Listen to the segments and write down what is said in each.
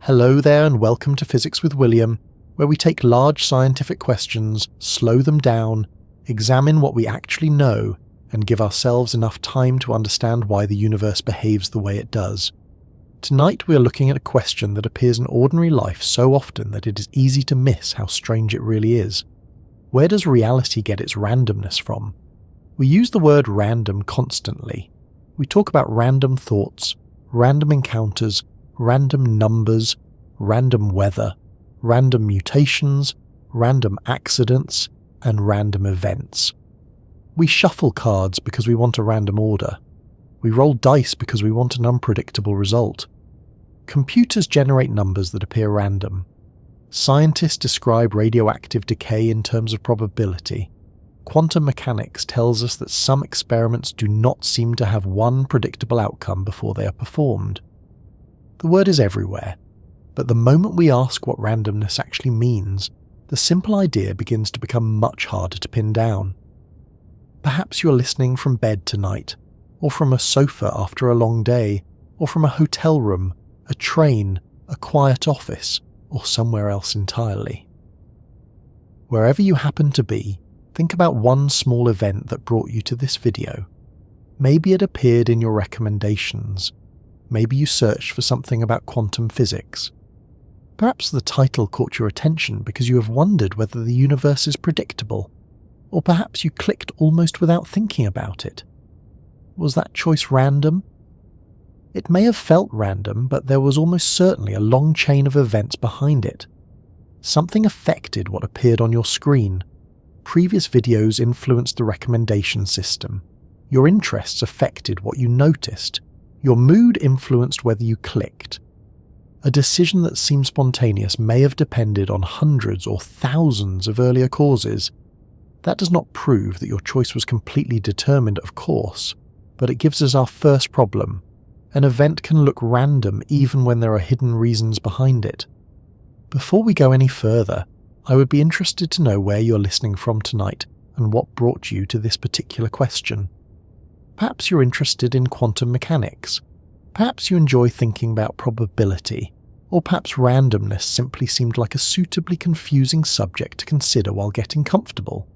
Hello there and welcome to Physics with William, where we take large scientific questions, slow them down, examine what we actually know, and give ourselves enough time to understand why the universe behaves the way it does. Tonight we are looking at a question that appears in ordinary life so often that it is easy to miss how strange it really is. Where does reality get its randomness from? We use the word random constantly. We talk about random thoughts, random encounters, random numbers, random weather, random mutations, random accidents, and random events. We shuffle cards because we want a random order. We roll dice because we want an unpredictable result. Computers generate numbers that appear random. Scientists describe radioactive decay in terms of probability. Quantum mechanics tells us that some experiments do not seem to have one predictable outcome before they are performed. The word is everywhere, but the moment we ask what randomness actually means, the simple idea begins to become much harder to pin down. Perhaps you're listening from bed tonight, or from a sofa after a long day, or from a hotel room, a train, a quiet office, or somewhere else entirely. Wherever you happen to be, think about one small event that brought you to this video. Maybe it appeared in your recommendations. Maybe you searched for something about quantum physics. Perhaps the title caught your attention because you have wondered whether the universe is predictable, or perhaps you clicked almost without thinking about it. Was that choice random? It may have felt random, but there was almost certainly a long chain of events behind it. Something affected what appeared on your screen. Previous videos influenced the recommendation system. Your interests affected what you noticed. Your mood influenced whether you clicked. A decision that seemed spontaneous may have depended on hundreds or thousands of earlier causes. That does not prove that your choice was completely determined, of course, but it gives us our first problem. An event can look random even when there are hidden reasons behind it. Before we go any further, I would be interested to know where you're listening from tonight and what brought you to this particular question. Perhaps you're interested in quantum mechanics. Perhaps you enjoy thinking about probability. Or perhaps randomness simply seemed like a suitably confusing subject to consider while getting comfortable.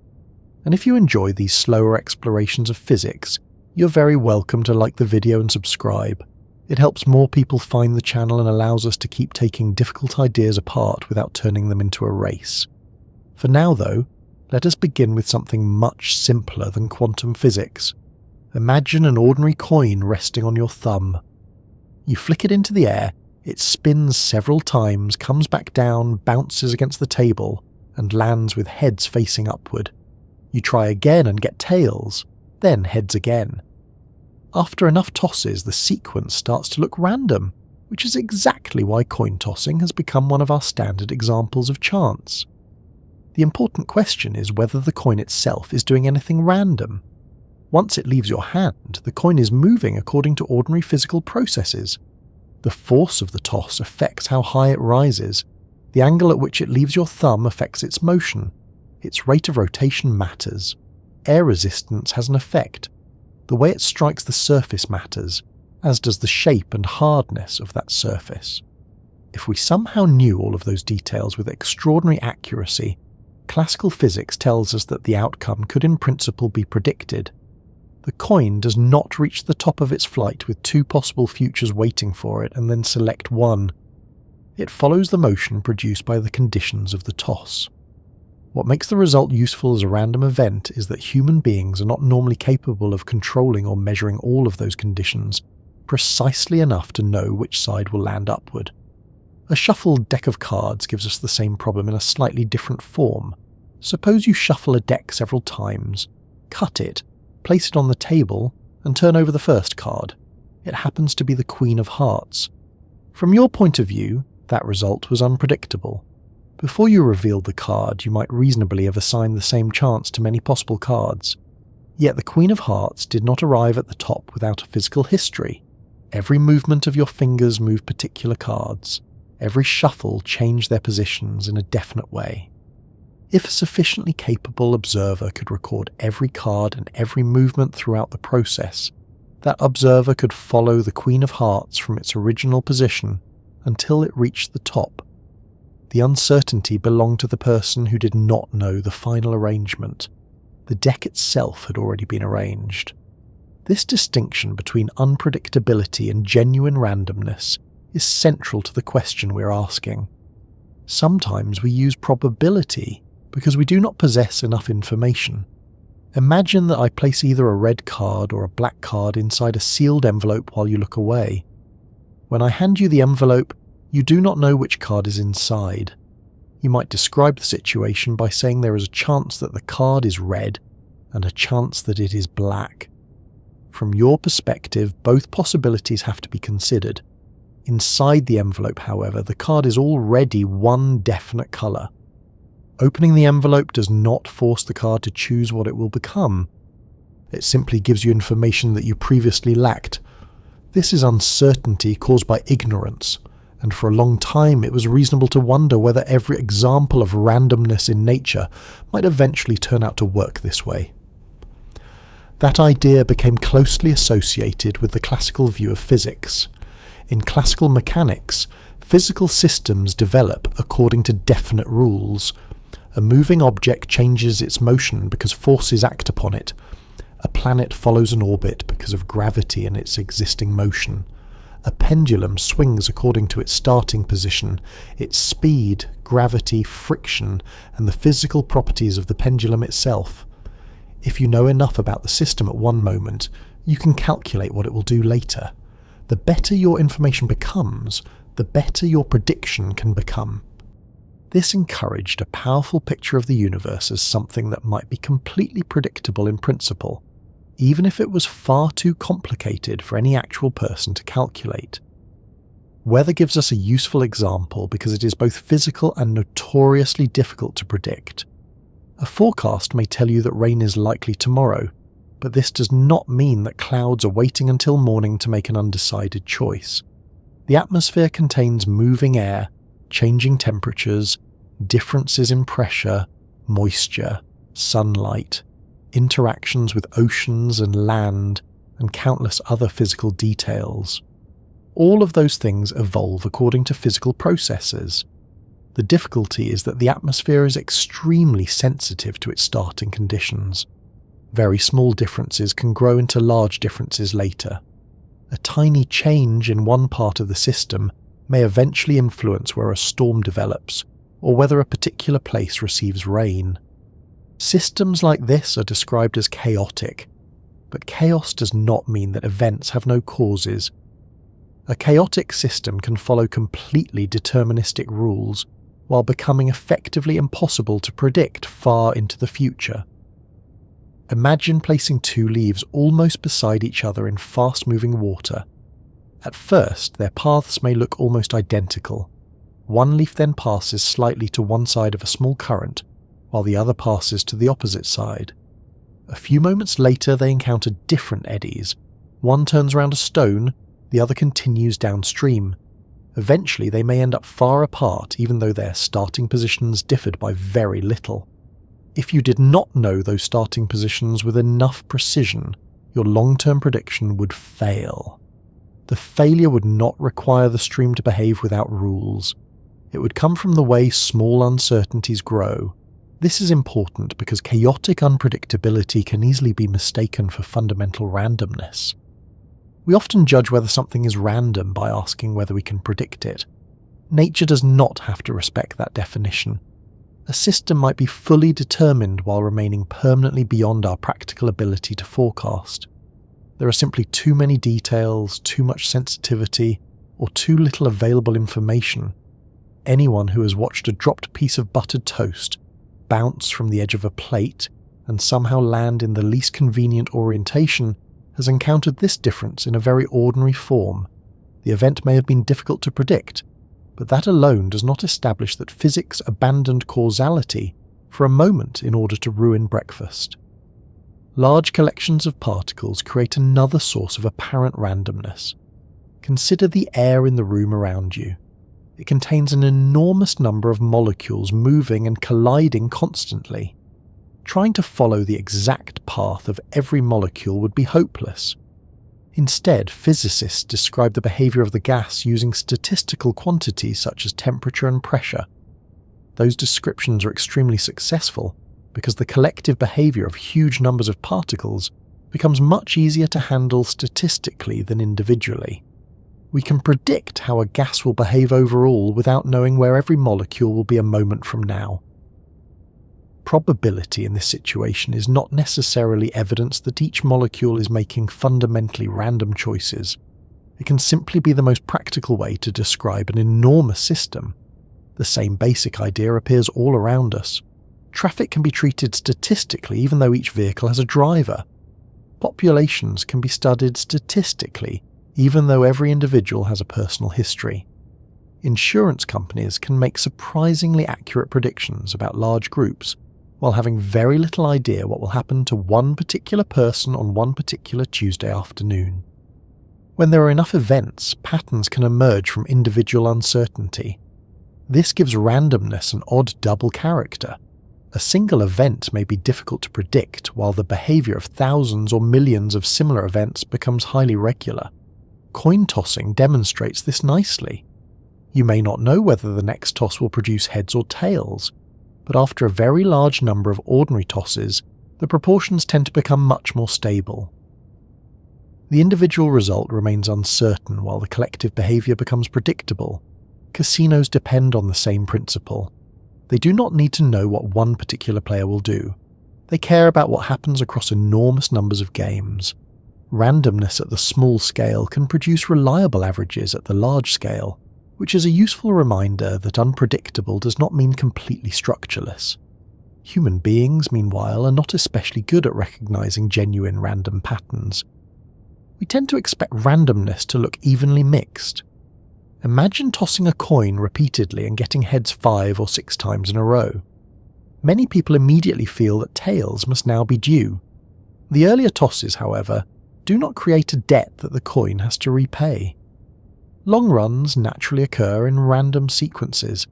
And if you enjoy these slower explorations of physics, you're very welcome to like the video and subscribe. It helps more people find the channel and allows us to keep taking difficult ideas apart without turning them into a race. For now though, let us begin with something much simpler than quantum physics. Imagine an ordinary coin resting on your thumb. You flick it into the air, it spins several times, comes back down, bounces against the table, and lands with heads facing upward. You try again and get tails, then heads again. After enough tosses, the sequence starts to look random, which is exactly why coin tossing has become one of our standard examples of chance. The important question is whether the coin itself is doing anything random. Once it leaves your hand, the coin is moving according to ordinary physical processes. The force of the toss affects how high it rises. The angle at which it leaves your thumb affects its motion. Its rate of rotation matters. Air resistance has an effect. The way it strikes the surface matters, as does the shape and hardness of that surface. If we somehow knew all of those details with extraordinary accuracy, classical physics tells us that the outcome could in principle be predicted. The coin does not reach the top of its flight with two possible futures waiting for it and then select one. It follows the motion produced by the conditions of the toss. What makes the result useful as a random event is that human beings are not normally capable of controlling or measuring all of those conditions precisely enough to know which side will land upward. A shuffled deck of cards gives us the same problem in a slightly different form. Suppose you shuffle a deck several times, cut it, place it on the table, and turn over the first card. It happens to be the Queen of Hearts. From your point of view, that result was unpredictable. Before you revealed the card, you might reasonably have assigned the same chance to many possible cards. Yet the Queen of Hearts did not arrive at the top without a physical history. Every movement of your fingers moved particular cards. Every shuffle changed their positions in a definite way. If a sufficiently capable observer could record every card and every movement throughout the process, that observer could follow the Queen of Hearts from its original position until it reached the top. The uncertainty belonged to the person who did not know the final arrangement. The deck itself had already been arranged. This distinction between unpredictability and genuine randomness is central to the question we're asking. Sometimes we use probability because we do not possess enough information. Imagine that I place either a red card or a black card inside a sealed envelope while you look away. When I hand you the envelope, you do not know which card is inside. You might describe the situation by saying there is a chance that the card is red and a chance that it is black. From your perspective, both possibilities have to be considered. Inside the envelope, however, the card is already one definite colour. Opening the envelope does not force the card to choose what it will become. It simply gives you information that you previously lacked. This is uncertainty caused by ignorance, and for a long time it was reasonable to wonder whether every example of randomness in nature might eventually turn out to work this way. That idea became closely associated with the classical view of physics. In classical mechanics, physical systems develop according to definite rules. A moving object changes its motion because forces act upon it. A planet follows an orbit because of gravity and its existing motion. A pendulum swings according to its starting position, its speed, gravity, friction, and the physical properties of the pendulum itself. If you know enough about the system at one moment, you can calculate what it will do later. The better your information becomes, the better your prediction can become. This encouraged a powerful picture of the universe as something that might be completely predictable in principle, even if it was far too complicated for any actual person to calculate. Weather gives us a useful example because it is both physical and notoriously difficult to predict. A forecast may tell you that rain is likely tomorrow, but this does not mean that clouds are waiting until morning to make an undecided choice. The atmosphere contains moving air, changing temperatures, differences in pressure, moisture, sunlight, interactions with oceans and land, and countless other physical details. All of those things evolve according to physical processes. The difficulty is that the atmosphere is extremely sensitive to its starting conditions. Very small differences can grow into large differences later. A tiny change in one part of the system may eventually influence where a storm develops, or whether a particular place receives rain. Systems like this are described as chaotic, but chaos does not mean that events have no causes. A chaotic system can follow completely deterministic rules, while becoming effectively impossible to predict far into the future. Imagine placing two leaves almost beside each other in fast-moving water. At first, their paths may look almost identical. One leaf then passes slightly to one side of a small current, while the other passes to the opposite side. A few moments later they encounter different eddies. One turns around a stone, the other continues downstream. Eventually they may end up far apart even though their starting positions differed by very little. If you did not know those starting positions with enough precision, your long-term prediction would fail. The failure would not require the stream to behave without rules. It would come from the way small uncertainties grow. This is important because chaotic unpredictability can easily be mistaken for fundamental randomness. We often judge whether something is random by asking whether we can predict it. Nature does not have to respect that definition. A system might be fully determined while remaining permanently beyond our practical ability to forecast. There are simply too many details, too much sensitivity, or too little available information. Anyone who has watched a dropped piece of buttered toast bounce from the edge of a plate and somehow land in the least convenient orientation has encountered this difference in a very ordinary form. The event may have been difficult to predict, but that alone does not establish that physics abandoned causality for a moment in order to ruin breakfast. Large collections of particles create another source of apparent randomness. Consider the air in the room around you. It contains an enormous number of molecules moving and colliding constantly. Trying to follow the exact path of every molecule would be hopeless. Instead, physicists describe the behavior of the gas using statistical quantities such as temperature and pressure. Those descriptions are extremely successful because the collective behavior of huge numbers of particles becomes much easier to handle statistically than individually. We can predict how a gas will behave overall without knowing where every molecule will be a moment from now. Probability in this situation is not necessarily evidence that each molecule is making fundamentally random choices. It can simply be the most practical way to describe an enormous system. The same basic idea appears all around us. Traffic can be treated statistically even though each vehicle has a driver. Populations can be studied statistically even though every individual has a personal history. Insurance companies can make surprisingly accurate predictions about large groups while having very little idea what will happen to one particular person on one particular Tuesday afternoon. When there are enough events, patterns can emerge from individual uncertainty. This gives randomness an odd double character. A single event may be difficult to predict, while the behavior of thousands or millions of similar events becomes highly regular. Coin tossing demonstrates this nicely. You may not know whether the next toss will produce heads or tails, but after a very large number of ordinary tosses, the proportions tend to become much more stable. The individual result remains uncertain while the collective behavior becomes predictable. Casinos depend on the same principle. They do not need to know what one particular player will do. They care about what happens across enormous numbers of games. Randomness at the small scale can produce reliable averages at the large scale, which is a useful reminder that unpredictable does not mean completely structureless. Human beings, meanwhile, are not especially good at recognizing genuine random patterns. We tend to expect randomness to look evenly mixed. Imagine tossing a coin repeatedly and getting heads 5 or 6 times in a row. Many people immediately feel that tails must now be due. The earlier tosses, however, do not create a debt that the coin has to repay. Long runs naturally occur in random sequences.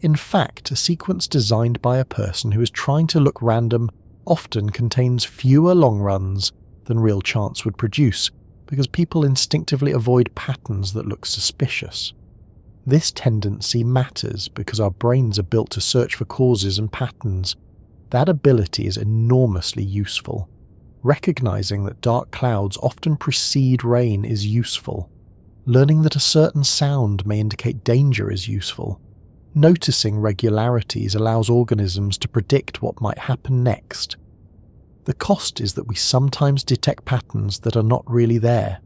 In fact, a sequence designed by a person who is trying to look random often contains fewer long runs than real chance would produce, because people instinctively avoid patterns that look suspicious. This tendency matters because our brains are built to search for causes and patterns. That ability is enormously useful. Recognizing that dark clouds often precede rain is useful. Learning that a certain sound may indicate danger is useful. Noticing regularities allows organisms to predict what might happen next. The cost is that we sometimes detect patterns that are not really there.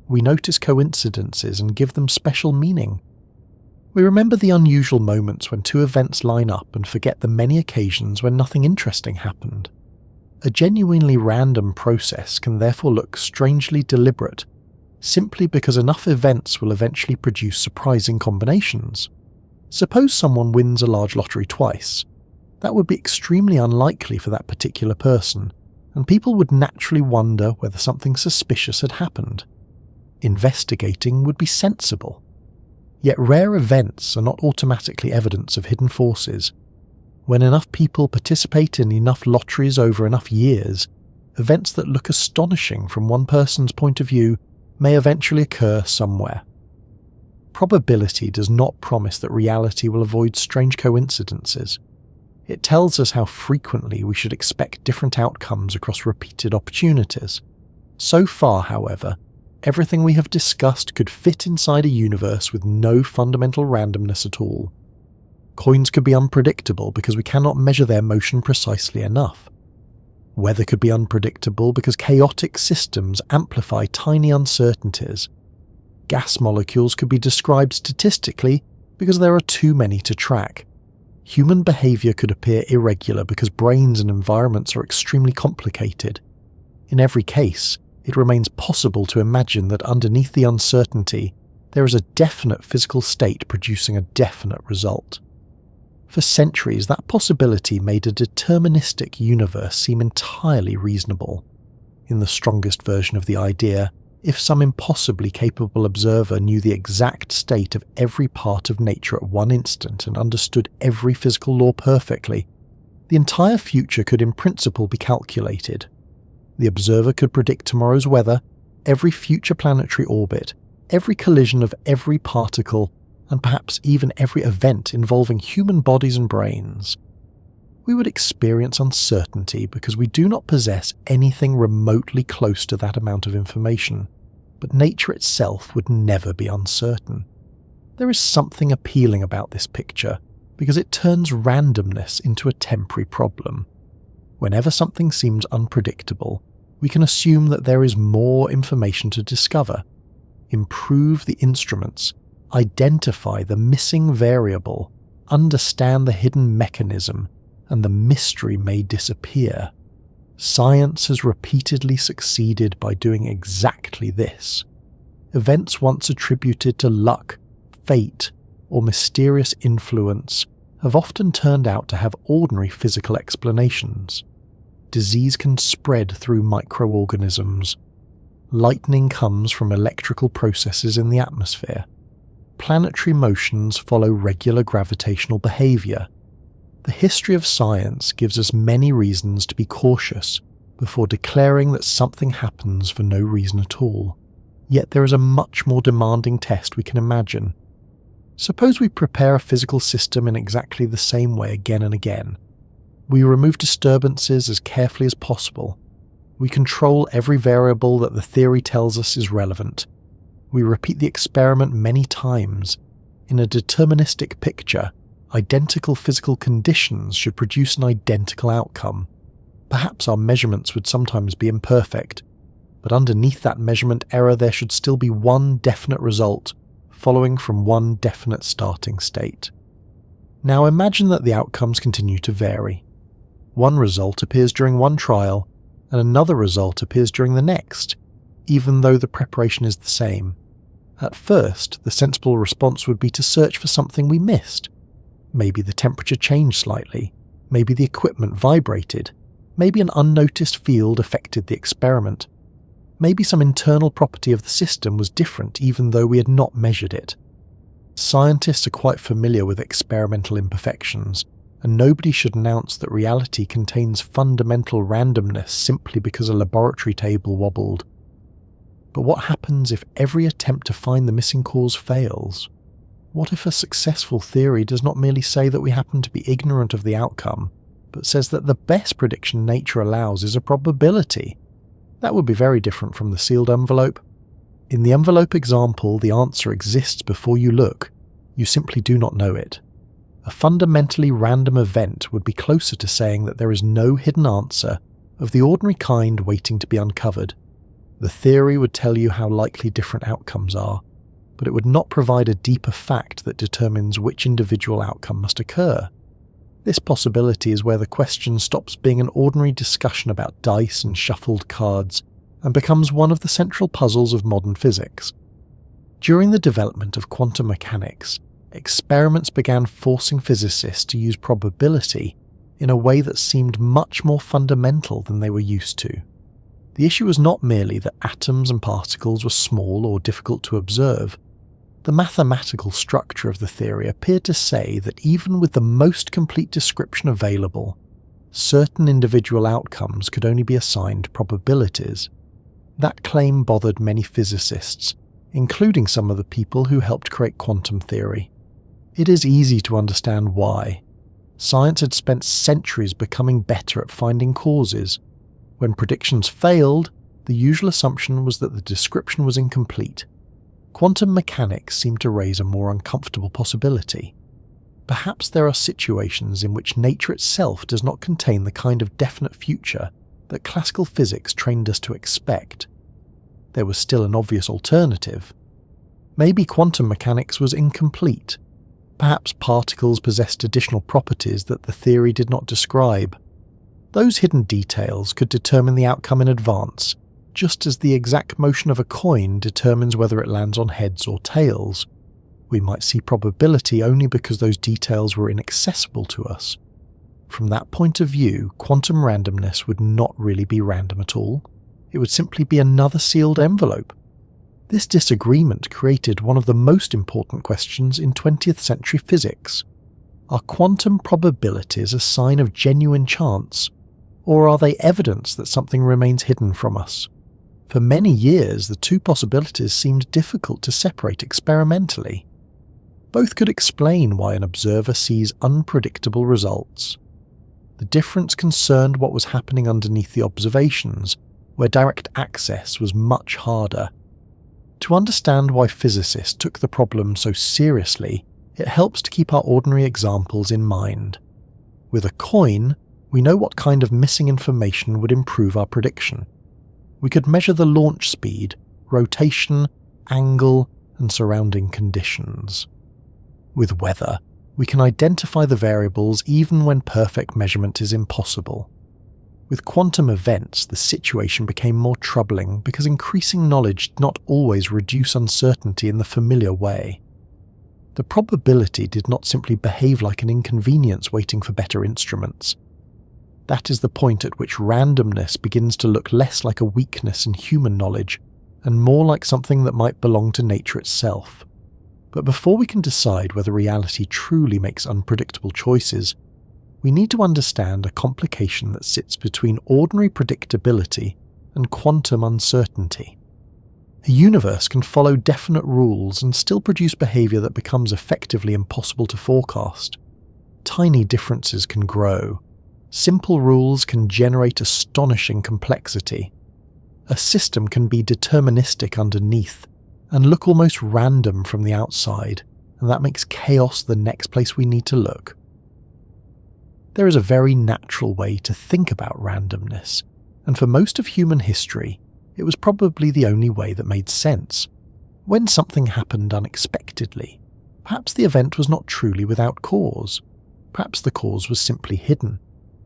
We notice coincidences and give them special meaning. We remember the unusual moments when 2 events line up and forget the many occasions when nothing interesting happened. A genuinely random process can therefore look strangely deliberate, simply because enough events will eventually produce surprising combinations. Suppose someone wins a large lottery twice. That would be extremely unlikely for that particular person, and people would naturally wonder whether something suspicious had happened. Investigating would be sensible. Yet rare events are not automatically evidence of hidden forces. When enough people participate in enough lotteries over enough years, events that look astonishing from one person's point of view may eventually occur somewhere. Probability does not promise that reality will avoid strange coincidences. It tells us how frequently we should expect different outcomes across repeated opportunities. So far, however, everything we have discussed could fit inside a universe with no fundamental randomness at all. Coins could be unpredictable because we cannot measure their motion precisely enough. Weather could be unpredictable because chaotic systems amplify tiny uncertainties. Gas molecules could be described statistically because there are too many to track. Human behavior could appear irregular because brains and environments are extremely complicated. In every case, it remains possible to imagine that underneath the uncertainty, there is a definite physical state producing a definite result. For centuries, that possibility made a deterministic universe seem entirely reasonable. In the strongest version of the idea, if some impossibly capable observer knew the exact state of every part of nature at one instant and understood every physical law perfectly, the entire future could in principle be calculated. The observer could predict tomorrow's weather, every future planetary orbit, every collision of every particle, and perhaps even every event involving human bodies and brains. We would experience uncertainty because we do not possess anything remotely close to that amount of information, but nature itself would never be uncertain. There is something appealing about this picture because it turns randomness into a temporary problem. Whenever something seems unpredictable, we can assume that there is more information to discover, improve the instruments, identify the missing variable, understand the hidden mechanism, and the mystery may disappear. Science has repeatedly succeeded by doing exactly this. Events once attributed to luck, fate, or mysterious influence have often turned out to have ordinary physical explanations. Disease can spread through microorganisms. Lightning comes from electrical processes in the atmosphere. Planetary motions follow regular gravitational behavior. The history of science gives us many reasons to be cautious before declaring that something happens for no reason at all. Yet there is a much more demanding test we can imagine. Suppose we prepare a physical system in exactly the same way again and again. We remove disturbances as carefully as possible. We control every variable that the theory tells us is relevant. We repeat the experiment many times. In a deterministic picture, identical physical conditions should produce an identical outcome. Perhaps our measurements would sometimes be imperfect, but underneath that measurement error there should still be one definite result, following from one definite starting state. Now imagine that the outcomes continue to vary. One result appears during one trial, and another result appears during the next, even though the preparation is the same. At first, the sensible response would be to search for something we missed. Maybe the temperature changed slightly, maybe the equipment vibrated, maybe an unnoticed field affected the experiment, maybe some internal property of the system was different even though we had not measured it. Scientists are quite familiar with experimental imperfections, and nobody should announce that reality contains fundamental randomness simply because a laboratory table wobbled. But what happens if every attempt to find the missing cause fails? What if a successful theory does not merely say that we happen to be ignorant of the outcome, but says that the best prediction nature allows is a probability? That would be very different from the sealed envelope. In the envelope example, the answer exists before you look. You simply do not know it. A fundamentally random event would be closer to saying that there is no hidden answer of the ordinary kind waiting to be uncovered. The theory would tell you how likely different outcomes are, but it would not provide a deeper fact that determines which individual outcome must occur. This possibility is where the question stops being an ordinary discussion about dice and shuffled cards and becomes one of the central puzzles of modern physics. During the development of quantum mechanics, experiments began forcing physicists to use probability in a way that seemed much more fundamental than they were used to. The issue was not merely that atoms and particles were small or difficult to observe. The mathematical structure of the theory appeared to say that even with the most complete description available, certain individual outcomes could only be assigned probabilities. That claim bothered many physicists, including some of the people who helped create quantum theory. It is easy to understand why. Science had spent centuries becoming better at finding causes. When predictions failed, the usual assumption was that the description was incomplete. Quantum mechanics seemed to raise a more uncomfortable possibility. Perhaps there are situations in which nature itself does not contain the kind of definite future that classical physics trained us to expect. There was still an obvious alternative. Maybe quantum mechanics was incomplete. Perhaps particles possessed additional properties that the theory did not describe. Those hidden details could determine the outcome in advance, just as the exact motion of a coin determines whether it lands on heads or tails. We might see probability only because those details were inaccessible to us. From that point of view, quantum randomness would not really be random at all. It would simply be another sealed envelope. This disagreement created one of the most important questions in 20th century physics. Are quantum probabilities a sign of genuine chance, or are they evidence that something remains hidden from us? For many years, the two possibilities seemed difficult to separate experimentally. Both could explain why an observer sees unpredictable results. The difference concerned what was happening underneath the observations, where direct access was much harder. To understand why physicists took the problem so seriously, it helps to keep our ordinary examples in mind. With a coin, we know what kind of missing information would improve our prediction. We could measure the launch speed, rotation, angle, and surrounding conditions. With weather, we can identify the variables even when perfect measurement is impossible. With quantum events, the situation became more troubling because increasing knowledge did not always reduce uncertainty in the familiar way. The probability did not simply behave like an inconvenience waiting for better instruments. That is the point at which randomness begins to look less like a weakness in human knowledge and more like something that might belong to nature itself. But before we can decide whether reality truly makes unpredictable choices, we need to understand a complication that sits between ordinary predictability and quantum uncertainty. A universe can follow definite rules and still produce behavior that becomes effectively impossible to forecast. Tiny differences can grow. Simple rules can generate astonishing complexity. A system can be deterministic underneath and look almost random from the outside, and that makes chaos the next place we need to look. There is a very natural way to think about randomness, and for most of human history, it was probably the only way that made sense. When something happened unexpectedly, perhaps the event was not truly without cause. Perhaps the cause was simply hidden.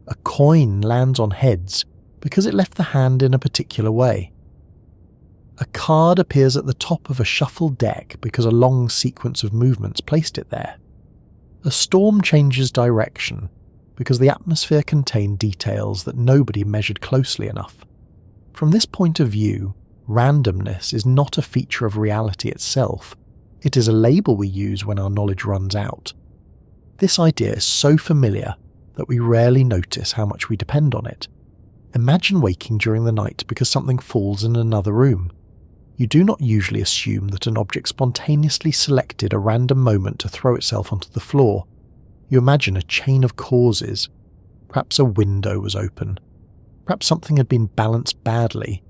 A coin lands on heads because it left the hand in a particular way. A card appears at the top of a shuffled deck because a long sequence of movements placed it there. A storm changes direction because the atmosphere contained details that nobody measured closely enough. From this point of view, randomness is not a feature of reality itself. It is a label we use when our knowledge runs out. This idea is so familiar that we rarely notice how much we depend on it. Imagine waking during the night because something falls in another room. You do not usually assume that an object spontaneously selected a random moment to throw itself onto the floor. You imagine a chain of causes. Perhaps a window was open. Perhaps something had been balanced badly.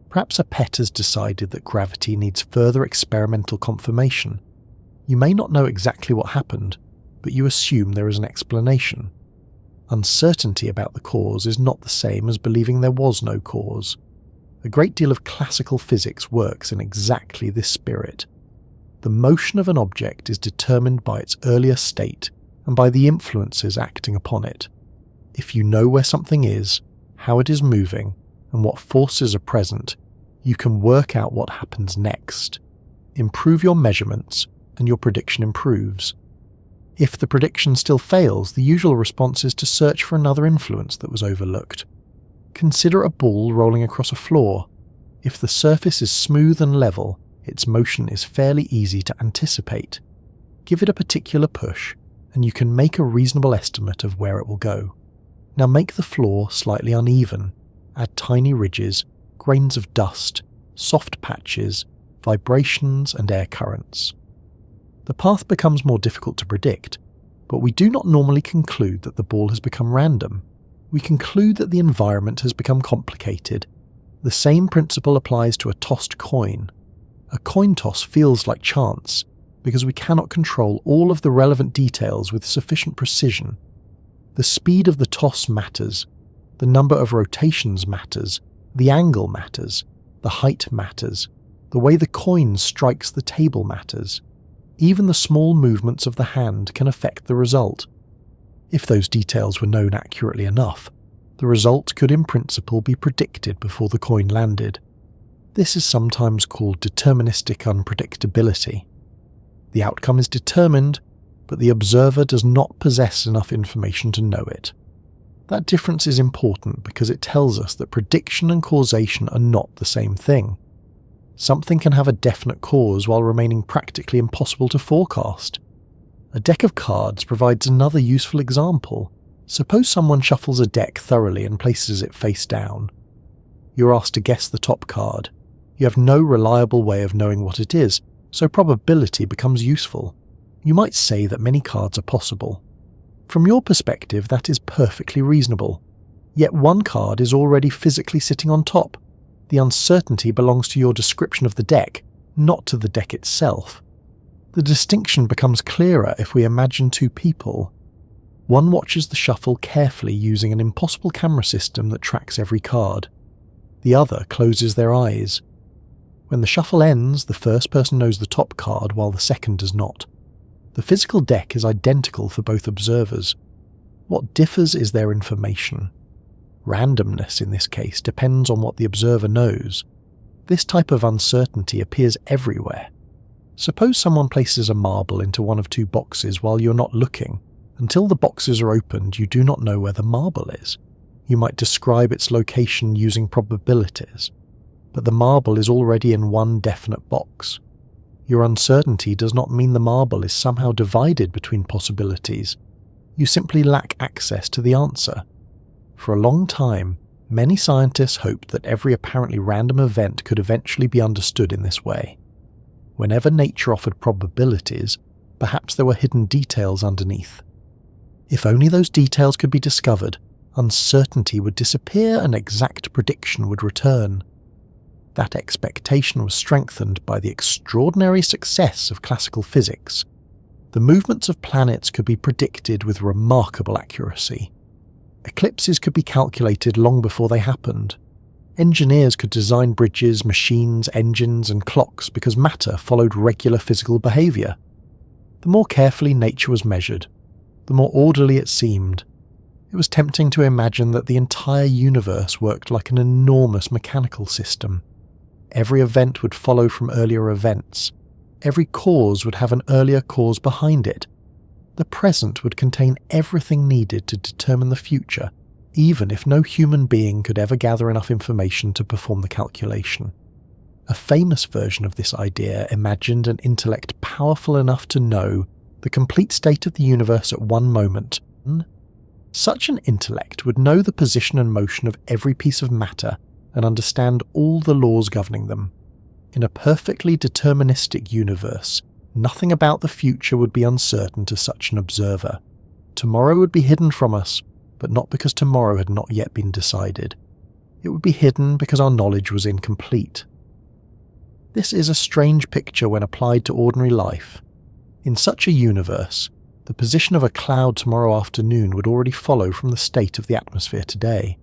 Perhaps a pet has decided that gravity needs further experimental confirmation. You may not know exactly what happened, but you assume there is an explanation. Uncertainty about the cause is not the same as believing there was no cause. A great deal of classical physics works in exactly this spirit. The motion of an object is determined by its earlier state and by the influences acting upon it. If you know where something is, how it is moving, and what forces are present, you can work out what happens next. Improve your measurements, and your prediction improves. If the prediction still fails, the usual response is to search for another influence that was overlooked. Consider a ball rolling across a floor. If the surface is smooth and level, its motion is fairly easy to anticipate. Give it a particular push, and you can make a reasonable estimate of where it will go. Now make the floor slightly uneven. Add tiny ridges, grains of dust, soft patches, vibrations, and air currents. The path becomes more difficult to predict, but we do not normally conclude that the ball has become random. We conclude that the environment has become complicated. The same principle applies to a tossed coin. A coin toss feels like chance, because we cannot control all of the relevant details with sufficient precision. The speed of the toss matters, the number of rotations matters, the angle matters, the height matters, the way the coin strikes the table matters. Even the small movements of the hand can affect the result. If those details were known accurately enough, the result could in principle be predicted before the coin landed. This is sometimes called deterministic unpredictability. The outcome is determined, but the observer does not possess enough information to know it. That difference is important because it tells us that prediction and causation are not the same thing. Something can have a definite cause while remaining practically impossible to forecast. A deck of cards provides another useful example. Suppose someone shuffles a deck thoroughly and places it face down. You're asked to guess the top card. You have no reliable way of knowing what it is, so probability becomes useful. You might say that many cards are possible. From your perspective, that is perfectly reasonable. Yet one card is already physically sitting on top. The uncertainty belongs to your description of the deck, not to the deck itself. The distinction becomes clearer if we imagine two people. One watches the shuffle carefully using an impossible camera system that tracks every card. The other closes their eyes. When the shuffle ends, the first person knows the top card while the second does not. The physical deck is identical for both observers. What differs is their information. Randomness in this case depends on what the observer knows. This type of uncertainty appears everywhere. Suppose someone places a marble into one of two boxes while you're not looking. Until the boxes are opened, you do not know where the marble is. You might describe its location using probabilities, but the marble is already in one definite box. Your uncertainty does not mean the marble is somehow divided between possibilities. You simply lack access to the answer. For a long time, many scientists hoped that every apparently random event could eventually be understood in this way. Whenever nature offered probabilities, perhaps there were hidden details underneath. If only those details could be discovered, uncertainty would disappear and exact prediction would return. That expectation was strengthened by the extraordinary success of classical physics. The movements of planets could be predicted with remarkable accuracy. Eclipses could be calculated long before they happened. Engineers could design bridges, machines, engines, and clocks because matter followed regular physical behavior. The more carefully nature was measured, the more orderly it seemed. It was tempting to imagine that the entire universe worked like an enormous mechanical system. Every event would follow from earlier events. Every cause would have an earlier cause behind it. The present would contain everything needed to determine the future, even if no human being could ever gather enough information to perform the calculation. A famous version of this idea imagined an intellect powerful enough to know the complete state of the universe at one moment. Such an intellect would know the position and motion of every piece of matter and understand all the laws governing them. In a perfectly deterministic universe, nothing about the future would be uncertain to such an observer. Tomorrow would be hidden from us, but not because tomorrow had not yet been decided. It would be hidden because our knowledge was incomplete. This is a strange picture when applied to ordinary life. In such a universe, the position of a cloud tomorrow afternoon would already follow from the state of the atmosphere today.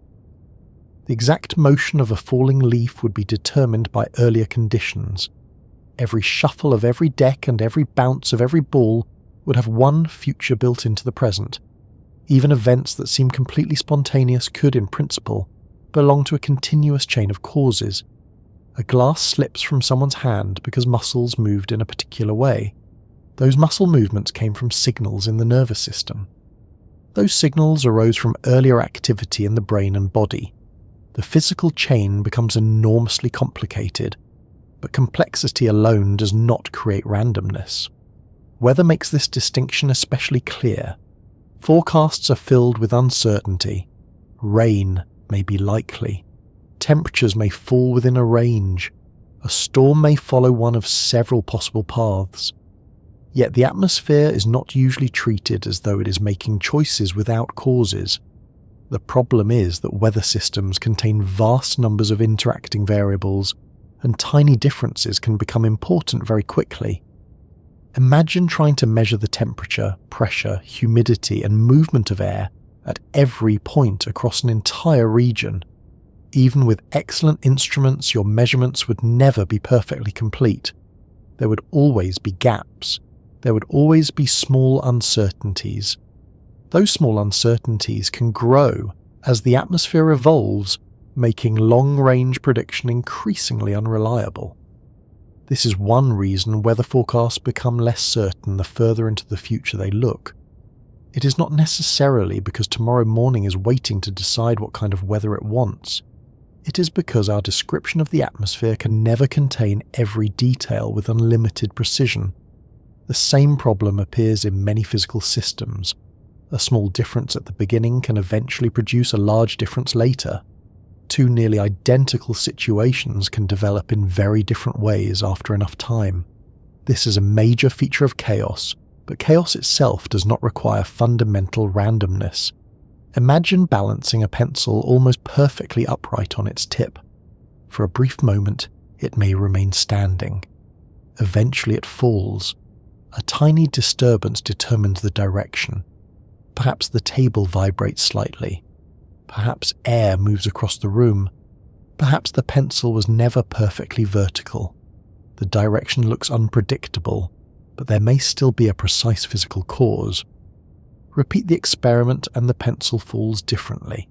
The exact motion of a falling leaf would be determined by earlier conditions. Every shuffle of every deck and every bounce of every ball would have one future built into the present. Even events that seem completely spontaneous could, in principle, belong to a continuous chain of causes. A glass slips from someone's hand because muscles moved in a particular way. Those muscle movements came from signals in the nervous system. Those signals arose from earlier activity in the brain and body. The physical chain becomes enormously complicated, but complexity alone does not create randomness. Weather makes this distinction especially clear. Forecasts are filled with uncertainty. Rain may be likely. Temperatures may fall within a range. A storm may follow one of several possible paths. Yet the atmosphere is not usually treated as though it is making choices without causes. The problem is that weather systems contain vast numbers of interacting variables, and tiny differences can become important very quickly. Imagine trying to measure the temperature, pressure, humidity, and movement of air at every point across an entire region. Even with excellent instruments, your measurements would never be perfectly complete. There would always be gaps. There would always be small uncertainties. Those small uncertainties can grow as the atmosphere evolves, making long-range prediction increasingly unreliable. This is one reason weather forecasts become less certain the further into the future they look. It is not necessarily because tomorrow morning is waiting to decide what kind of weather it wants. It is because our description of the atmosphere can never contain every detail with unlimited precision. The same problem appears in many physical systems. A small difference at the beginning can eventually produce a large difference later. Two nearly identical situations can develop in very different ways after enough time. This is a major feature of chaos, but chaos itself does not require fundamental randomness. Imagine balancing a pencil almost perfectly upright on its tip. For a brief moment, it may remain standing. Eventually it falls. A tiny disturbance determines the direction. Perhaps the table vibrates slightly. Perhaps air moves across the room. Perhaps the pencil was never perfectly vertical. The direction looks unpredictable, but there may still be a precise physical cause. Repeat the experiment and the pencil falls differently.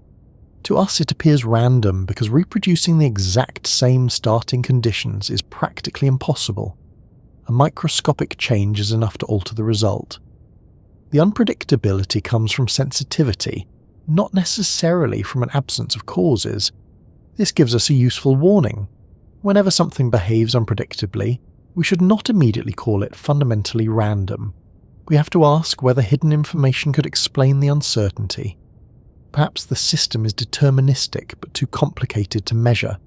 To us it appears random because reproducing the exact same starting conditions is practically impossible. A microscopic change is enough to alter the result. The unpredictability comes from sensitivity, not necessarily from an absence of causes. This gives us a useful warning. Whenever something behaves unpredictably, we should not immediately call it fundamentally random. We have to ask whether hidden information could explain the uncertainty. Perhaps the system is deterministic but too complicated to measure.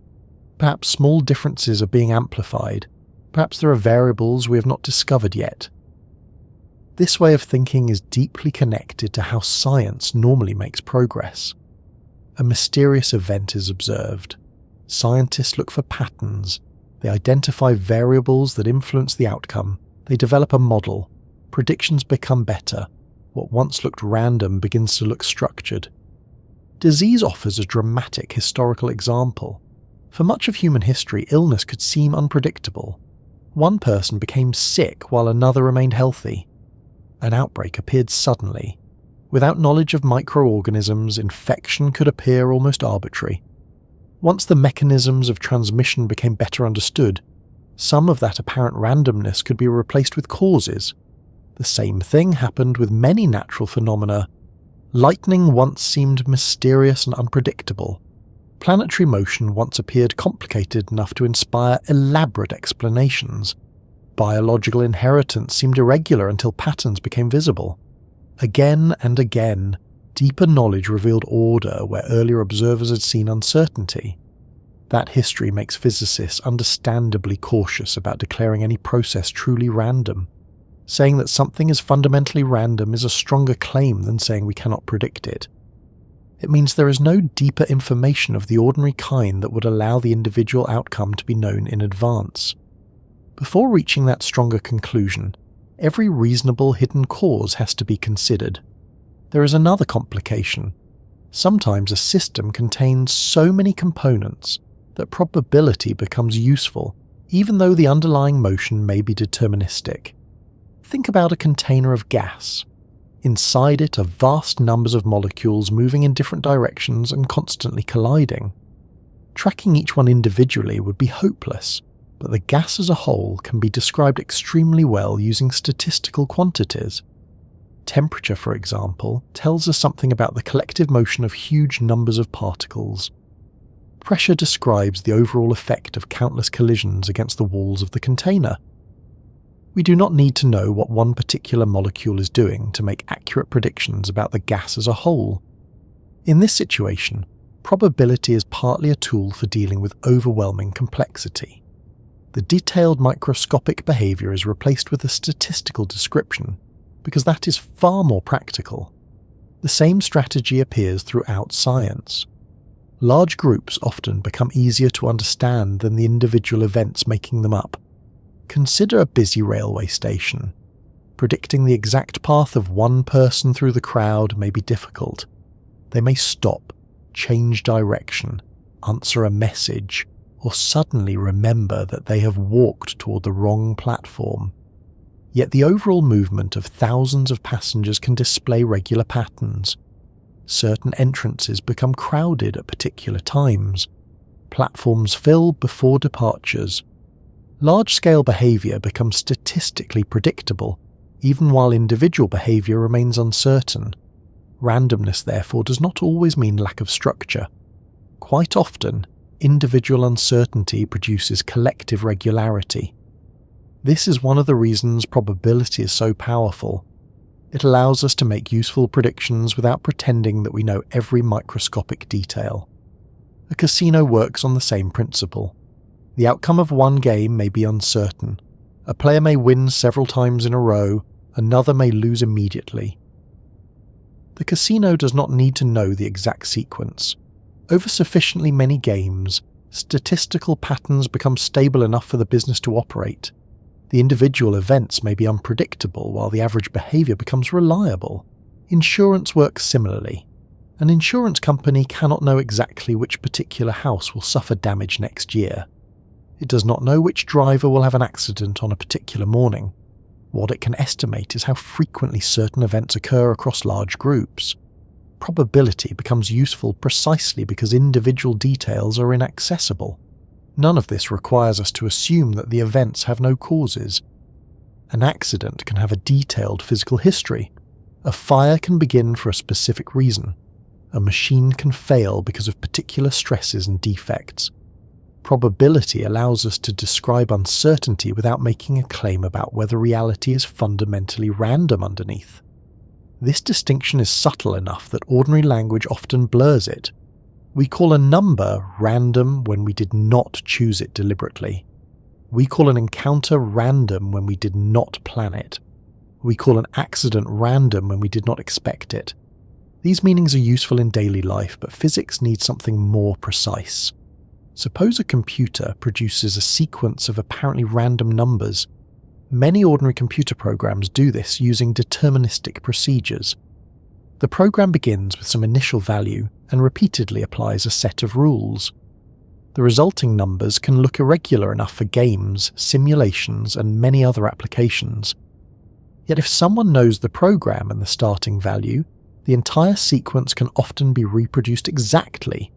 Perhaps small differences are being amplified. Perhaps there are variables we have not discovered yet. This way of thinking is deeply connected to how science normally makes progress. A mysterious event is observed. Scientists look for patterns. They identify variables that influence the outcome. They develop a model. Predictions become better. What once looked random begins to look structured. Disease offers a dramatic historical example. For much of human history, illness could seem unpredictable. One person became sick while another remained healthy. An outbreak appeared suddenly. Without knowledge of microorganisms, infection could appear almost arbitrary. Once the mechanisms of transmission became better understood, some of that apparent randomness could be replaced with causes. The same thing happened with many natural phenomena. Lightning once seemed mysterious and unpredictable. Planetary motion once appeared complicated enough to inspire elaborate explanations. Biological inheritance seemed irregular until patterns became visible. Again and again, deeper knowledge revealed order where earlier observers had seen uncertainty. That history makes physicists understandably cautious about declaring any process truly random. Saying that something is fundamentally random is a stronger claim than saying we cannot predict it. It means there is no deeper information of the ordinary kind that would allow the individual outcome to be known in advance. Before reaching that stronger conclusion, every reasonable hidden cause has to be considered. There is another complication. Sometimes a system contains so many components that probability becomes useful, even though the underlying motion may be deterministic. Think about a container of gas. Inside it are vast numbers of molecules moving in different directions and constantly colliding. Tracking each one individually would be hopeless, but the gas as a whole can be described extremely well using statistical quantities. Temperature, for example, tells us something about the collective motion of huge numbers of particles. Pressure describes the overall effect of countless collisions against the walls of the container. We do not need to know what one particular molecule is doing to make accurate predictions about the gas as a whole. In this situation, probability is partly a tool for dealing with overwhelming complexity. The detailed microscopic behavior is replaced with a statistical description, because that is far more practical. The same strategy appears throughout science. Large groups often become easier to understand than the individual events making them up. Consider a busy railway station. Predicting the exact path of one person through the crowd may be difficult. They may stop, change direction, answer a message, or suddenly remember that they have walked toward the wrong platform. Yet the overall movement of thousands of passengers can display regular patterns. Certain entrances become crowded at particular times. Platforms fill before departures. Large-scale behavior becomes statistically predictable, even while individual behavior remains uncertain. Randomness, therefore, does not always mean lack of structure. Quite often, individual uncertainty produces collective regularity. This is one of the reasons probability is so powerful. It allows us to make useful predictions without pretending that we know every microscopic detail. A casino works on the same principle. The outcome of one game may be uncertain. A player may win several times in a row, another may lose immediately. The casino does not need to know the exact sequence. Over sufficiently many games, statistical patterns become stable enough for the business to operate. The individual events may be unpredictable while the average behavior becomes reliable. Insurance works similarly. An insurance company cannot know exactly which particular house will suffer damage next year. It does not know which driver will have an accident on a particular morning. What it can estimate is how frequently certain events occur across large groups. Probability becomes useful precisely because individual details are inaccessible. None of this requires us to assume that the events have no causes. An accident can have a detailed physical history. A fire can begin for a specific reason. A machine can fail because of particular stresses and defects. Probability allows us to describe uncertainty without making a claim about whether reality is fundamentally random underneath. This distinction is subtle enough that ordinary language often blurs it. We call a number random when we did not choose it deliberately. We call an encounter random when we did not plan it. We call an accident random when we did not expect it. These meanings are useful in daily life, but physics needs something more precise. Suppose a computer produces a sequence of apparently random numbers. Many ordinary computer programs do this using deterministic procedures. The program begins with some initial value and repeatedly applies a set of rules. The resulting numbers can look irregular enough for games, simulations, and many other applications. Yet if someone knows the program and the starting value, the entire sequence can often be reproduced exactly.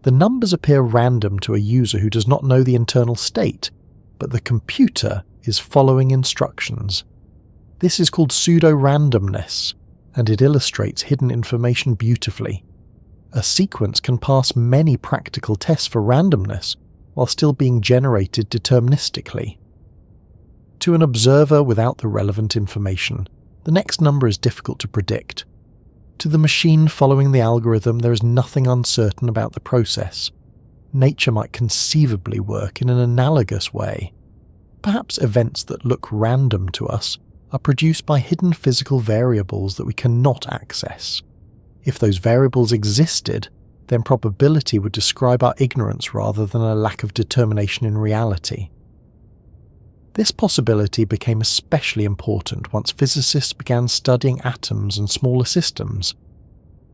The numbers appear random to a user who does not know the internal state, but the computer is following instructions. This is called pseudo-randomness, and it illustrates hidden information beautifully. A sequence can pass many practical tests for randomness while still being generated deterministically. To an observer without the relevant information, the next number is difficult to predict. To the machine following the algorithm, there is nothing uncertain about the process. Nature might conceivably work in an analogous way. Perhaps events that look random to us are produced by hidden physical variables that we cannot access. If those variables existed, then probability would describe our ignorance rather than a lack of determination in reality. This possibility became especially important once physicists began studying atoms and smaller systems.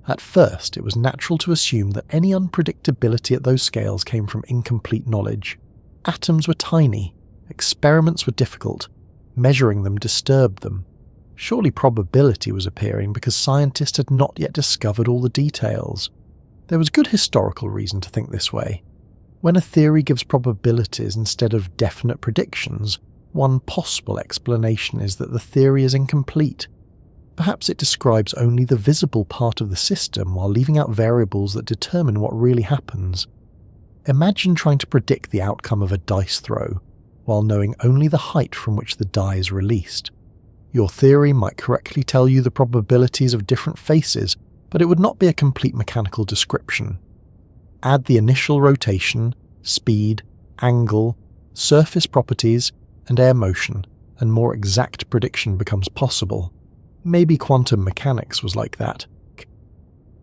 At first, it was natural to assume that any unpredictability at those scales came from incomplete knowledge. Atoms were tiny, experiments were difficult, measuring them disturbed them. Surely probability was appearing because scientists had not yet discovered all the details. There was good historical reason to think this way. When a theory gives probabilities instead of definite predictions, one possible explanation is that the theory is incomplete. Perhaps it describes only the visible part of the system while leaving out variables that determine what really happens. Imagine trying to predict the outcome of a dice throw, while knowing only the height from which the die is released. Your theory might correctly tell you the probabilities of different faces, but it would not be a complete mechanical description. Add the initial rotation, speed, angle, surface properties, and air motion, and more exact prediction becomes possible. Maybe quantum mechanics was like that.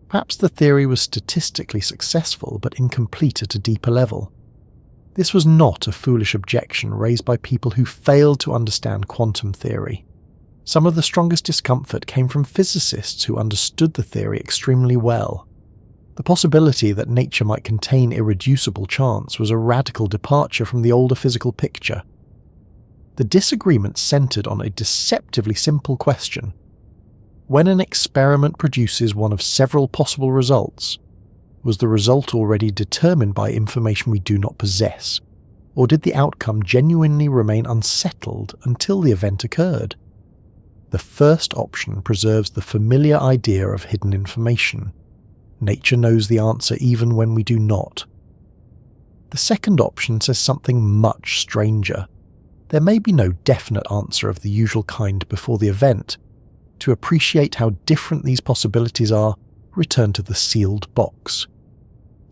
Perhaps the theory was statistically successful but incomplete at a deeper level. This was not a foolish objection raised by people who failed to understand quantum theory. Some of the strongest discomfort came from physicists who understood the theory extremely well. The possibility that nature might contain irreducible chance was a radical departure from the older physical picture. The disagreement centered on a deceptively simple question. When an experiment produces one of several possible results, was the result already determined by information we do not possess, or did the outcome genuinely remain unsettled until the event occurred? The first option preserves the familiar idea of hidden information. Nature knows the answer even when we do not. The second option says something much stranger. There may be no definite answer of the usual kind before the event. To appreciate how different these possibilities are, return to the sealed box.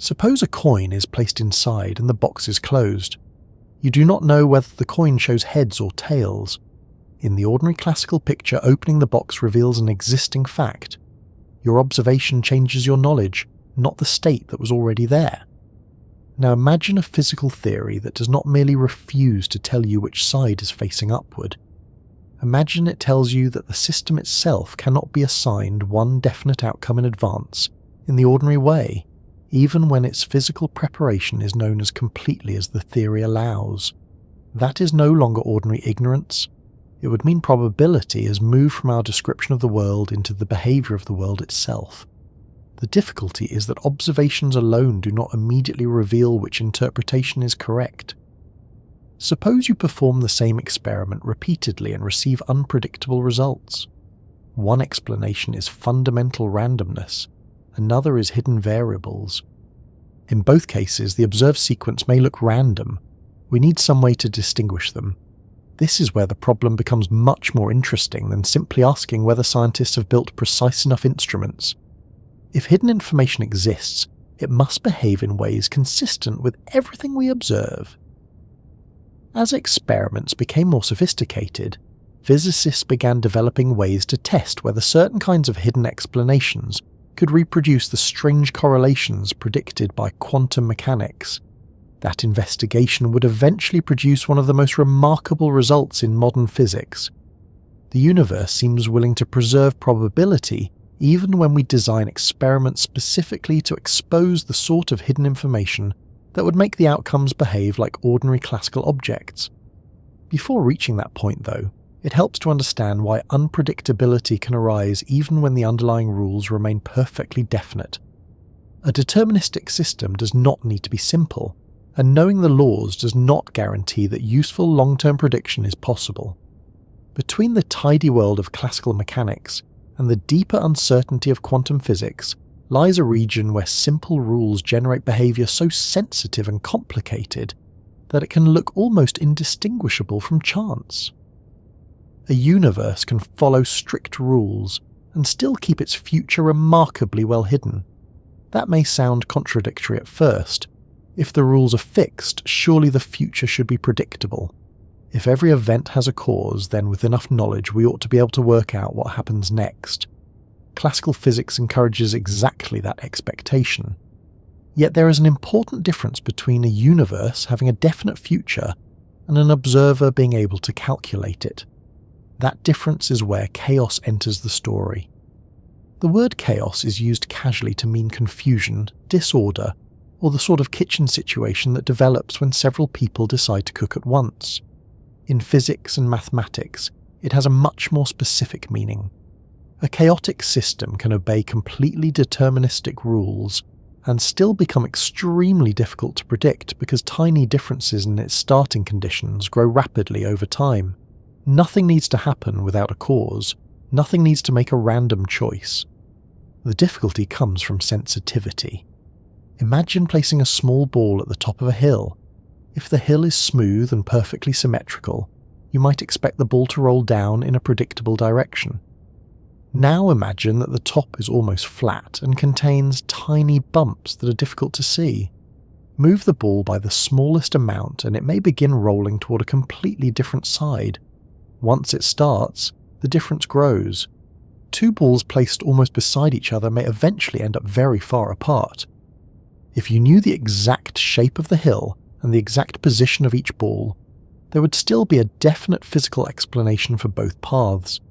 Suppose a coin is placed inside and the box is closed. You do not know whether the coin shows heads or tails. In the ordinary classical picture, opening the box reveals an existing fact. Your observation changes your knowledge, not the state that was already there. Now imagine a physical theory that does not merely refuse to tell you which side is facing upward. Imagine it tells you that the system itself cannot be assigned one definite outcome in advance in the ordinary way, even when its physical preparation is known as completely as the theory allows. That is no longer ordinary ignorance. It would mean probability has moved from our description of the world into the behaviour of the world itself. The difficulty is that observations alone do not immediately reveal which interpretation is correct. Suppose you perform the same experiment repeatedly and receive unpredictable results. One explanation is fundamental randomness, another is hidden variables. In both cases, the observed sequence may look random. We need some way to distinguish them. This is where the problem becomes much more interesting than simply asking whether scientists have built precise enough instruments. If hidden information exists, it must behave in ways consistent with everything we observe. As experiments became more sophisticated, physicists began developing ways to test whether certain kinds of hidden explanations could reproduce the strange correlations predicted by quantum mechanics. That investigation would eventually produce one of the most remarkable results in modern physics. The universe seems willing to preserve probability even when we design experiments specifically to expose the sort of hidden information that would make the outcomes behave like ordinary classical objects. Before reaching that point, though, it helps to understand why unpredictability can arise even when the underlying rules remain perfectly definite. A deterministic system does not need to be simple, and knowing the laws does not guarantee that useful long-term prediction is possible. Between the tidy world of classical mechanics and the deeper uncertainty of quantum physics lies a region where simple rules generate behaviour so sensitive and complicated that it can look almost indistinguishable from chance. A universe can follow strict rules and still keep its future remarkably well hidden. That may sound contradictory at first. If the rules are fixed, surely the future should be predictable. If every event has a cause, then with enough knowledge we ought to be able to work out what happens next. Classical physics encourages exactly that expectation. Yet there is an important difference between a universe having a definite future and an observer being able to calculate it. That difference is where chaos enters the story. The word chaos is used casually to mean confusion, disorder, or the sort of kitchen situation that develops when several people decide to cook at once. In physics and mathematics, it has a much more specific meaning. A chaotic system can obey completely deterministic rules and still become extremely difficult to predict because tiny differences in its starting conditions grow rapidly over time. Nothing needs to happen without a cause. Nothing needs to make a random choice. The difficulty comes from sensitivity. Imagine placing a small ball at the top of a hill. If the hill is smooth and perfectly symmetrical, you might expect the ball to roll down in a predictable direction. Now imagine that the top is almost flat and contains tiny bumps that are difficult to see. Move the ball by the smallest amount and it may begin rolling toward a completely different side. Once it starts, the difference grows. Two balls placed almost beside each other may eventually end up very far apart. If you knew the exact shape of the hill and the exact position of each ball, there would still be a definite physical explanation for both paths.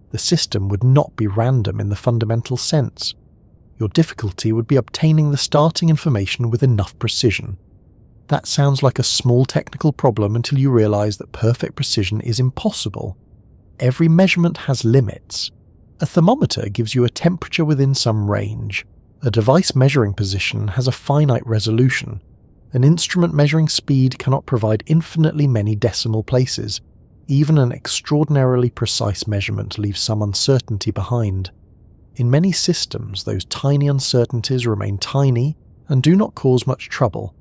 The system would not be random in the fundamental sense. Your difficulty would be obtaining the starting information with enough precision. That sounds like a small technical problem until you realize that perfect precision is impossible. Every measurement has limits. A thermometer gives you a temperature within some range. A device measuring position has a finite resolution. An instrument measuring speed cannot provide infinitely many decimal places. Even an extraordinarily precise measurement leaves some uncertainty behind. In many systems, those tiny uncertainties remain tiny and do not cause much trouble.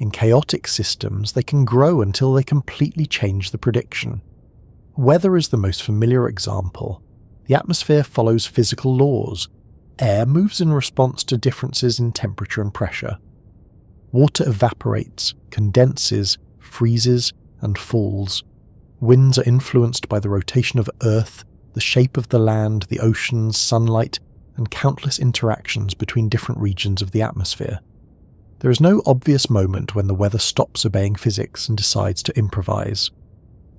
In chaotic systems, they can grow until they completely change the prediction. Weather is the most familiar example. The atmosphere follows physical laws. Air moves in response to differences in temperature and pressure. Water evaporates, condenses, freezes, and falls. Winds are influenced by the rotation of Earth, the shape of the land, the oceans, sunlight, and countless interactions between different regions of the atmosphere. There is no obvious moment when the weather stops obeying physics and decides to improvise.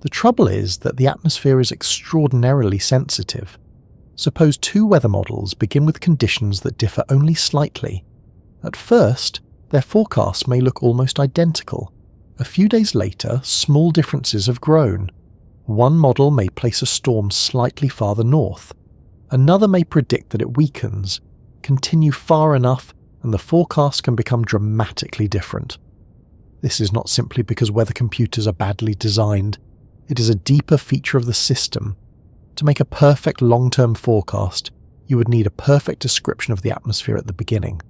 The trouble is that the atmosphere is extraordinarily sensitive. Suppose two weather models begin with conditions that differ only slightly. At first, their forecasts may look almost identical. A few days later, small differences have grown. One model may place a storm slightly farther north. Another may predict that it weakens, continue far enough, and the forecast can become dramatically different. This is not simply because weather computers are badly designed. It is a deeper feature of the system. To make a perfect long-term forecast, you would need a perfect description of the atmosphere at the beginning.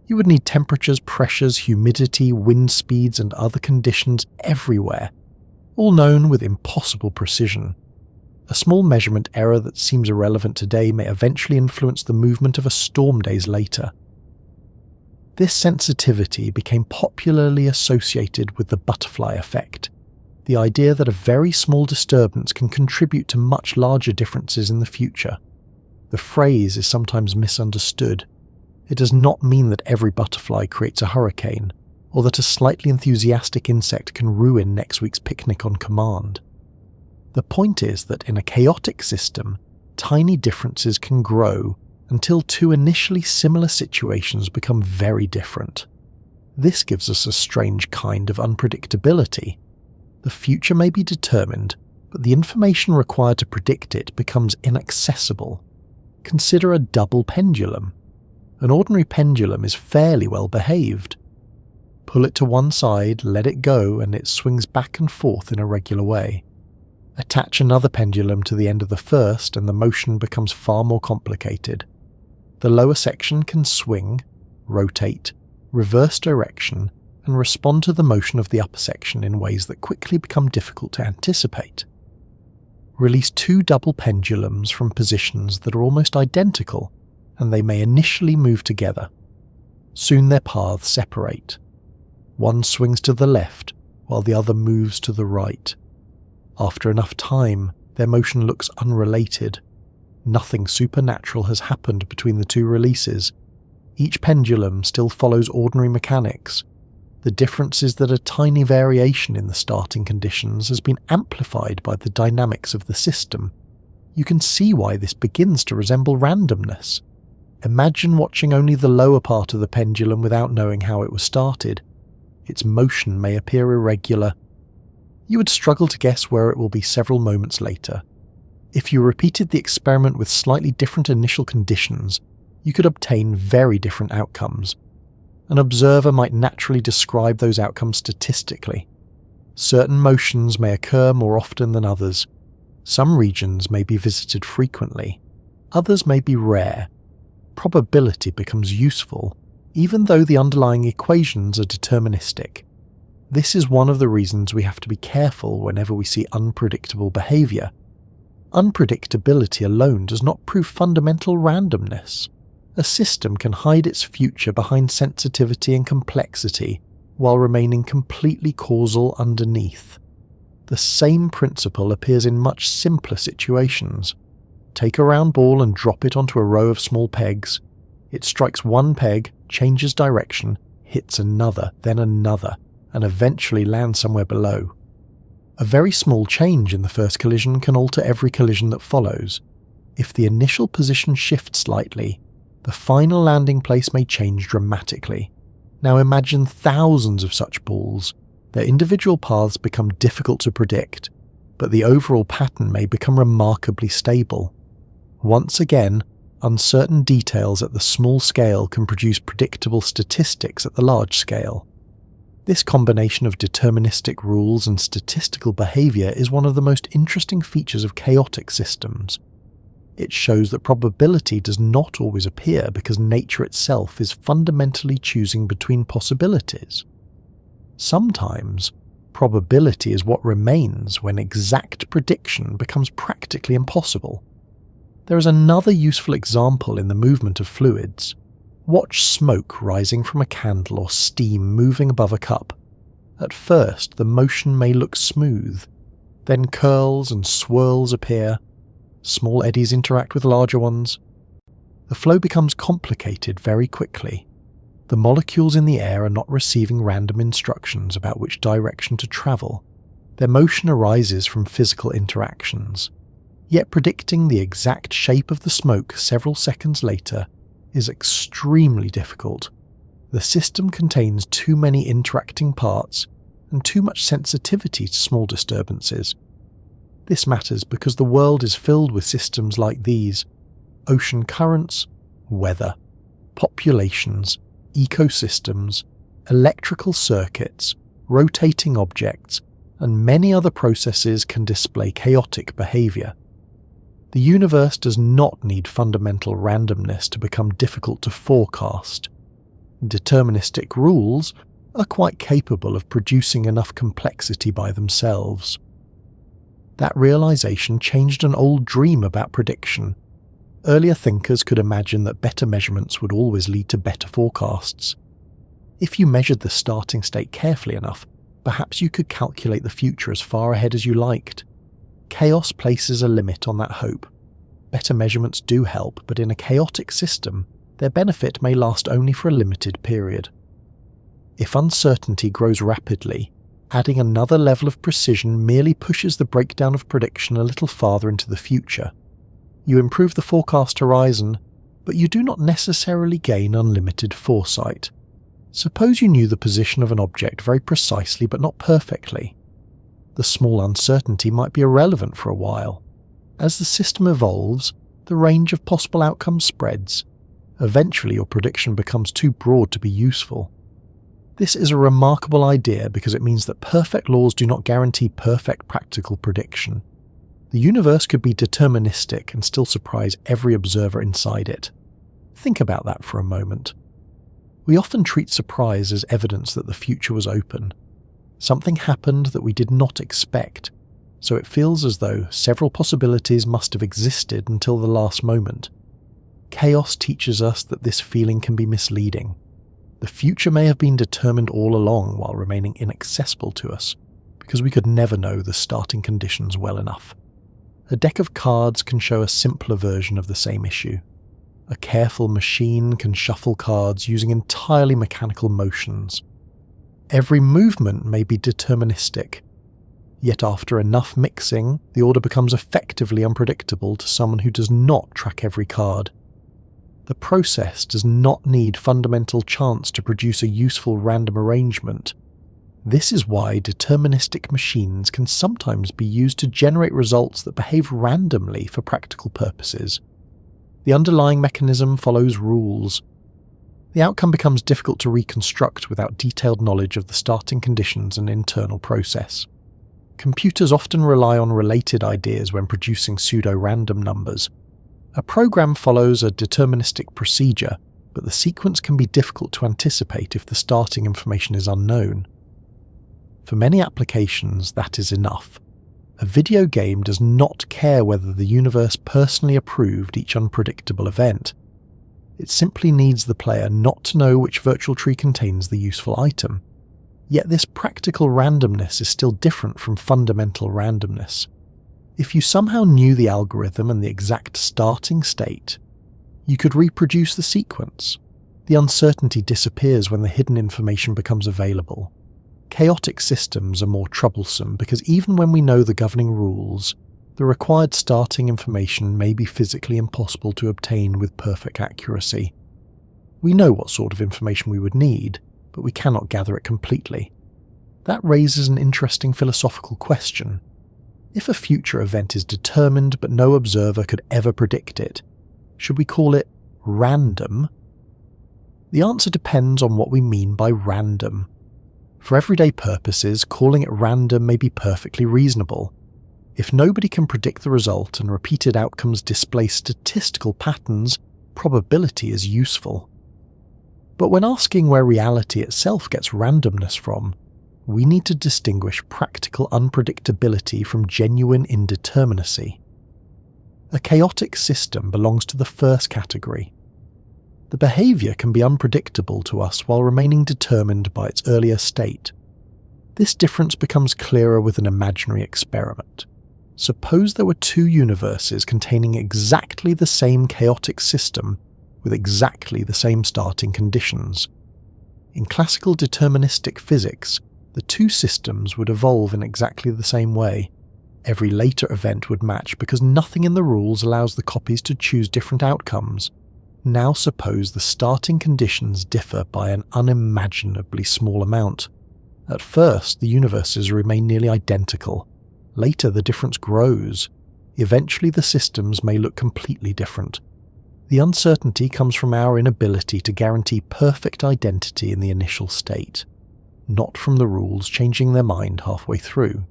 You would need temperatures, pressures, humidity, wind speeds, and other conditions everywhere, all known with impossible precision. A small measurement error that seems irrelevant today may eventually influence the movement of a storm days later. This sensitivity became popularly associated with the butterfly effect, the idea that a very small disturbance can contribute to much larger differences in the future. The phrase is sometimes misunderstood. It does not mean that every butterfly creates a hurricane, or that a slightly enthusiastic insect can ruin next week's picnic on command. The point is that in a chaotic system, tiny differences can grow until two initially similar situations become very different. This gives us a strange kind of unpredictability. The future may be determined, but the information required to predict it becomes inaccessible. Consider a double pendulum. An ordinary pendulum is fairly well behaved. Pull it to one side, let it go, and it swings back and forth in a regular way. Attach another pendulum to the end of the first, and the motion becomes far more complicated. The lower section can swing, rotate, reverse direction, and respond to the motion of the upper section in ways that quickly become difficult to anticipate. Release two double pendulums from positions that are almost identical, and they may initially move together. Soon their paths separate. One swings to the left, while the other moves to the right. After enough time, their motion looks unrelated. Nothing supernatural has happened between the two releases. Each pendulum still follows ordinary mechanics. The difference is that a tiny variation in the starting conditions has been amplified by the dynamics of the system. You can see why this begins to resemble randomness. Imagine watching only the lower part of the pendulum without knowing how it was started. Its motion may appear irregular. You would struggle to guess where it will be several moments later. If you repeated the experiment with slightly different initial conditions, you could obtain very different outcomes. An observer might naturally describe those outcomes statistically. Certain motions may occur more often than others. Some regions may be visited frequently. Others may be rare. Probability becomes useful, even though the underlying equations are deterministic. This is one of the reasons we have to be careful whenever we see unpredictable behavior. Unpredictability alone does not prove fundamental randomness. A system can hide its future behind sensitivity and complexity while remaining completely causal underneath. The same principle appears in much simpler situations. Take a round ball and drop it onto a row of small pegs. It strikes one peg, changes direction, hits another, then another, and eventually lands somewhere below. A very small change in the first collision can alter every collision that follows. If the initial position shifts slightly, the final landing place may change dramatically. Now imagine thousands of such balls. Their individual paths become difficult to predict, but the overall pattern may become remarkably stable. Once again, uncertain details at the small scale can produce predictable statistics at the large scale. This combination of deterministic rules and statistical behavior is one of the most interesting features of chaotic systems. It shows that probability does not always appear because nature itself is fundamentally choosing between possibilities. Sometimes, probability is what remains when exact prediction becomes practically impossible. There is another useful example in the movement of fluids. Watch smoke rising from a candle or steam moving above a cup. At first, the motion may look smooth. Then curls and swirls appear. Small eddies interact with larger ones. The flow becomes complicated very quickly. The molecules in the air are not receiving random instructions about which direction to travel. Their motion arises from physical interactions. Yet predicting the exact shape of the smoke several seconds later is extremely difficult. The system contains too many interacting parts and too much sensitivity to small disturbances. This matters because the world is filled with systems like these: ocean currents, weather, populations, ecosystems, electrical circuits, rotating objects, and many other processes can display chaotic behavior. The universe does not need fundamental randomness to become difficult to forecast. Deterministic rules are quite capable of producing enough complexity by themselves. That realization changed an old dream about prediction. Earlier thinkers could imagine that better measurements would always lead to better forecasts. If you measured the starting state carefully enough, perhaps you could calculate the future as far ahead as you liked. Chaos places a limit on that hope. Better measurements do help, but in a chaotic system, their benefit may last only for a limited period. If uncertainty grows rapidly, adding another level of precision merely pushes the breakdown of prediction a little farther into the future. You improve the forecast horizon, but you do not necessarily gain unlimited foresight. Suppose you knew the position of an object very precisely but not perfectly. The small uncertainty might be irrelevant for a while. As the system evolves, the range of possible outcomes spreads. Eventually your prediction becomes too broad to be useful. This is a remarkable idea because it means that perfect laws do not guarantee perfect practical prediction. The universe could be deterministic and still surprise every observer inside it. Think about that for a moment. We often treat surprise as evidence that the future was open. Something happened that we did not expect, so it feels as though several possibilities must have existed until the last moment. Chaos teaches us that this feeling can be misleading. The future may have been determined all along while remaining inaccessible to us, because we could never know the starting conditions well enough. A deck of cards can show a simpler version of the same issue. A careful machine can shuffle cards using entirely mechanical motions. Every movement may be deterministic, yet after enough mixing, the order becomes effectively unpredictable to someone who does not track every card. The process does not need fundamental chance to produce a useful random arrangement. This is why deterministic machines can sometimes be used to generate results that behave randomly for practical purposes. The underlying mechanism follows rules. The outcome becomes difficult to reconstruct without detailed knowledge of the starting conditions and internal process. Computers often rely on related ideas when producing pseudo-random numbers. A program follows a deterministic procedure, but the sequence can be difficult to anticipate if the starting information is unknown. For many applications, that is enough. A video game does not care whether the universe personally approved each unpredictable event. It simply needs the player not to know which virtual tree contains the useful item. Yet this practical randomness is still different from fundamental randomness. If you somehow knew the algorithm and the exact starting state, you could reproduce the sequence. The uncertainty disappears when the hidden information becomes available. Chaotic systems are more troublesome because even when we know the governing rules, the required starting information may be physically impossible to obtain with perfect accuracy. We know what sort of information we would need, but we cannot gather it completely. That raises an interesting philosophical question. If a future event is determined but no observer could ever predict it, should we call it random? The answer depends on what we mean by random. For everyday purposes, calling it random may be perfectly reasonable. If nobody can predict the result and repeated outcomes display statistical patterns, probability is useful. But when asking where reality itself gets randomness from, we need to distinguish practical unpredictability from genuine indeterminacy. A chaotic system belongs to the first category. The The behaviour can be unpredictable to us while remaining determined by its earlier state. This difference becomes clearer with an imaginary experiment. Suppose there were two universes containing exactly the same chaotic system with exactly the same starting conditions. In classical deterministic physics, the two systems would evolve in exactly the same way. Every later event would match because nothing in the rules allows the copies to choose different outcomes. Now suppose the starting conditions differ by an unimaginably small amount. At first, the universes remain nearly identical. Later, the difference grows. Eventually, the systems may look completely different. The uncertainty comes from our inability to guarantee perfect identity in the initial state, not from the rules changing their mind halfway through.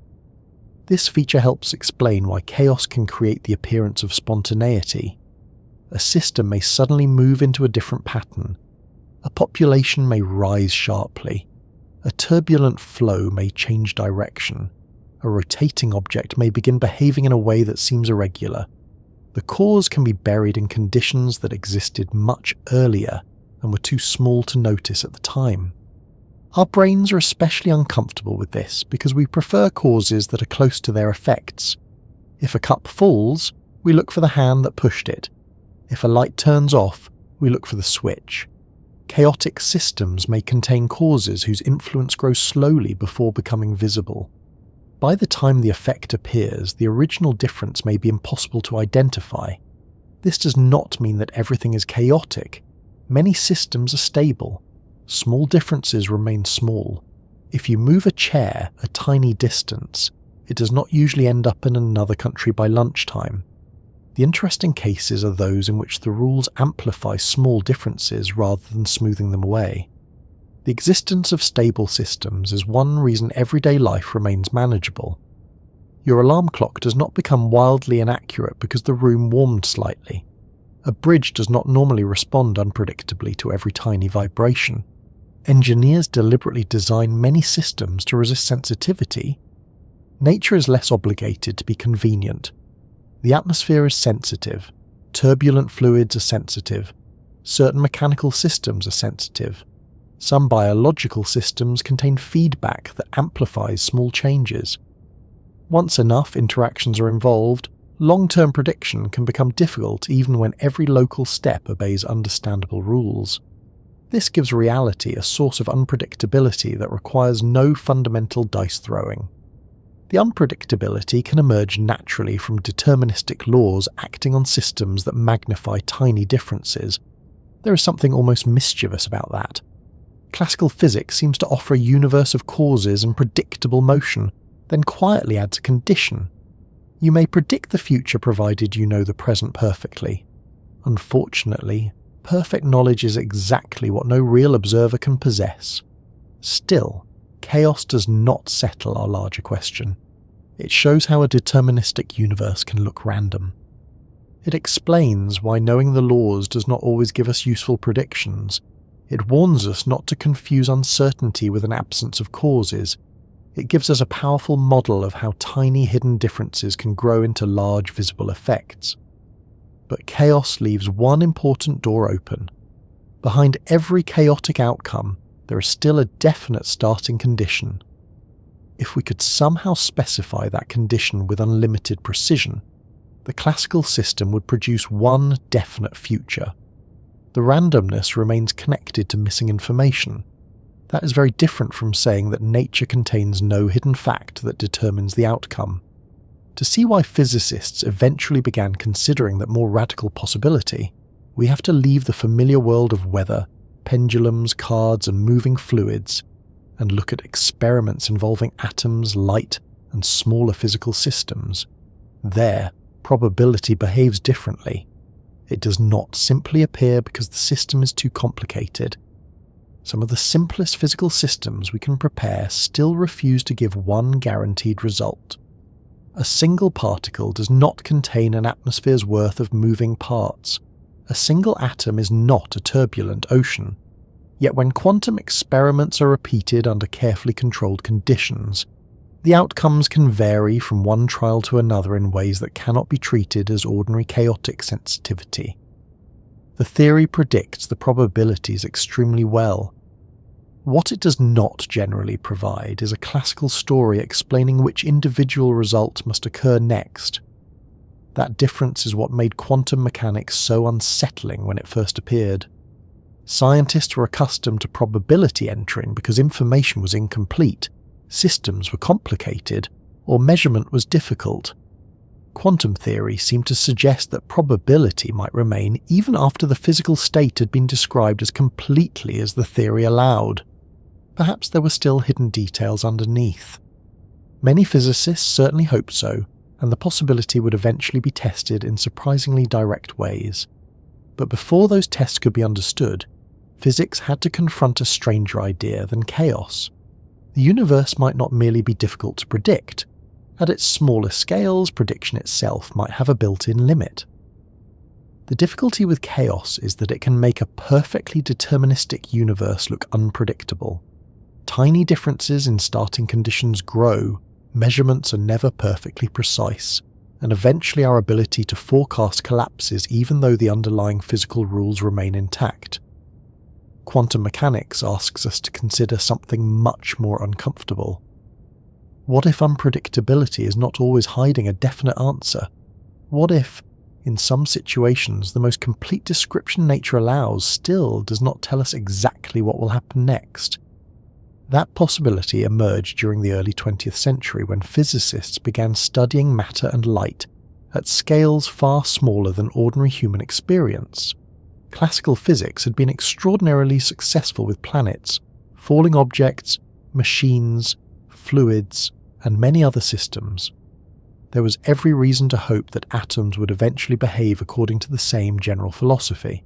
This feature helps explain why chaos can create the appearance of spontaneity. A system may suddenly move into a different pattern. A population may rise sharply. A turbulent flow may change direction. A rotating object may begin behaving in a way that seems irregular. The cause can be buried in conditions that existed much earlier and were too small to notice at the time. Our brains are especially uncomfortable with this because we prefer causes that are close to their effects. If a cup falls, we look for the hand that pushed it. If a light turns off, we look for the switch. Chaotic systems may contain causes whose influence grows slowly before becoming visible. By the time the effect appears, the original difference may be impossible to identify. This does not mean that everything is chaotic. Many systems are stable. Small differences remain small. If you move a chair a tiny distance, it does not usually end up in another country by lunchtime. The interesting cases are those in which the rules amplify small differences rather than smoothing them away. The existence of stable systems is one reason everyday life remains manageable. Your alarm clock does not become wildly inaccurate because the room warmed slightly. A bridge does not normally respond unpredictably to every tiny vibration. Engineers deliberately design many systems to resist sensitivity. Nature is less obligated to be convenient. The atmosphere is sensitive. Turbulent fluids are sensitive. Certain mechanical systems are sensitive. Some biological systems contain feedback that amplifies small changes. Once enough interactions are involved, long-term prediction can become difficult even when every local step obeys understandable rules. This gives reality a source of unpredictability that requires no fundamental dice throwing. The unpredictability can emerge naturally from deterministic laws acting on systems that magnify tiny differences. There is something almost mischievous about that. Classical physics seems to offer a universe of causes and predictable motion, then quietly adds a condition. You may predict the future provided you know the present perfectly. Unfortunately, perfect knowledge is exactly what no real observer can possess. Still, chaos does not settle our larger question. It shows how a deterministic universe can look random. It explains why knowing the laws does not always give us useful predictions. It warns us not to confuse uncertainty with an absence of causes. It gives us a powerful model of how tiny hidden differences can grow into large visible effects. But chaos leaves one important door open. Behind every chaotic outcome, there is still a definite starting condition. If we could somehow specify that condition with unlimited precision, the classical system would produce one definite future. The randomness remains connected to missing information. That is very different from saying that nature contains no hidden fact that determines the outcome. To see why physicists eventually began considering that more radical possibility, we have to leave the familiar world of weather, pendulums, cards, and moving fluids, and look at experiments involving atoms, light, and smaller physical systems. There, probability behaves differently. It does not simply appear because the system is too complicated. Some of the simplest physical systems we can prepare still refuse to give one guaranteed result. A single particle does not contain an atmosphere's worth of moving parts. A single atom is not a turbulent ocean. Yet when quantum experiments are repeated under carefully controlled conditions, the outcomes can vary from one trial to another in ways that cannot be treated as ordinary chaotic sensitivity. The theory predicts the probabilities extremely well. What it does not generally provide is a classical story explaining which individual result must occur next. That difference is what made quantum mechanics so unsettling when it first appeared. Scientists were accustomed to probability entering because information was incomplete, systems were complicated, or measurement was difficult. Quantum theory seemed to suggest that probability might remain even after the physical state had been described as completely as the theory allowed. Perhaps there were still hidden details underneath. Many physicists certainly hoped so, and the possibility would eventually be tested in surprisingly direct ways. But before those tests could be understood, physics had to confront a stranger idea than chaos. The universe might not merely be difficult to predict. At its smaller scales, prediction itself might have a built-in limit. The difficulty with chaos is that it can make a perfectly deterministic universe look unpredictable. Tiny differences in starting conditions grow, measurements are never perfectly precise, and eventually our ability to forecast collapses even though the underlying physical rules remain intact. Quantum mechanics asks us to consider something much more uncomfortable. What if unpredictability is not always hiding a definite answer? What if, in some situations, the most complete description nature allows still does not tell us exactly what will happen next? That possibility emerged during the early 20th century when physicists began studying matter and light at scales far smaller than ordinary human experience. Classical physics had been extraordinarily successful with planets, falling objects, machines, fluids, and many other systems. There was every reason to hope that atoms would eventually behave according to the same general philosophy.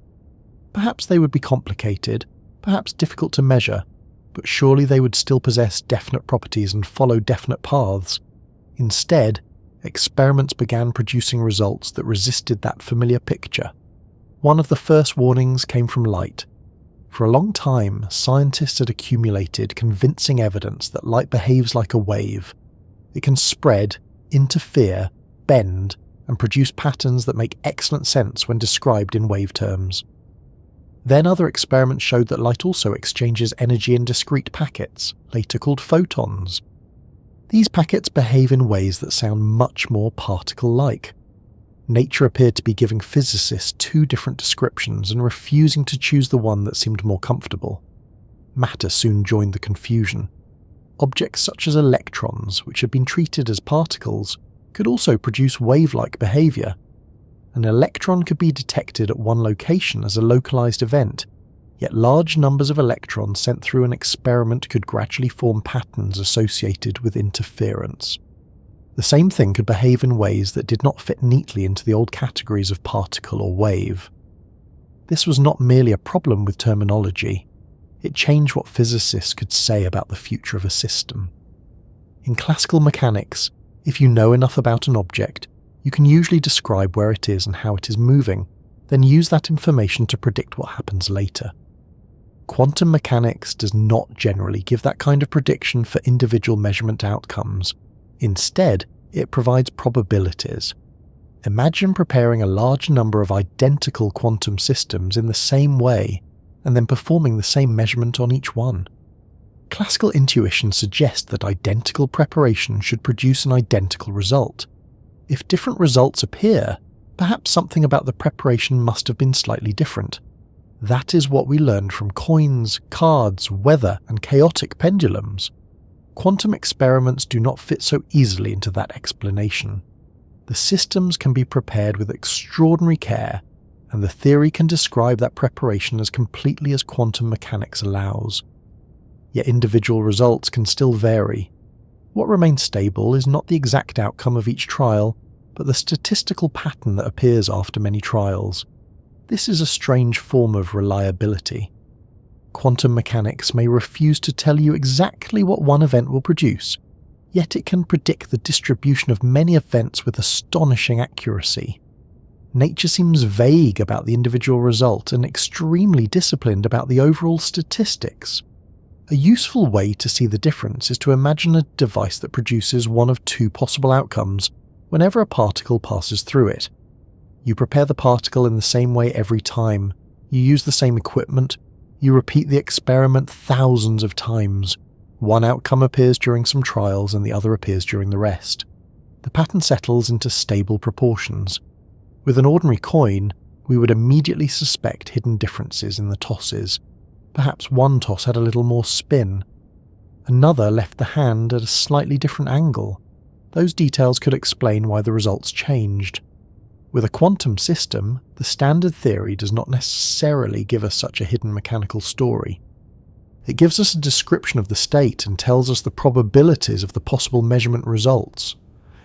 Perhaps they would be complicated, perhaps difficult to measure, but surely they would still possess definite properties and follow definite paths. Instead, experiments began producing results that resisted that familiar picture. One of the first warnings came from light. For a long time, scientists had accumulated convincing evidence that light behaves like a wave. It can spread, interfere, bend, and produce patterns that make excellent sense when described in wave terms. Then other experiments showed that light also exchanges energy in discrete packets, later called photons. These packets behave in ways that sound much more particle-like. Nature appeared to be giving physicists two different descriptions and refusing to choose the one that seemed more comfortable. Matter soon joined the confusion. Objects such as electrons, which had been treated as particles, could also produce wave-like behavior. An electron could be detected at one location as a localized event, yet large numbers of electrons sent through an experiment could gradually form patterns associated with interference. The same thing could behave in ways that did not fit neatly into the old categories of particle or wave. This was not merely a problem with terminology. It changed what physicists could say about the future of a system. In classical mechanics, if you know enough about an object, you can usually describe where it is and how it is moving, then use that information to predict what happens later. Quantum mechanics does not generally give that kind of prediction for individual measurement outcomes. Instead, it provides probabilities. Imagine preparing a large number of identical quantum systems in the same way, and then performing the same measurement on each one. Classical intuition suggests that identical preparation should produce an identical result. If different results appear, perhaps something about the preparation must have been slightly different. That is what we learned from coins, cards, weather, and chaotic pendulums. Quantum experiments do not fit so easily into that explanation. The systems can be prepared with extraordinary care, and the theory can describe that preparation as completely as quantum mechanics allows. Yet individual results can still vary. What remains stable is not the exact outcome of each trial, but the statistical pattern that appears after many trials. This is a strange form of reliability. Quantum mechanics may refuse to tell you exactly what one event will produce, yet it can predict the distribution of many events with astonishing accuracy. Nature seems vague about the individual result and extremely disciplined about the overall statistics. A useful way to see the difference is to imagine a device that produces one of two possible outcomes whenever a particle passes through it. You prepare the particle in the same way every time. You use the same equipment. You repeat the experiment thousands of times. One outcome appears during some trials and the other appears during the rest. The pattern settles into stable proportions. With an ordinary coin, we would immediately suspect hidden differences in the tosses. Perhaps one toss had a little more spin. Another left the hand at a slightly different angle. Those details could explain why the results changed. With a quantum system, the standard theory does not necessarily give us such a hidden mechanical story. It gives us a description of the state and tells us the probabilities of the possible measurement results.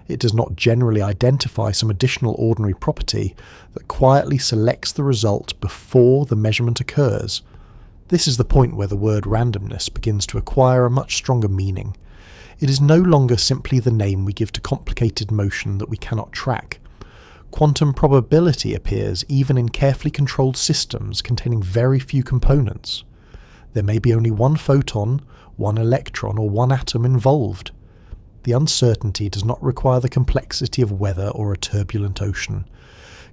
It does not generally identify some additional ordinary property that quietly selects the result before the measurement occurs. This is the point where the word randomness begins to acquire a much stronger meaning. It is no longer simply the name we give to complicated motion that we cannot track. Quantum probability appears even in carefully controlled systems containing very few components. There may be only one photon, one electron, or one atom involved. The uncertainty does not require the complexity of weather or a turbulent ocean.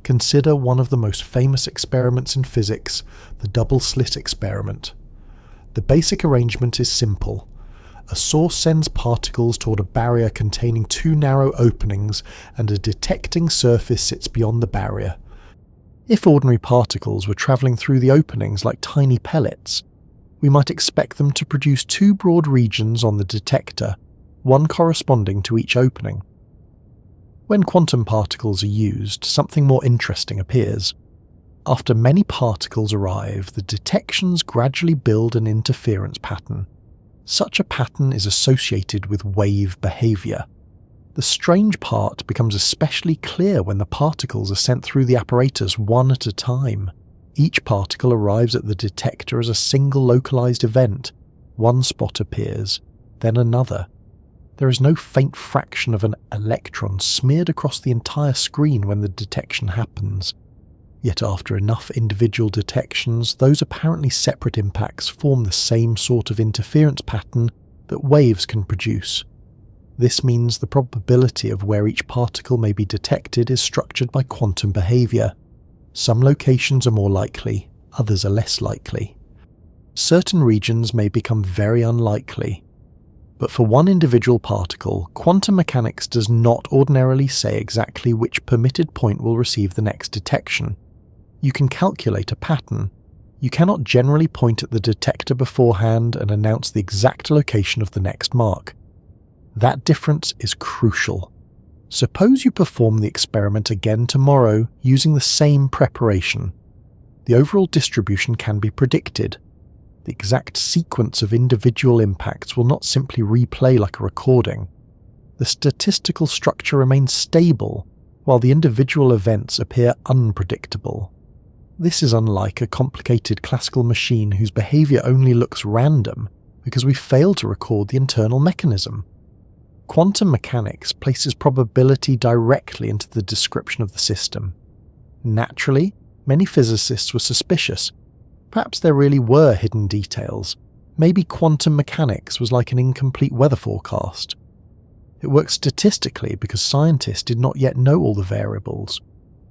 Consider one of the most famous experiments in physics, the double-slit experiment. The basic arrangement is simple. A source sends particles toward a barrier containing two narrow openings, and a detecting surface sits beyond the barrier. If ordinary particles were travelling through the openings like tiny pellets, we might expect them to produce two broad regions on the detector, one corresponding to each opening. When quantum particles are used, something more interesting appears. After many particles arrive, the detections gradually build an interference pattern. Such a pattern is associated with wave behaviour. The strange part becomes especially clear when the particles are sent through the apparatus one at a time. Each particle arrives at the detector as a single localized event. One spot appears, then another. There is no faint fraction of an electron smeared across the entire screen when the detection happens. Yet after enough individual detections, those apparently separate impacts form the same sort of interference pattern that waves can produce. This means the probability of where each particle may be detected is structured by quantum behaviour. Some locations are more likely, others are less likely. Certain regions may become very unlikely. But for one individual particle, quantum mechanics does not ordinarily say exactly which permitted point will receive the next detection. You can calculate a pattern. You cannot generally point at the detector beforehand and announce the exact location of the next mark. That difference is crucial. Suppose you perform the experiment again tomorrow using the same preparation. The overall distribution can be predicted. The exact sequence of individual impacts will not simply replay like a recording. The statistical structure remains stable, while the individual events appear unpredictable. This is unlike a complicated classical machine whose behaviour only looks random because we fail to record the internal mechanism. Quantum mechanics places probability directly into the description of the system. Naturally, many physicists were suspicious. Perhaps there really were hidden details. Maybe quantum mechanics was like an incomplete weather forecast. It worked statistically because scientists did not yet know all the variables.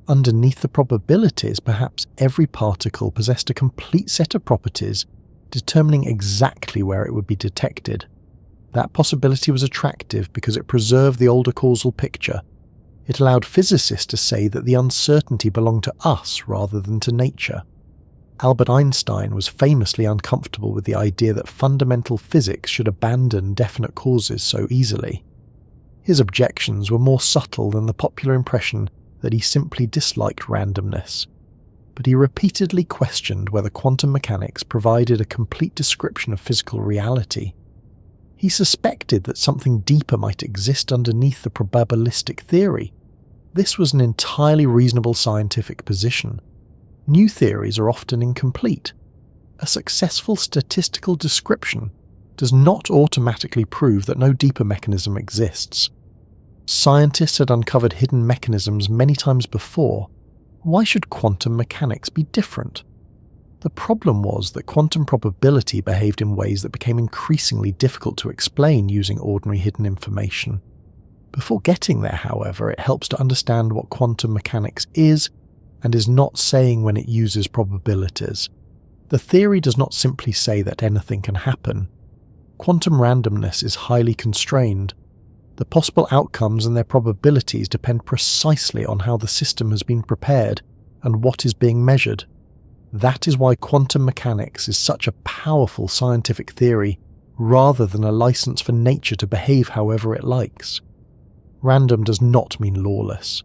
Underneath the probabilities, perhaps every particle possessed a complete set of properties determining exactly where it would be detected. That possibility was attractive because it preserved the older causal picture. It allowed physicists to say that the uncertainty belonged to us rather than to nature. Albert Einstein was famously uncomfortable with the idea that fundamental physics should abandon definite causes so easily. His objections were more subtle than the popular impression that he simply disliked randomness. But he repeatedly questioned whether quantum mechanics provided a complete description of physical reality. He suspected that something deeper might exist underneath the probabilistic theory. This was an entirely reasonable scientific position. New theories are often incomplete. A successful statistical description does not automatically prove that no deeper mechanism exists. Scientists had uncovered hidden mechanisms many times before. Why should quantum mechanics be different? The problem was that quantum probability behaved in ways that became increasingly difficult to explain using ordinary hidden information. Before getting there, however, it helps to understand what quantum mechanics is and is not saying when it uses probabilities. The theory does not simply say that anything can happen. Quantum randomness is highly constrained. The possible outcomes and their probabilities depend precisely on how the system has been prepared and what is being measured. That is why quantum mechanics is such a powerful scientific theory, rather than a license for nature to behave however it likes. Random does not mean lawless.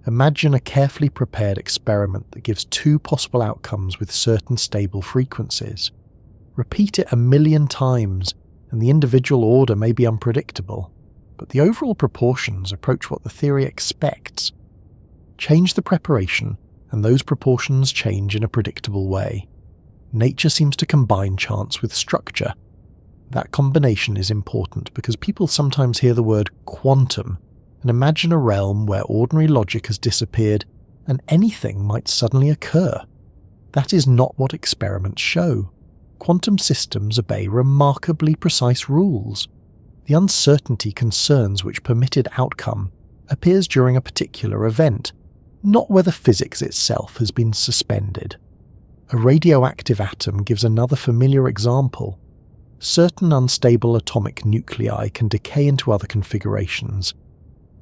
Imagine a carefully prepared experiment that gives two possible outcomes with certain stable frequencies. Repeat it 1,000,000 times, and the individual order may be unpredictable, but the overall proportions approach what the theory expects. Change the preparation, and those proportions change in a predictable way. Nature seems to combine chance with structure. That combination is important because people sometimes hear the word quantum and imagine a realm where ordinary logic has disappeared and anything might suddenly occur. That is not what experiments show. Quantum systems obey remarkably precise rules. The uncertainty concerns which permitted outcome appears during a particular event, not whether physics itself has been suspended. A radioactive atom gives another familiar example. Certain unstable atomic nuclei can decay into other configurations.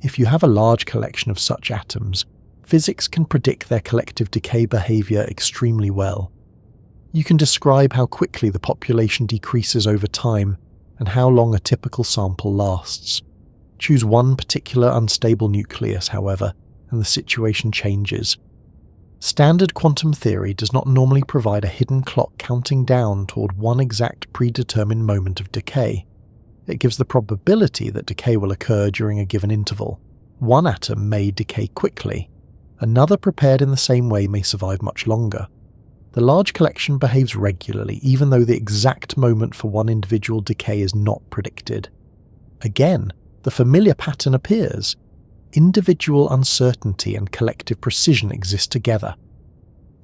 If you have a large collection of such atoms, physics can predict their collective decay behavior extremely well. You can describe how quickly the population decreases over time and how long a typical sample lasts. Choose one particular unstable nucleus, however, and the situation changes. Standard quantum theory does not normally provide a hidden clock counting down toward one exact predetermined moment of decay. It gives the probability that decay will occur during a given interval. One atom may decay quickly. Another prepared in the same way may survive much longer. The large collection behaves regularly, even though the exact moment for one individual decay is not predicted. Again, the familiar pattern appears. Individual uncertainty and collective precision exist together.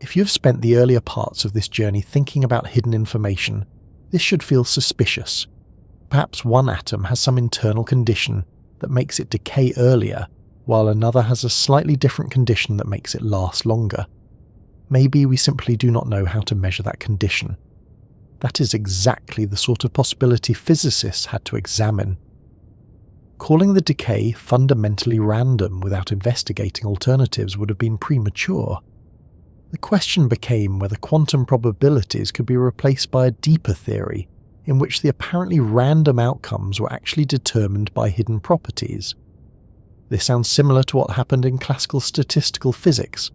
If you have spent the earlier parts of this journey thinking about hidden information, this should feel suspicious. Perhaps one atom has some internal condition that makes it decay earlier, while another has a slightly different condition that makes it last longer. Maybe we simply do not know how to measure that condition. That is exactly the sort of possibility physicists had to examine. Calling the decay fundamentally random without investigating alternatives would have been premature. The question became whether quantum probabilities could be replaced by a deeper theory, in which the apparently random outcomes were actually determined by hidden properties. This sounds similar to what happened in classical statistical physics.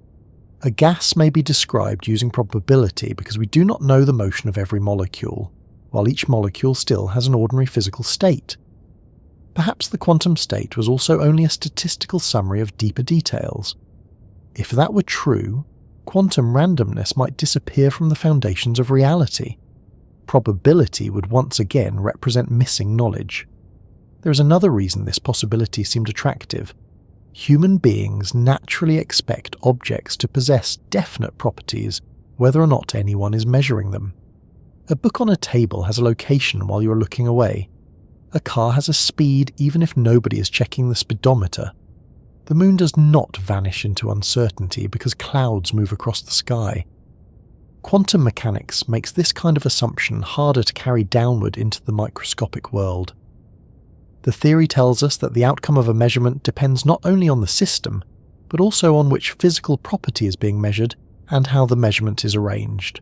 A gas may be described using probability because we do not know the motion of every molecule, while each molecule still has an ordinary physical state. Perhaps the quantum state was also only a statistical summary of deeper details. If that were true, quantum randomness might disappear from the foundations of reality. Probability would once again represent missing knowledge. There is another reason this possibility seemed attractive. Human beings naturally expect objects to possess definite properties, whether or not anyone is measuring them. A book on a table has a location while you are looking away. A car has a speed even if nobody is checking the speedometer. The moon does not vanish into uncertainty because clouds move across the sky. Quantum mechanics makes this kind of assumption harder to carry downward into the microscopic world. The theory tells us that the outcome of a measurement depends not only on the system, but also on which physical property is being measured and how the measurement is arranged.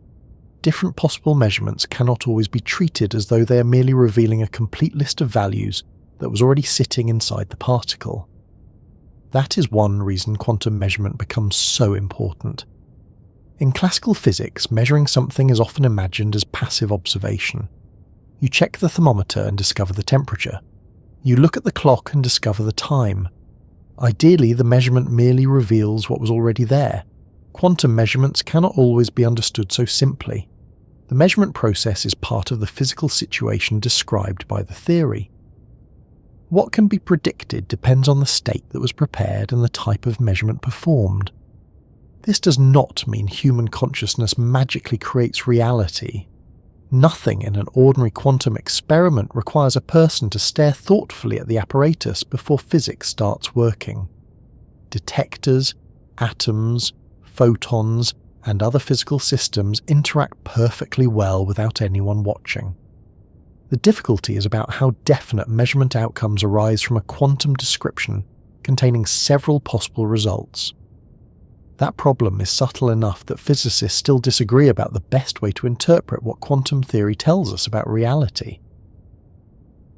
Different possible measurements cannot always be treated as though they are merely revealing a complete list of values that was already sitting inside the particle. That is one reason quantum measurement becomes so important. In classical physics, measuring something is often imagined as passive observation. You check the thermometer and discover the temperature. You look at the clock and discover the time. Ideally, the measurement merely reveals what was already there. Quantum measurements cannot always be understood so simply. The measurement process is part of the physical situation described by the theory. What can be predicted depends on the state that was prepared and the type of measurement performed. This does not mean human consciousness magically creates reality. Nothing in an ordinary quantum experiment requires a person to stare thoughtfully at the apparatus before physics starts working. Detectors, atoms, photons, and other physical systems interact perfectly well without anyone watching. The difficulty is about how definite measurement outcomes arise from a quantum description containing several possible results. That problem is subtle enough that physicists still disagree about the best way to interpret what quantum theory tells us about reality.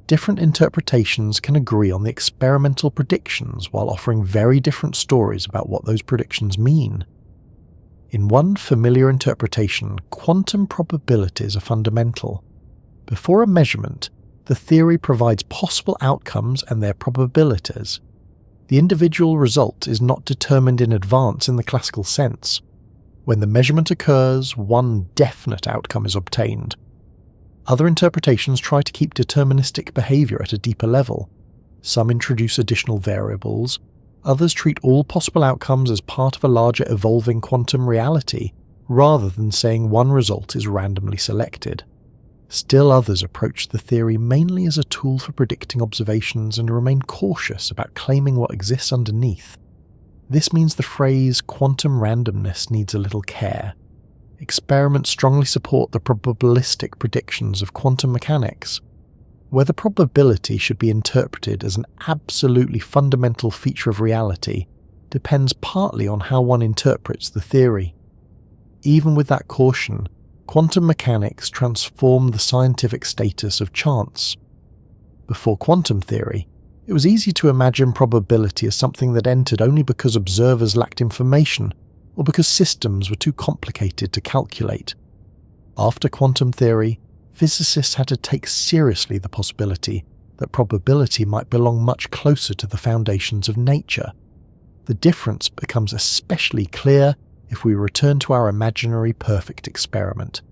Different interpretations can agree on the experimental predictions while offering very different stories about what those predictions mean. In one familiar interpretation, quantum probabilities are fundamental. Before a measurement, the theory provides possible outcomes and their probabilities. The individual result is not determined in advance in the classical sense. When the measurement occurs, one definite outcome is obtained. Other interpretations try to keep deterministic behavior at a deeper level. Some introduce additional variables. Others treat all possible outcomes as part of a larger evolving quantum reality, rather than saying one result is randomly selected. Still others approach the theory mainly as a tool for predicting observations and remain cautious about claiming what exists underneath. This means the phrase quantum randomness needs a little care. Experiments strongly support the probabilistic predictions of quantum mechanics. Whether probability should be interpreted as an absolutely fundamental feature of reality depends partly on how one interprets the theory. Even with that caution, quantum mechanics transformed the scientific status of chance. Before quantum theory, it was easy to imagine probability as something that entered only because observers lacked information or because systems were too complicated to calculate. After quantum theory, physicists had to take seriously the possibility that probability might belong much closer to the foundations of nature. The difference becomes especially clear if we return to our imaginary perfect experiment.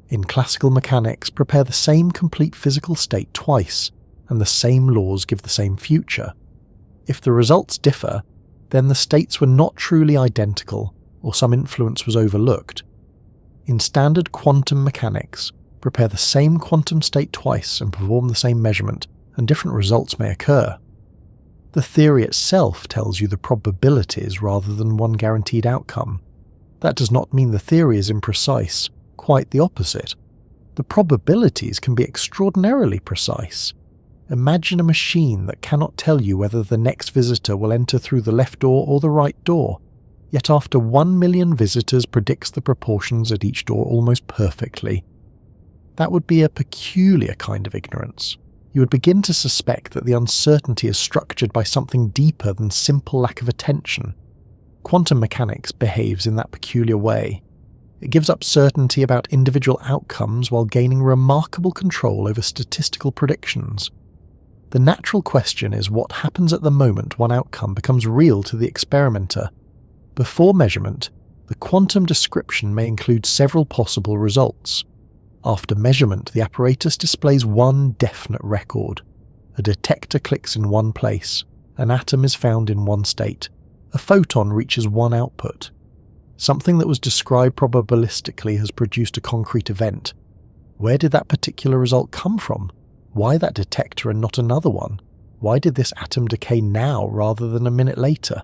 In classical mechanics, prepare the same complete physical state twice, and the same laws give the same future. If the results differ, then the states were not truly identical, or some influence was overlooked. In standard quantum mechanics, prepare the same quantum state twice and perform the same measurement, and different results may occur. The theory itself tells you the probabilities rather than one guaranteed outcome. That does not mean the theory is imprecise, quite the opposite. The probabilities can be extraordinarily precise. Imagine a machine that cannot tell you whether the next visitor will enter through the left door or the right door, yet after 1 million visitors predicts the proportions at each door almost perfectly. That would be a peculiar kind of ignorance. You would begin to suspect that the uncertainty is structured by something deeper than simple lack of attention. Quantum mechanics behaves in that peculiar way. It gives up certainty about individual outcomes while gaining remarkable control over statistical predictions. The natural question is what happens at the moment one outcome becomes real to the experimenter. Before measurement, the quantum description may include several possible results. After measurement, the apparatus displays one definite record. A detector clicks in one place, an atom is found in one state, a photon reaches one output. Something that was described probabilistically has produced a concrete event. Where did that particular result come from? Why that detector and not another one? Why did this atom decay now rather than a minute later?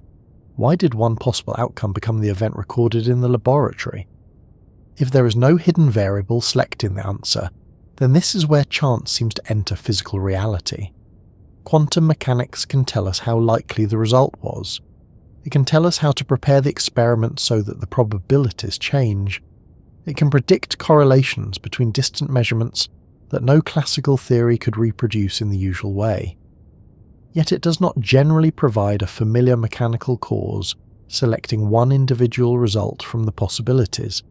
Why did one possible outcome become the event recorded in the laboratory? If there is no hidden variable selecting the answer, then this is where chance seems to enter physical reality. Quantum mechanics can tell us how likely the result was. It can tell us how to prepare the experiment so that the probabilities change. It can predict correlations between distant measurements that no classical theory could reproduce in the usual way. Yet it does not generally provide a familiar mechanical cause, selecting one individual result from the possibilities.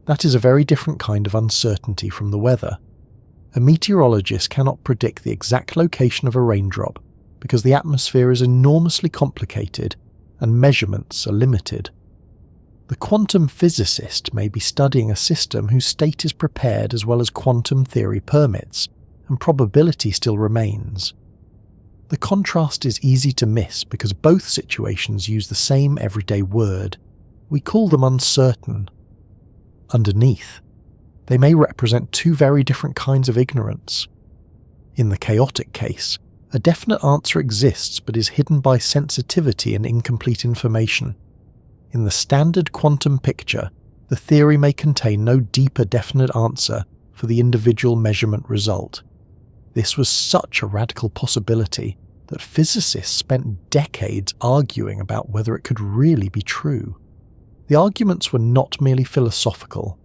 That is a very different kind of uncertainty from the weather. A meteorologist cannot predict the exact location of a raindrop because the atmosphere is enormously complicated and measurements are limited. The quantum physicist may be studying a system whose state is prepared as well as quantum theory permits, and probability still remains. The contrast is easy to miss because both situations use the same everyday word. We call them uncertain. Underneath, they may represent two very different kinds of ignorance. In the chaotic case, a definite answer exists but is hidden by sensitivity and incomplete information. In the standard quantum picture, the theory may contain no deeper definite answer for the individual measurement result. This was such a radical possibility that physicists spent decades arguing about whether it could really be true. The arguments were not merely philosophical.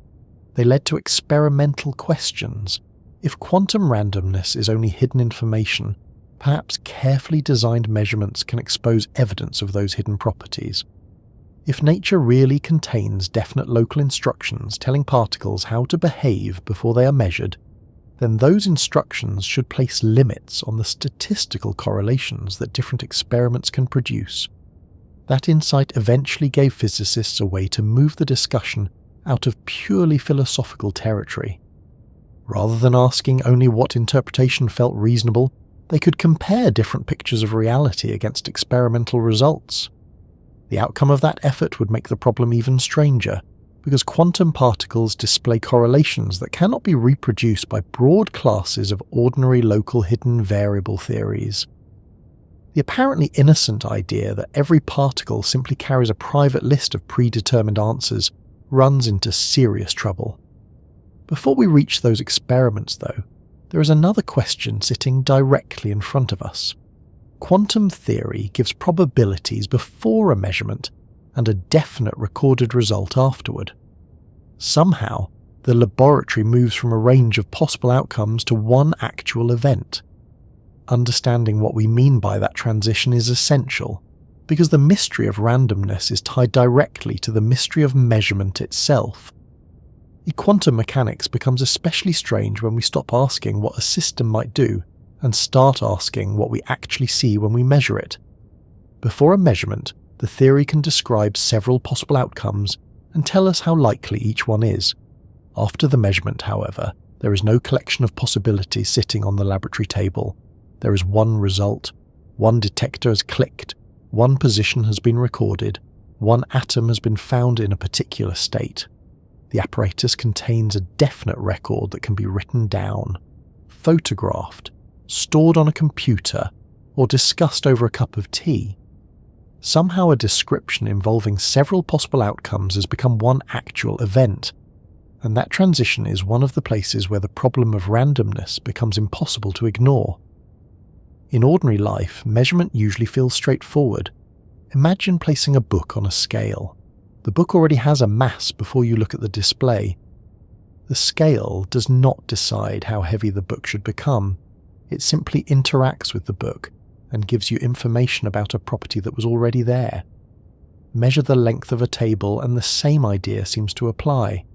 They led to experimental questions. If quantum randomness is only hidden information, perhaps carefully designed measurements can expose evidence of those hidden properties. If nature really contains definite local instructions telling particles how to behave before they are measured, then those instructions should place limits on the statistical correlations that different experiments can produce. That insight eventually gave physicists a way to move the discussion out of purely philosophical territory. Rather than asking only what interpretation felt reasonable, they could compare different pictures of reality against experimental results. The outcome of that effort would make the problem even stranger, because quantum particles display correlations that cannot be reproduced by broad classes of ordinary local hidden variable theories. The apparently innocent idea that every particle simply carries a private list of predetermined answers runs into serious trouble. Before we reach those experiments, though, there is another question sitting directly in front of us. Quantum theory gives probabilities before a measurement and a definite recorded result afterward. Somehow, the laboratory moves from a range of possible outcomes to one actual event. Understanding what we mean by that transition is essential, because the mystery of randomness is tied directly to the mystery of measurement itself. Quantum mechanics becomes especially strange when we stop asking what a system might do and start asking what we actually see when we measure it. Before a measurement, the theory can describe several possible outcomes and tell us how likely each one is. After the measurement, however, there is no collection of possibilities sitting on the laboratory table. There is one result, one detector has clicked, one position has been recorded, one atom has been found in a particular state. The apparatus contains a definite record that can be written down, photographed, stored on a computer, or discussed over a cup of tea. Somehow a description involving several possible outcomes has become one actual event, and that transition is one of the places where the problem of randomness becomes impossible to ignore. In ordinary life, measurement usually feels straightforward. Imagine placing a book on a scale. The book already has a mass before you look at the display. The scale does not decide how heavy the book should become. It simply interacts with the book and gives you information about a property that was already there. Measure the length of a table and the same idea seems to apply.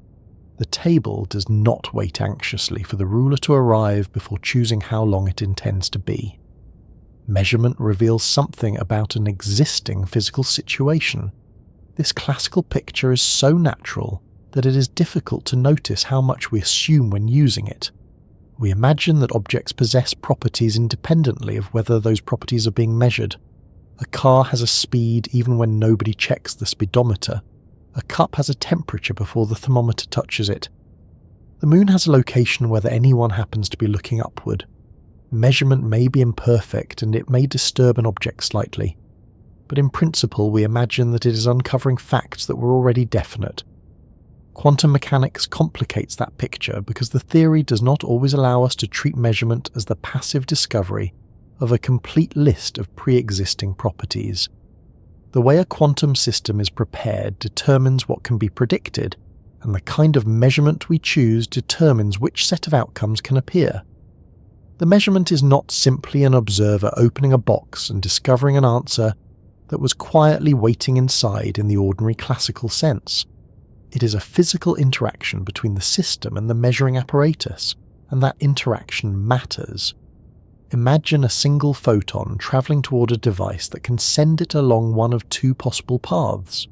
The table does not wait anxiously for the ruler to arrive before choosing how long it intends to be. Measurement reveals something about an existing physical situation. This classical picture is so natural that it is difficult to notice how much we assume when using it. We imagine that objects possess properties independently of whether those properties are being measured. A car has a speed even when nobody checks the speedometer. A cup has a temperature before the thermometer touches it. The moon has a location whether anyone happens to be looking upward. Measurement may be imperfect and it may disturb an object slightly, but in principle we imagine that it is uncovering facts that were already definite. Quantum mechanics complicates that picture because the theory does not always allow us to treat measurement as the passive discovery of a complete list of pre-existing properties. The way a quantum system is prepared determines what can be predicted, and the kind of measurement we choose determines which set of outcomes can appear. The measurement is not simply an observer opening a box and discovering an answer that was quietly waiting inside in the ordinary classical sense. It is a physical interaction between the system and the measuring apparatus, and that interaction matters. Imagine a single photon travelling toward a device that can send it along one of two possible paths.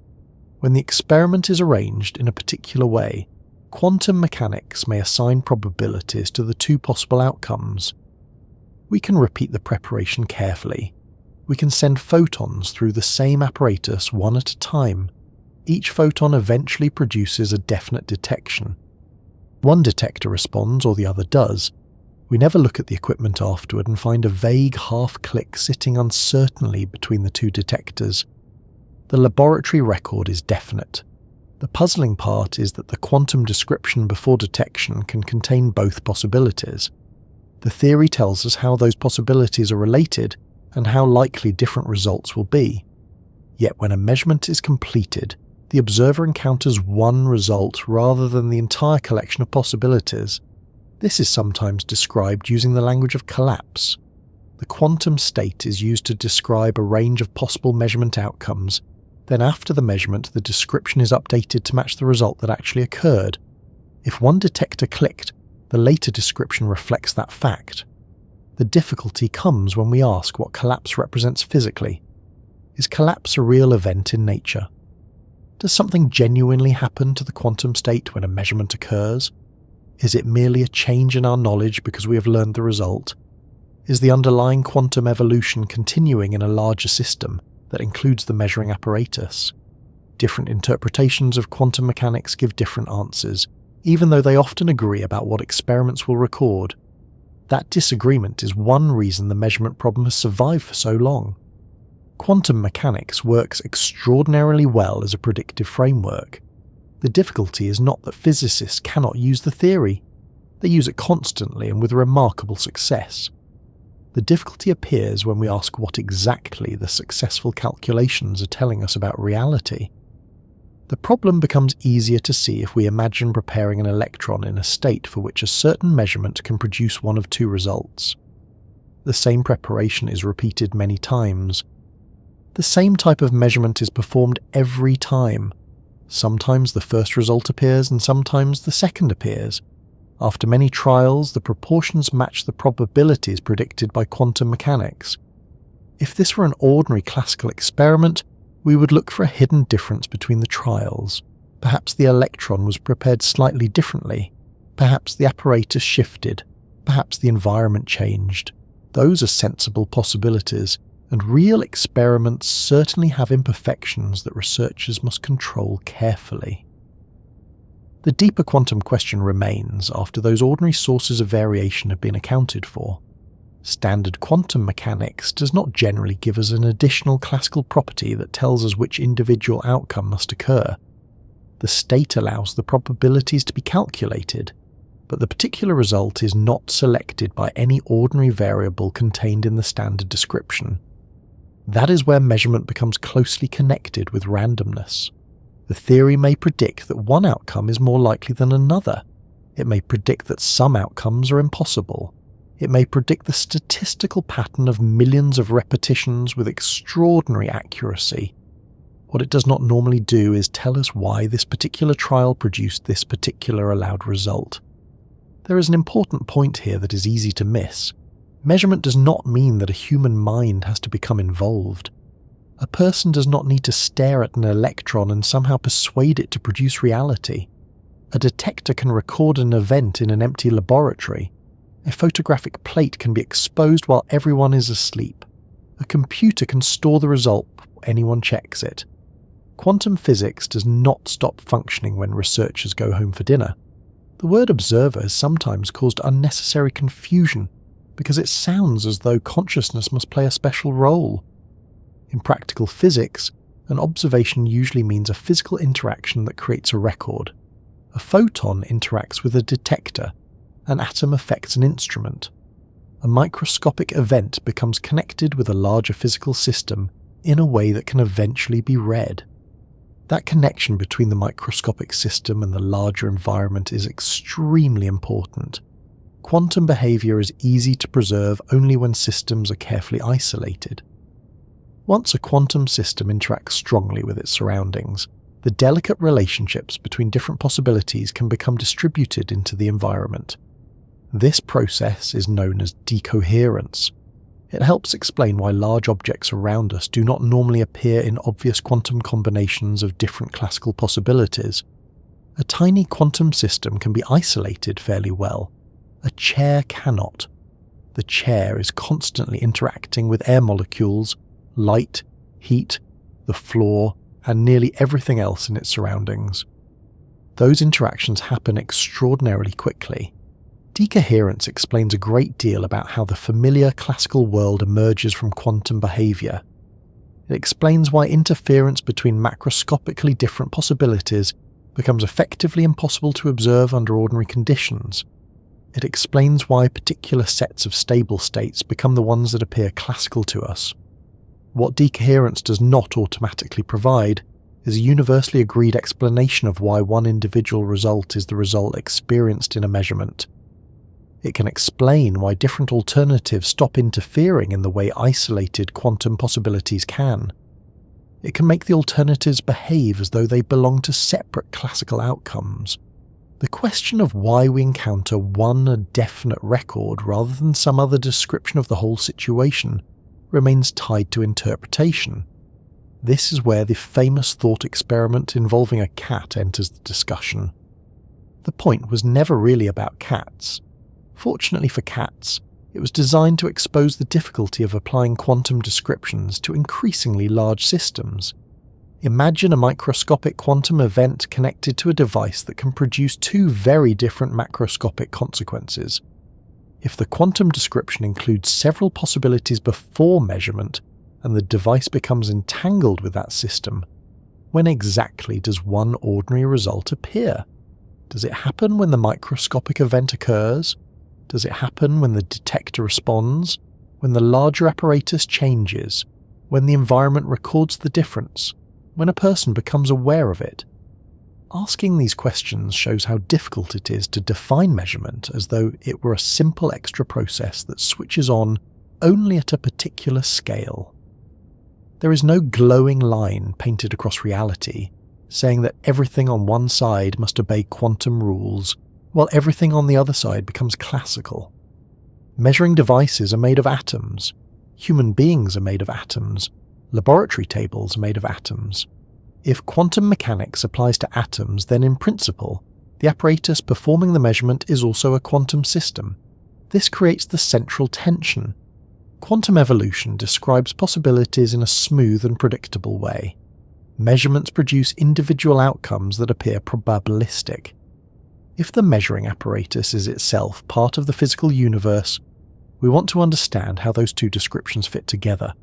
When the experiment is arranged in a particular way, quantum mechanics may assign probabilities to the two possible outcomes. We can repeat the preparation carefully. We can send photons through the same apparatus one at a time. Each photon eventually produces a definite detection. One detector responds or the other does. We never look at the equipment afterward and find a vague half-click sitting uncertainly between the two detectors. The laboratory record is definite. The puzzling part is that the quantum description before detection can contain both possibilities. The theory tells us how those possibilities are related and how likely different results will be. Yet when a measurement is completed, the observer encounters one result rather than the entire collection of possibilities. This is sometimes described using the language of collapse. The quantum state is used to describe a range of possible measurement outcomes. Then after the measurement, the description is updated to match the result that actually occurred. If one detector clicked, the later description reflects that fact. The difficulty comes when we ask what collapse represents physically. Is collapse a real event in nature? Does something genuinely happen to the quantum state when a measurement occurs? Is it merely a change in our knowledge because we have learned the result? Is the underlying quantum evolution continuing in a larger system that includes the measuring apparatus? Different interpretations of quantum mechanics give different answers, even though they often agree about what experiments will record. That disagreement is one reason the measurement problem has survived for so long. Quantum mechanics works extraordinarily well as a predictive framework. The difficulty is not that physicists cannot use the theory. They use it constantly and with remarkable success. The difficulty appears when we ask what exactly the successful calculations are telling us about reality. The problem becomes easier to see if we imagine preparing an electron in a state for which a certain measurement can produce one of two results. The same preparation is repeated many times. The same type of measurement is performed every time. Sometimes the first result appears and sometimes the second appears. After many trials, the proportions match the probabilities predicted by quantum mechanics. If this were an ordinary classical experiment, we would look for a hidden difference between the trials. Perhaps the electron was prepared slightly differently. Perhaps the apparatus shifted. Perhaps the environment changed. Those are sensible possibilities, and real experiments certainly have imperfections that researchers must control carefully. The deeper quantum question remains after those ordinary sources of variation have been accounted for. Standard quantum mechanics does not generally give us an additional classical property that tells us which individual outcome must occur. The state allows the probabilities to be calculated, but the particular result is not selected by any ordinary variable contained in the standard description. That is where measurement becomes closely connected with randomness. The theory may predict that one outcome is more likely than another. It may predict that some outcomes are impossible. It may predict the statistical pattern of millions of repetitions with extraordinary accuracy. What it does not normally do is tell us why this particular trial produced this particular allowed result. There is an important point here that is easy to miss. Measurement does not mean that a human mind has to become involved. A person does not need to stare at an electron and somehow persuade it to produce reality. A detector can record an event in an empty laboratory. A photographic plate can be exposed while everyone is asleep. A computer can store the result before anyone checks it. Quantum physics does not stop functioning when researchers go home for dinner. The word observer has sometimes caused unnecessary confusion because it sounds as though consciousness must play a special role. In practical physics, an observation usually means a physical interaction that creates a record. A photon interacts with a detector. An atom affects an instrument. A microscopic event becomes connected with a larger physical system in a way that can eventually be read. That connection between the microscopic system and the larger environment is extremely important. Quantum behavior is easy to preserve only when systems are carefully isolated. Once a quantum system interacts strongly with its surroundings, the delicate relationships between different possibilities can become distributed into the environment. This process is known as decoherence. It helps explain why large objects around us do not normally appear in obvious quantum combinations of different classical possibilities. A tiny quantum system can be isolated fairly well. A chair cannot. The chair is constantly interacting with air molecules, light, heat, the floor, and nearly everything else in its surroundings. Those interactions happen extraordinarily quickly. Decoherence explains a great deal about how the familiar classical world emerges from quantum behavior. It explains why interference between macroscopically different possibilities becomes effectively impossible to observe under ordinary conditions. It explains why particular sets of stable states become the ones that appear classical to us. What decoherence does not automatically provide is a universally agreed explanation of why one individual result is the result experienced in a measurement. It can explain why different alternatives stop interfering in the way isolated quantum possibilities can. It can make the alternatives behave as though they belong to separate classical outcomes. The question of why we encounter one definite record rather than some other description of the whole situation remains tied to interpretation. This is where the famous thought experiment involving a cat enters the discussion. The point was never really about cats. Fortunately for cats, it was designed to expose the difficulty of applying quantum descriptions to increasingly large systems. Imagine a microscopic quantum event connected to a device that can produce two very different macroscopic consequences. If the quantum description includes several possibilities before measurement, and the device becomes entangled with that system, when exactly does one ordinary result appear? Does it happen when the microscopic event occurs? Does it happen when the detector responds? When the larger apparatus changes? When the environment records the difference? When a person becomes aware of it? Asking these questions shows how difficult it is to define measurement as though it were a simple extra process that switches on only at a particular scale. There is no glowing line painted across reality saying that everything on one side must obey quantum rules, while everything on the other side becomes classical. Measuring devices are made of atoms. Human beings are made of atoms. Laboratory tables are made of atoms. If quantum mechanics applies to atoms, then in principle, the apparatus performing the measurement is also a quantum system. This creates the central tension. Quantum evolution describes possibilities in a smooth and predictable way. Measurements produce individual outcomes that appear probabilistic. If the measuring apparatus is itself part of the physical universe, we want to understand how those two descriptions fit together.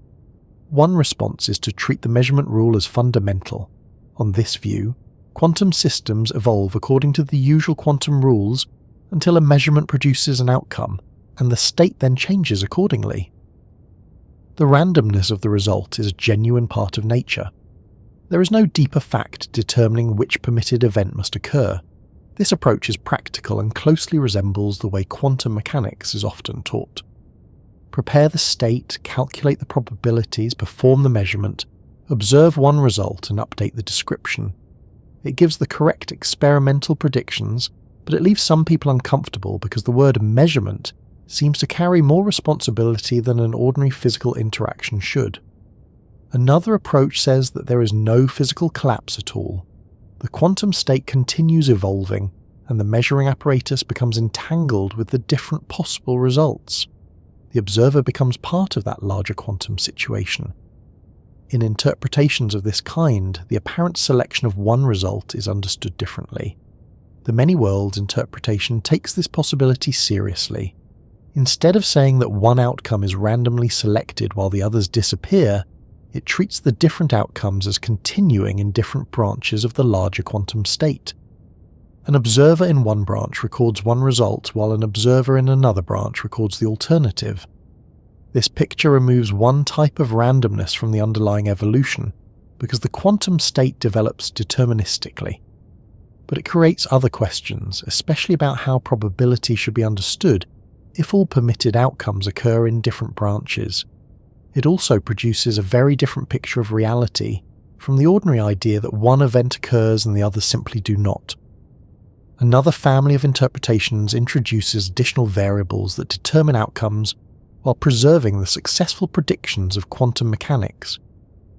One response is to treat the measurement rule as fundamental. On this view, quantum systems evolve according to the usual quantum rules until a measurement produces an outcome, and the state then changes accordingly. The randomness of the result is a genuine part of nature. There is no deeper fact determining which permitted event must occur. This approach is practical and closely resembles the way quantum mechanics is often taught. Prepare the state, calculate the probabilities, perform the measurement, observe one result and update the description. It gives the correct experimental predictions, but it leaves some people uncomfortable because the word measurement seems to carry more responsibility than an ordinary physical interaction should. Another approach says that there is no physical collapse at all. The quantum state continues evolving, and the measuring apparatus becomes entangled with the different possible results. The observer becomes part of that larger quantum situation. In interpretations of this kind, the apparent selection of one result is understood differently. The many worlds interpretation takes this possibility seriously. Instead of saying that one outcome is randomly selected while the others disappear, it treats the different outcomes as continuing in different branches of the larger quantum state. An observer in one branch records one result while an observer in another branch records the alternative. This picture removes one type of randomness from the underlying evolution, because the quantum state develops deterministically. But it creates other questions, especially about how probability should be understood if all permitted outcomes occur in different branches. It also produces a very different picture of reality from the ordinary idea that one event occurs and the others simply do not. Another family of interpretations introduces additional variables that determine outcomes while preserving the successful predictions of quantum mechanics.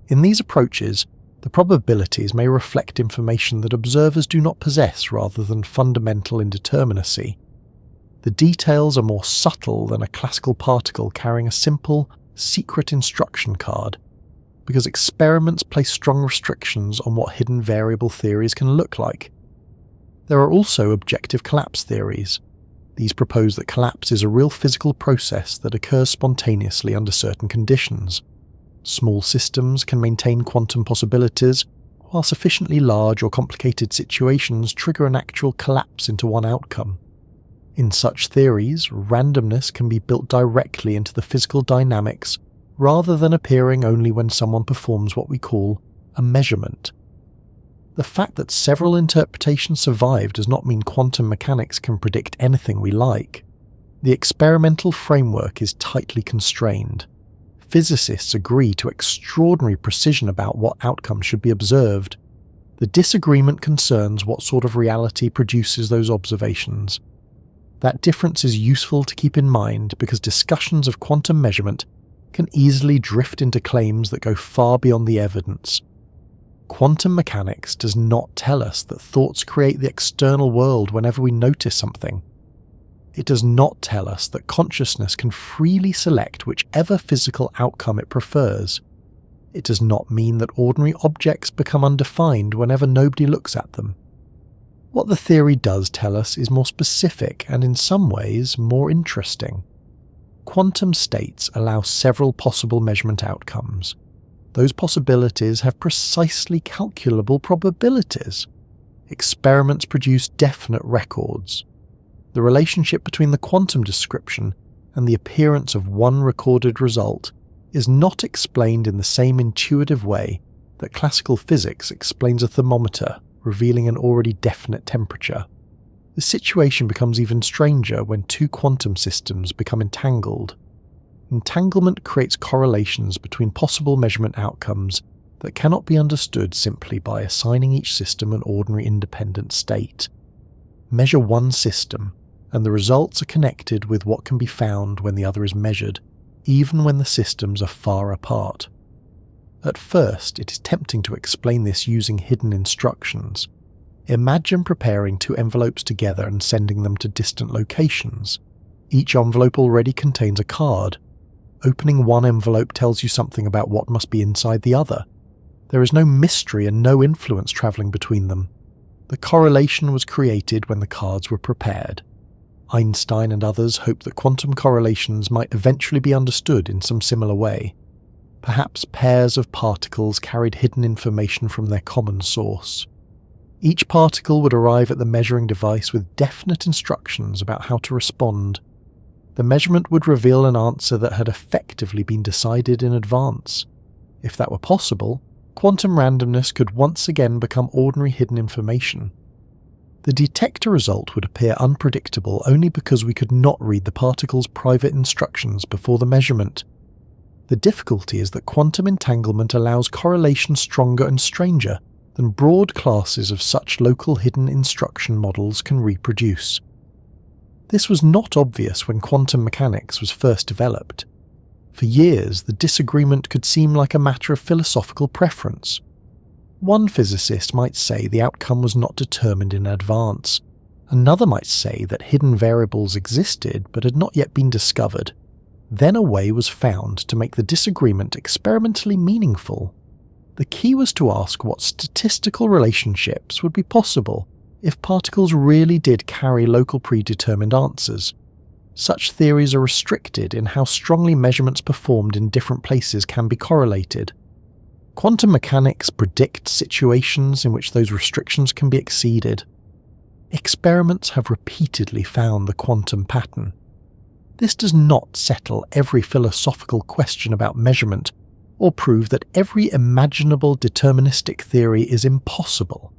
In these approaches, the probabilities may reflect information that observers do not possess rather than fundamental indeterminacy. The details are more subtle than a classical particle carrying a simple, secret instruction card, because experiments place strong restrictions on what hidden variable theories can look like. There are also objective collapse theories. These propose that collapse is a real physical process that occurs spontaneously under certain conditions. Small systems can maintain quantum possibilities, while sufficiently large or complicated situations trigger an actual collapse into one outcome. In such theories, randomness can be built directly into the physical dynamics rather than appearing only when someone performs what we call a measurement. The fact that several interpretations survive does not mean quantum mechanics can predict anything we like. The experimental framework is tightly constrained. Physicists agree to extraordinary precision about what outcomes should be observed. The disagreement concerns what sort of reality produces those observations. That difference is useful to keep in mind because discussions of quantum measurement can easily drift into claims that go far beyond the evidence. Quantum mechanics does not tell us that thoughts create the external world whenever we notice something. It does not tell us that consciousness can freely select whichever physical outcome it prefers. It does not mean that ordinary objects become undefined whenever nobody looks at them. What the theory does tell us is more specific and in some ways more interesting. Quantum states allow several possible measurement outcomes. Those possibilities have precisely calculable probabilities. Experiments produce definite records. The relationship between the quantum description and the appearance of one recorded result is not explained in the same intuitive way that classical physics explains a thermometer revealing an already definite temperature. The situation becomes even stranger when two quantum systems become entangled. Entanglement creates correlations between possible measurement outcomes that cannot be understood simply by assigning each system an ordinary independent state. Measure one system, and the results are connected with what can be found when the other is measured, even when the systems are far apart. At first, it is tempting to explain this using hidden instructions. Imagine preparing two envelopes together and sending them to distant locations. Each envelope already contains a card. Opening one envelope tells you something about what must be inside the other. There is no mystery and no influence travelling between them. The correlation was created when the cards were prepared. Einstein and others hoped that quantum correlations might eventually be understood in some similar way. Perhaps pairs of particles carried hidden information from their common source. Each particle would arrive at the measuring device with definite instructions about how to respond. The measurement would reveal an answer that had effectively been decided in advance. If that were possible, quantum randomness could once again become ordinary hidden information. The detector result would appear unpredictable only because we could not read the particle's private instructions before the measurement. The difficulty is that quantum entanglement allows correlation stronger and stranger than broad classes of such local hidden instruction models can reproduce. This was not obvious when quantum mechanics was first developed. For years, the disagreement could seem like a matter of philosophical preference. One physicist might say the outcome was not determined in advance. Another might say that hidden variables existed but had not yet been discovered. Then a way was found to make the disagreement experimentally meaningful. The key was to ask what statistical relationships would be possible if particles really did carry local predetermined answers. Such theories are restricted in how strongly measurements performed in different places can be correlated. Quantum mechanics predicts situations in which those restrictions can be exceeded. Experiments have repeatedly found the quantum pattern. This does not settle every philosophical question about measurement or prove that every imaginable deterministic theory is impossible.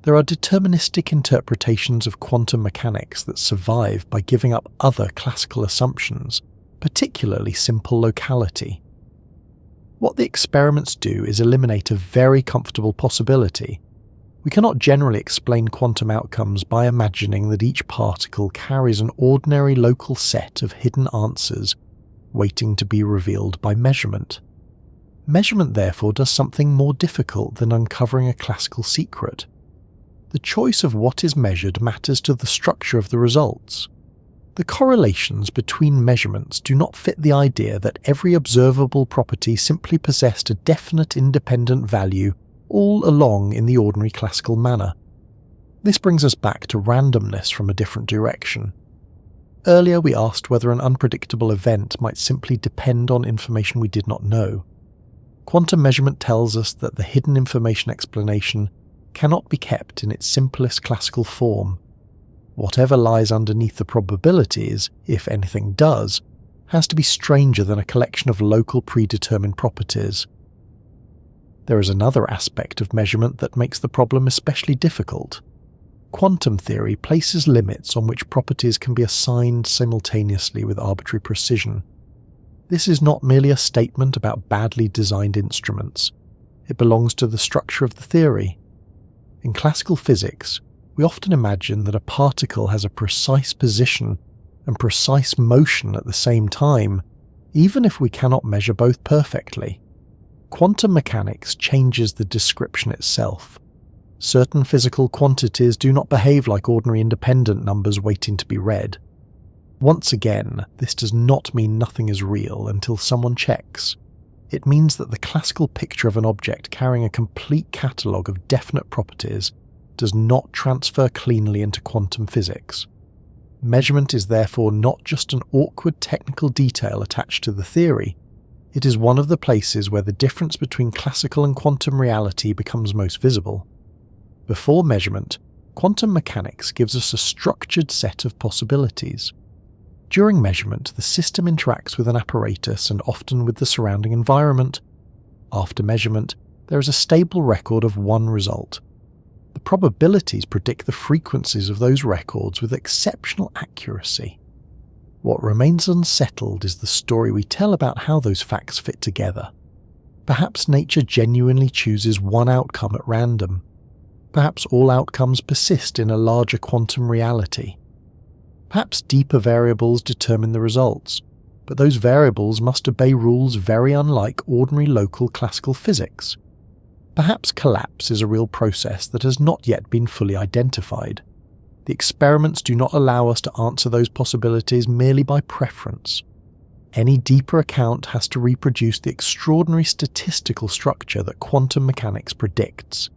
There are deterministic interpretations of quantum mechanics that survive by giving up other classical assumptions, particularly simple locality. What the experiments do is eliminate a very comfortable possibility. We cannot generally explain quantum outcomes by imagining that each particle carries an ordinary local set of hidden answers waiting to be revealed by measurement. Measurement therefore does something more difficult than uncovering a classical secret. The choice of what is measured matters to the structure of the results. The correlations between measurements do not fit the idea that every observable property simply possessed a definite independent value all along in the ordinary classical manner. This brings us back to randomness from a different direction. Earlier we asked whether an unpredictable event might simply depend on information we did not know. quantum measurement tells us that the hidden information explanation cannot be kept in its simplest classical form. Whatever lies underneath the probabilities, if anything does, has to be stranger than a collection of local predetermined properties. There is another aspect of measurement that makes the problem especially difficult. Quantum theory places limits on which properties can be assigned simultaneously with arbitrary precision. This is not merely a statement about badly designed instruments. It belongs to the structure of the theory. In classical physics, we often imagine that a particle has a precise position and precise motion at the same time, even if we cannot measure both perfectly. Quantum mechanics changes the description itself. Certain physical quantities do not behave like ordinary independent numbers waiting to be read. Once again, this does not mean nothing is real until someone checks. It means that the classical picture of an object carrying a complete catalogue of definite properties does not transfer cleanly into quantum physics. Measurement is therefore not just an awkward technical detail attached to the theory, it is one of the places where the difference between classical and quantum reality becomes most visible. Before measurement, quantum mechanics gives us a structured set of possibilities. During measurement, the system interacts with an apparatus and often with the surrounding environment. After measurement, there is a stable record of one result. The probabilities predict the frequencies of those records with exceptional accuracy. What remains unsettled is the story we tell about how those facts fit together. Perhaps nature genuinely chooses one outcome at random. Perhaps all outcomes persist in a larger quantum reality. Perhaps deeper variables determine the results, but those variables must obey rules very unlike ordinary local classical physics. Perhaps collapse is a real process that has not yet been fully identified. The experiments do not allow us to answer those possibilities merely by preference. Any deeper account has to reproduce the extraordinary statistical structure that quantum mechanics predicts.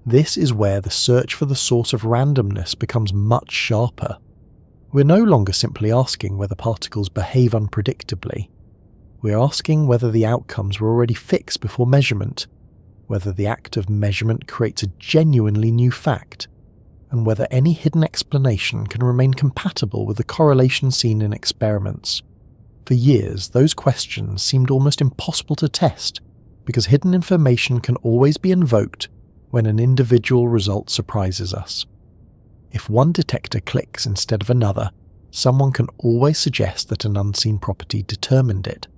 This is where the search for the source of randomness becomes much sharper. We're no longer simply asking whether particles behave unpredictably. We're asking whether the outcomes were already fixed before measurement, whether the act of measurement creates a genuinely new fact, and whether any hidden explanation can remain compatible with the correlation seen in experiments. For years, those questions seemed almost impossible to test, because hidden information can always be invoked when an individual result surprises us. If one detector clicks instead of another, someone can always suggest that an unseen property determined it.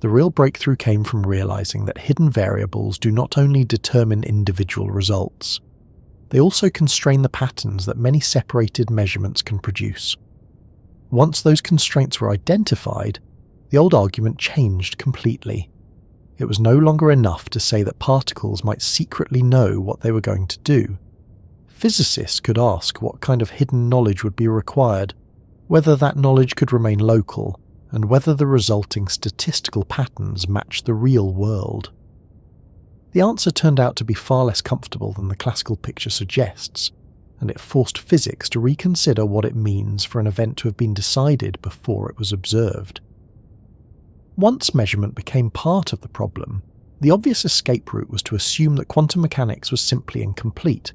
The real breakthrough came from realizing that hidden variables do not only determine individual results, they also constrain the patterns that many separated measurements can produce. Once those constraints were identified, the old argument changed completely. It was no longer enough to say that particles might secretly know what they were going to do. Physicists could ask what kind of hidden knowledge would be required, whether that knowledge could remain local, and whether the resulting statistical patterns matched the real world. The answer turned out to be far less comfortable than the classical picture suggests, and it forced physics to reconsider what it means for an event to have been decided before it was observed. Once measurement became part of the problem, the obvious escape route was to assume that quantum mechanics was simply incomplete.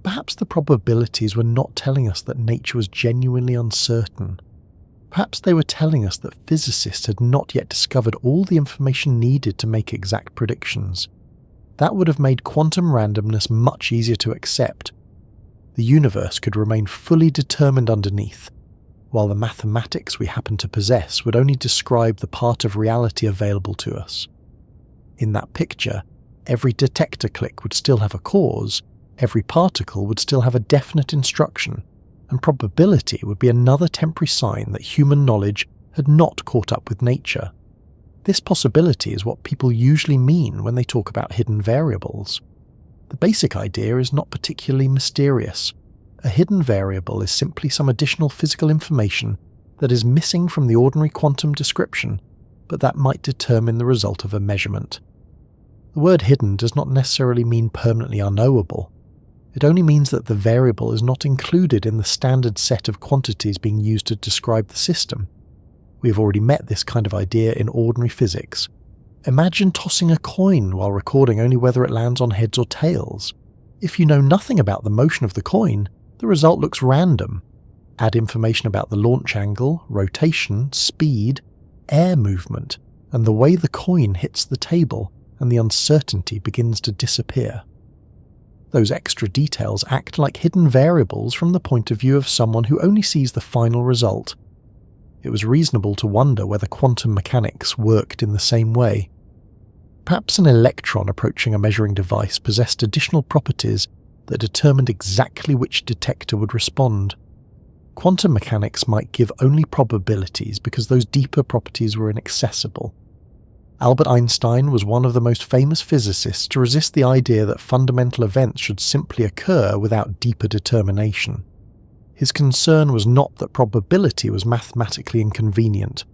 Perhaps the probabilities were not telling us that nature was genuinely uncertain. Perhaps they were telling us that physicists had not yet discovered all the information needed to make exact predictions. That would have made quantum randomness much easier to accept. The universe could remain fully determined underneath, while the mathematics we happen to possess would only describe the part of reality available to us. In that picture, every detector click would still have a cause, every particle would still have a definite instruction, and probability would be another temporary sign that human knowledge had not caught up with nature. This possibility is what people usually mean when they talk about hidden variables. The basic idea is not particularly mysterious. A hidden variable is simply some additional physical information that is missing from the ordinary quantum description, but that might determine the result of a measurement. The word hidden does not necessarily mean permanently unknowable. It only means that the variable is not included in the standard set of quantities being used to describe the system. We have already met this kind of idea in ordinary physics. Imagine tossing a coin while recording only whether it lands on heads or tails. If you know nothing about the motion of the coin, the result looks random. Add information about the launch angle, rotation, speed, air movement, and the way the coin hits the table, and the uncertainty begins to disappear. Those extra details act like hidden variables from the point of view of someone who only sees the final result. It was reasonable to wonder whether quantum mechanics worked in the same way. Perhaps an electron approaching a measuring device possessed additional properties that determined exactly which detector would respond. Quantum mechanics might give only probabilities because those deeper properties were inaccessible. Albert Einstein was one of the most famous physicists to resist the idea that fundamental events should simply occur without deeper determination. His concern was not that probability was mathematically inconvenient.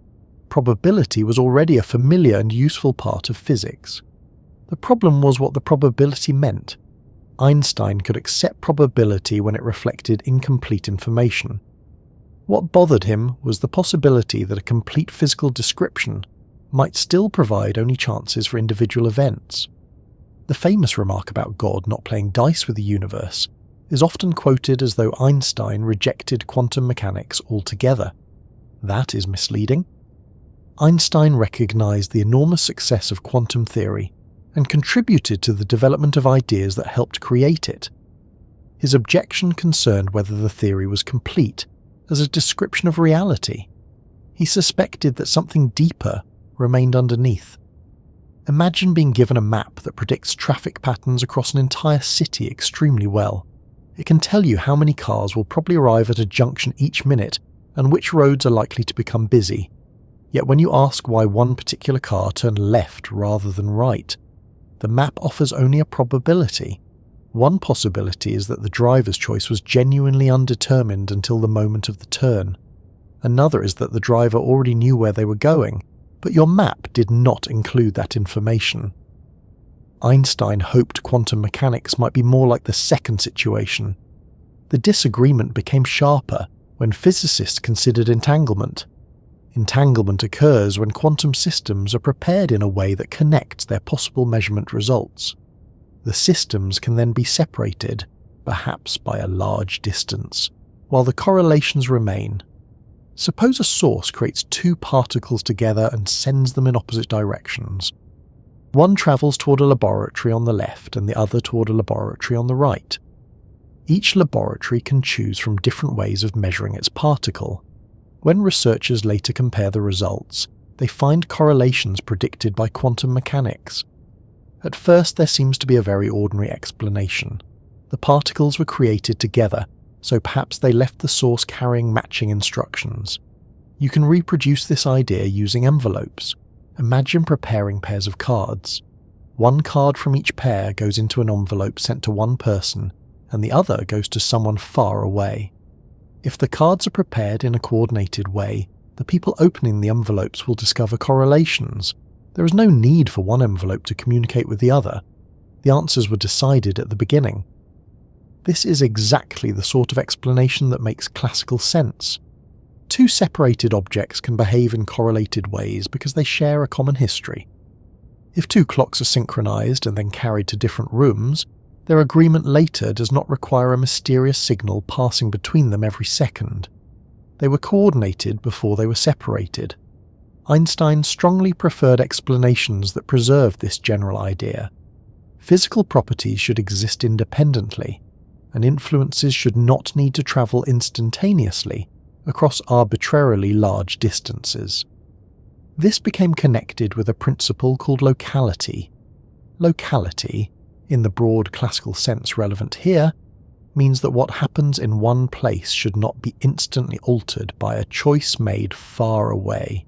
Probability was already a familiar and useful part of physics. The problem was what the probability meant. Einstein could accept probability when it reflected incomplete information. What bothered him was the possibility that a complete physical description might still provide only chances for individual events. The famous remark about God not playing dice with the universe is often quoted as though Einstein rejected quantum mechanics altogether. That is misleading. Einstein recognized the enormous success of quantum theory and contributed to the development of ideas that helped create it. His objection concerned whether the theory was complete as a description of reality. He suspected that something deeper remained underneath. Imagine being given a map that predicts traffic patterns across an entire city extremely well. It can tell you how many cars will probably arrive at a junction each minute and which roads are likely to become busy. Yet when you ask why one particular car turned left rather than right, the map offers only a probability. One possibility is that the driver's choice was genuinely undetermined until the moment of the turn. Another is that the driver already knew where they were going, but your map did not include that information. Einstein hoped quantum mechanics might be more like the second situation. The disagreement became sharper when physicists considered entanglement. Entanglement occurs when quantum systems are prepared in a way that connects their possible measurement results. The systems can then be separated, perhaps by a large distance, while the correlations remain. Suppose a source creates two particles together and sends them in opposite directions. One travels toward a laboratory on the left and the other toward a laboratory on the right. Each laboratory can choose from different ways of measuring its particle. When researchers later compare the results, they find correlations predicted by quantum mechanics. At first, there seems to be a very ordinary explanation. The particles were created together, so perhaps they left the source carrying matching instructions. You can reproduce this idea using envelopes. Imagine preparing pairs of cards. One card from each pair goes into an envelope sent to one person, and the other goes to someone far away. If the cards are prepared in a coordinated way, the people opening the envelopes will discover correlations. There is no need for one envelope to communicate with the other. The answers were decided at the beginning. This is exactly the sort of explanation that makes classical sense. Two separated objects can behave in correlated ways because they share a common history. If two clocks are synchronized and then carried to different rooms, their agreement later does not require a mysterious signal passing between them every second. They were coordinated before they were separated. Einstein strongly preferred explanations that preserved this general idea. Physical properties should exist independently, and influences should not need to travel instantaneously across arbitrarily large distances. This became connected with a principle called locality. Locality, in the broad classical sense relevant here, means that what happens in one place should not be instantly altered by a choice made far away.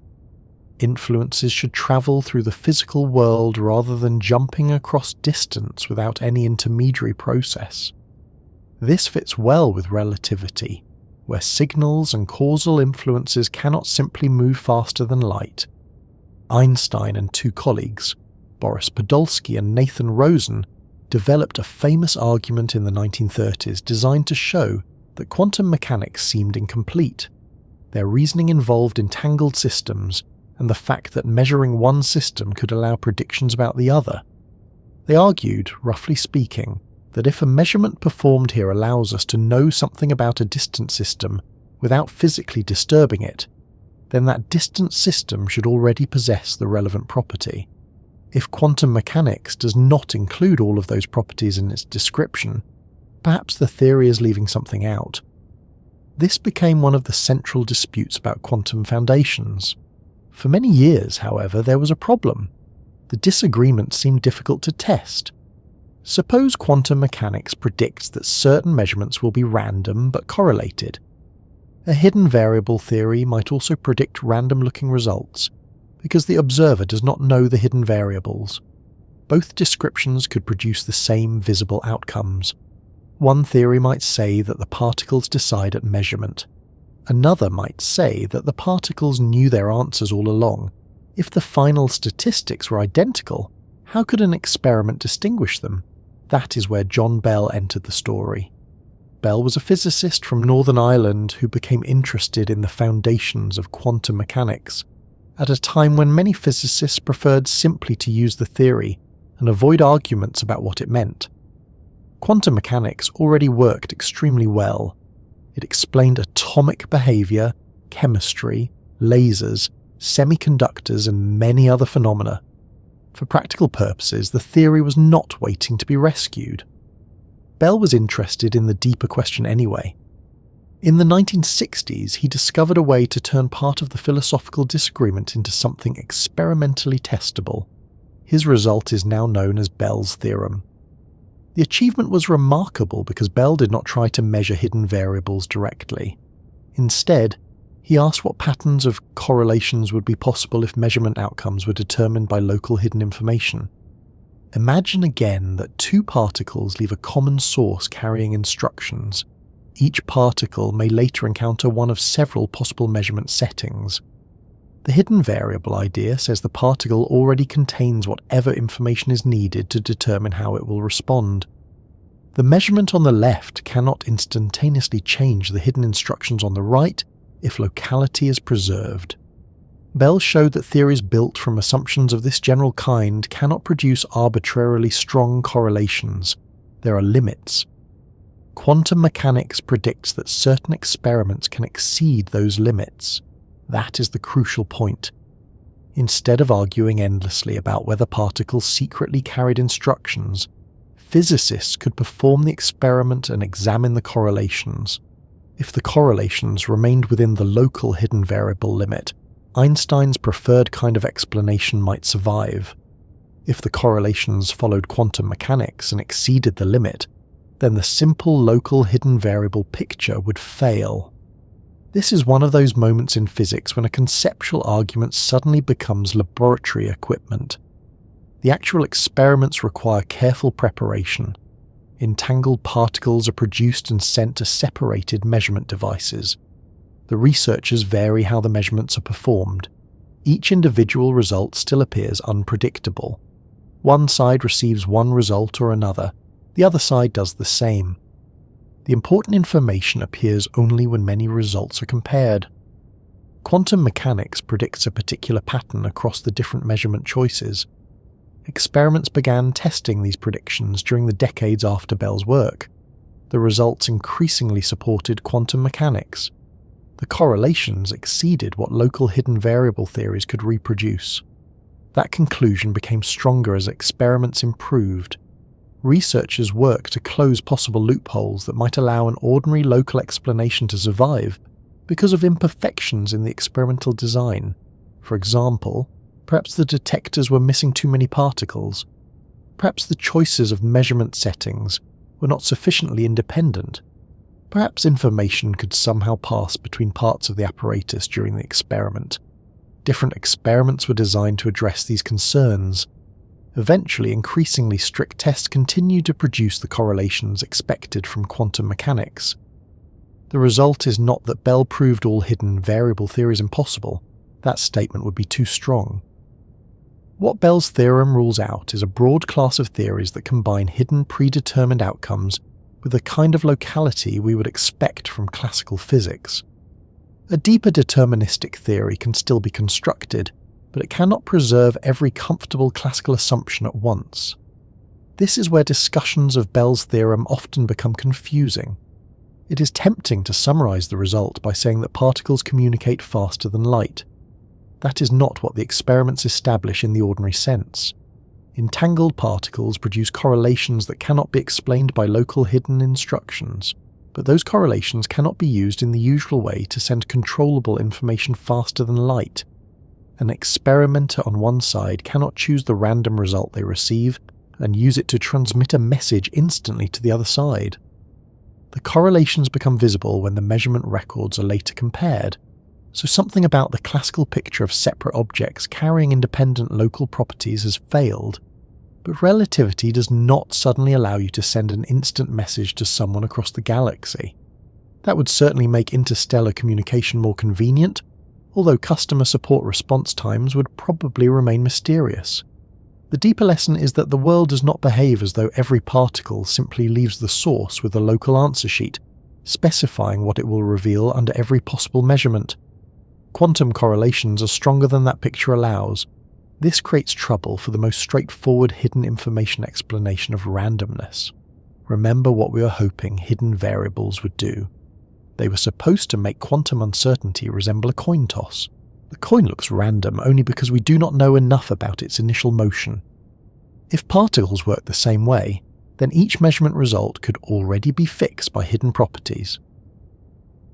Influences should travel through the physical world rather than jumping across distance without any intermediary process. This fits well with relativity, where signals and causal influences cannot simply move faster than light. Einstein and two colleagues, Boris Podolsky and Nathan Rosen, developed a famous argument in the 1930s designed to show that quantum mechanics seemed incomplete. Their reasoning involved entangled systems, and the fact that measuring one system could allow predictions about the other. They argued, roughly speaking, that if a measurement performed here allows us to know something about a distant system without physically disturbing it, then that distant system should already possess the relevant property. If quantum mechanics does not include all of those properties in its description, perhaps the theory is leaving something out. This became one of the central disputes about quantum foundations. For many years, however, there was a problem. The disagreement seemed difficult to test. Suppose quantum mechanics predicts that certain measurements will be random but correlated. A hidden variable theory might also predict random-looking results, because the observer does not know the hidden variables. Both descriptions could produce the same visible outcomes. One theory might say that the particles decide at measurement. Another might say that the particles knew their answers all along. If the final statistics were identical, how could an experiment distinguish them? That is where John Bell entered the story. Bell was a physicist from Northern Ireland who became interested in the foundations of quantum mechanics, at a time when many physicists preferred simply to use the theory and avoid arguments about what it meant. Quantum mechanics already worked extremely well. It explained atomic behavior, chemistry, lasers, semiconductors, and many other phenomena. For practical purposes, the theory was not waiting to be rescued. Bell was interested in the deeper question anyway. In the 1960s, he discovered a way to turn part of the philosophical disagreement into something experimentally testable. His result is now known as Bell's theorem. The achievement was remarkable because Bell did not try to measure hidden variables directly. Instead, he asked what patterns of correlations would be possible if measurement outcomes were determined by local hidden information. Imagine again that two particles leave a common source carrying instructions. Each particle may later encounter one of several possible measurement settings. The hidden variable idea says the particle already contains whatever information is needed to determine how it will respond. The measurement on the left cannot instantaneously change the hidden instructions on the right if locality is preserved. Bell showed that theories built from assumptions of this general kind cannot produce arbitrarily strong correlations. There are limits. Quantum mechanics predicts that certain experiments can exceed those limits. That is the crucial point. Instead of arguing endlessly about whether particles secretly carried instructions, physicists could perform the experiment and examine the correlations. If the correlations remained within the local hidden variable limit, Einstein's preferred kind of explanation might survive. If the correlations followed quantum mechanics and exceeded the limit, then the simple local hidden variable picture would fail. This is one of those moments in physics when a conceptual argument suddenly becomes laboratory equipment. The actual experiments require careful preparation. Entangled particles are produced and sent to separated measurement devices. The researchers vary how the measurements are performed. Each individual result still appears unpredictable. One side receives one result or another, the other side does the same. The important information appears only when many results are compared. Quantum mechanics predicts a particular pattern across the different measurement choices. Experiments began testing these predictions during the decades after Bell's work. The results increasingly supported quantum mechanics. The correlations exceeded what local hidden variable theories could reproduce. That conclusion became stronger as experiments improved. Researchers worked to close possible loopholes that might allow an ordinary local explanation to survive because of imperfections in the experimental design. For example, perhaps the detectors were missing too many particles. Perhaps the choices of measurement settings were not sufficiently independent. Perhaps information could somehow pass between parts of the apparatus during the experiment. Different experiments were designed to address these concerns. Eventually, increasingly strict tests continued to produce the correlations expected from quantum mechanics. The result is not that Bell proved all hidden variable theories impossible. That statement would be too strong. What Bell's theorem rules out is a broad class of theories that combine hidden predetermined outcomes with the kind of locality we would expect from classical physics. A deeper deterministic theory can still be constructed, but it cannot preserve every comfortable classical assumption at once. This is where discussions of Bell's theorem often become confusing. It is tempting to summarize the result by saying that particles communicate faster than light. That is not what the experiments establish in the ordinary sense. Entangled particles produce correlations that cannot be explained by local hidden instructions, but those correlations cannot be used in the usual way to send controllable information faster than light. An experimenter on one side cannot choose the random result they receive and use it to transmit a message instantly to the other side. The correlations become visible when the measurement records are later compared, so something about the classical picture of separate objects carrying independent local properties has failed. But relativity does not suddenly allow you to send an instant message to someone across the galaxy. That would certainly make interstellar communication more convenient, although customer support response times would probably remain mysterious. The deeper lesson is that the world does not behave as though every particle simply leaves the source with a local answer sheet, specifying what it will reveal under every possible measurement. Quantum correlations are stronger than that picture allows. This creates trouble for the most straightforward hidden information explanation of randomness. Remember what we were hoping hidden variables would do. They were supposed to make quantum uncertainty resemble a coin toss. The coin looks random only because we do not know enough about its initial motion. If particles work the same way, then each measurement result could already be fixed by hidden properties.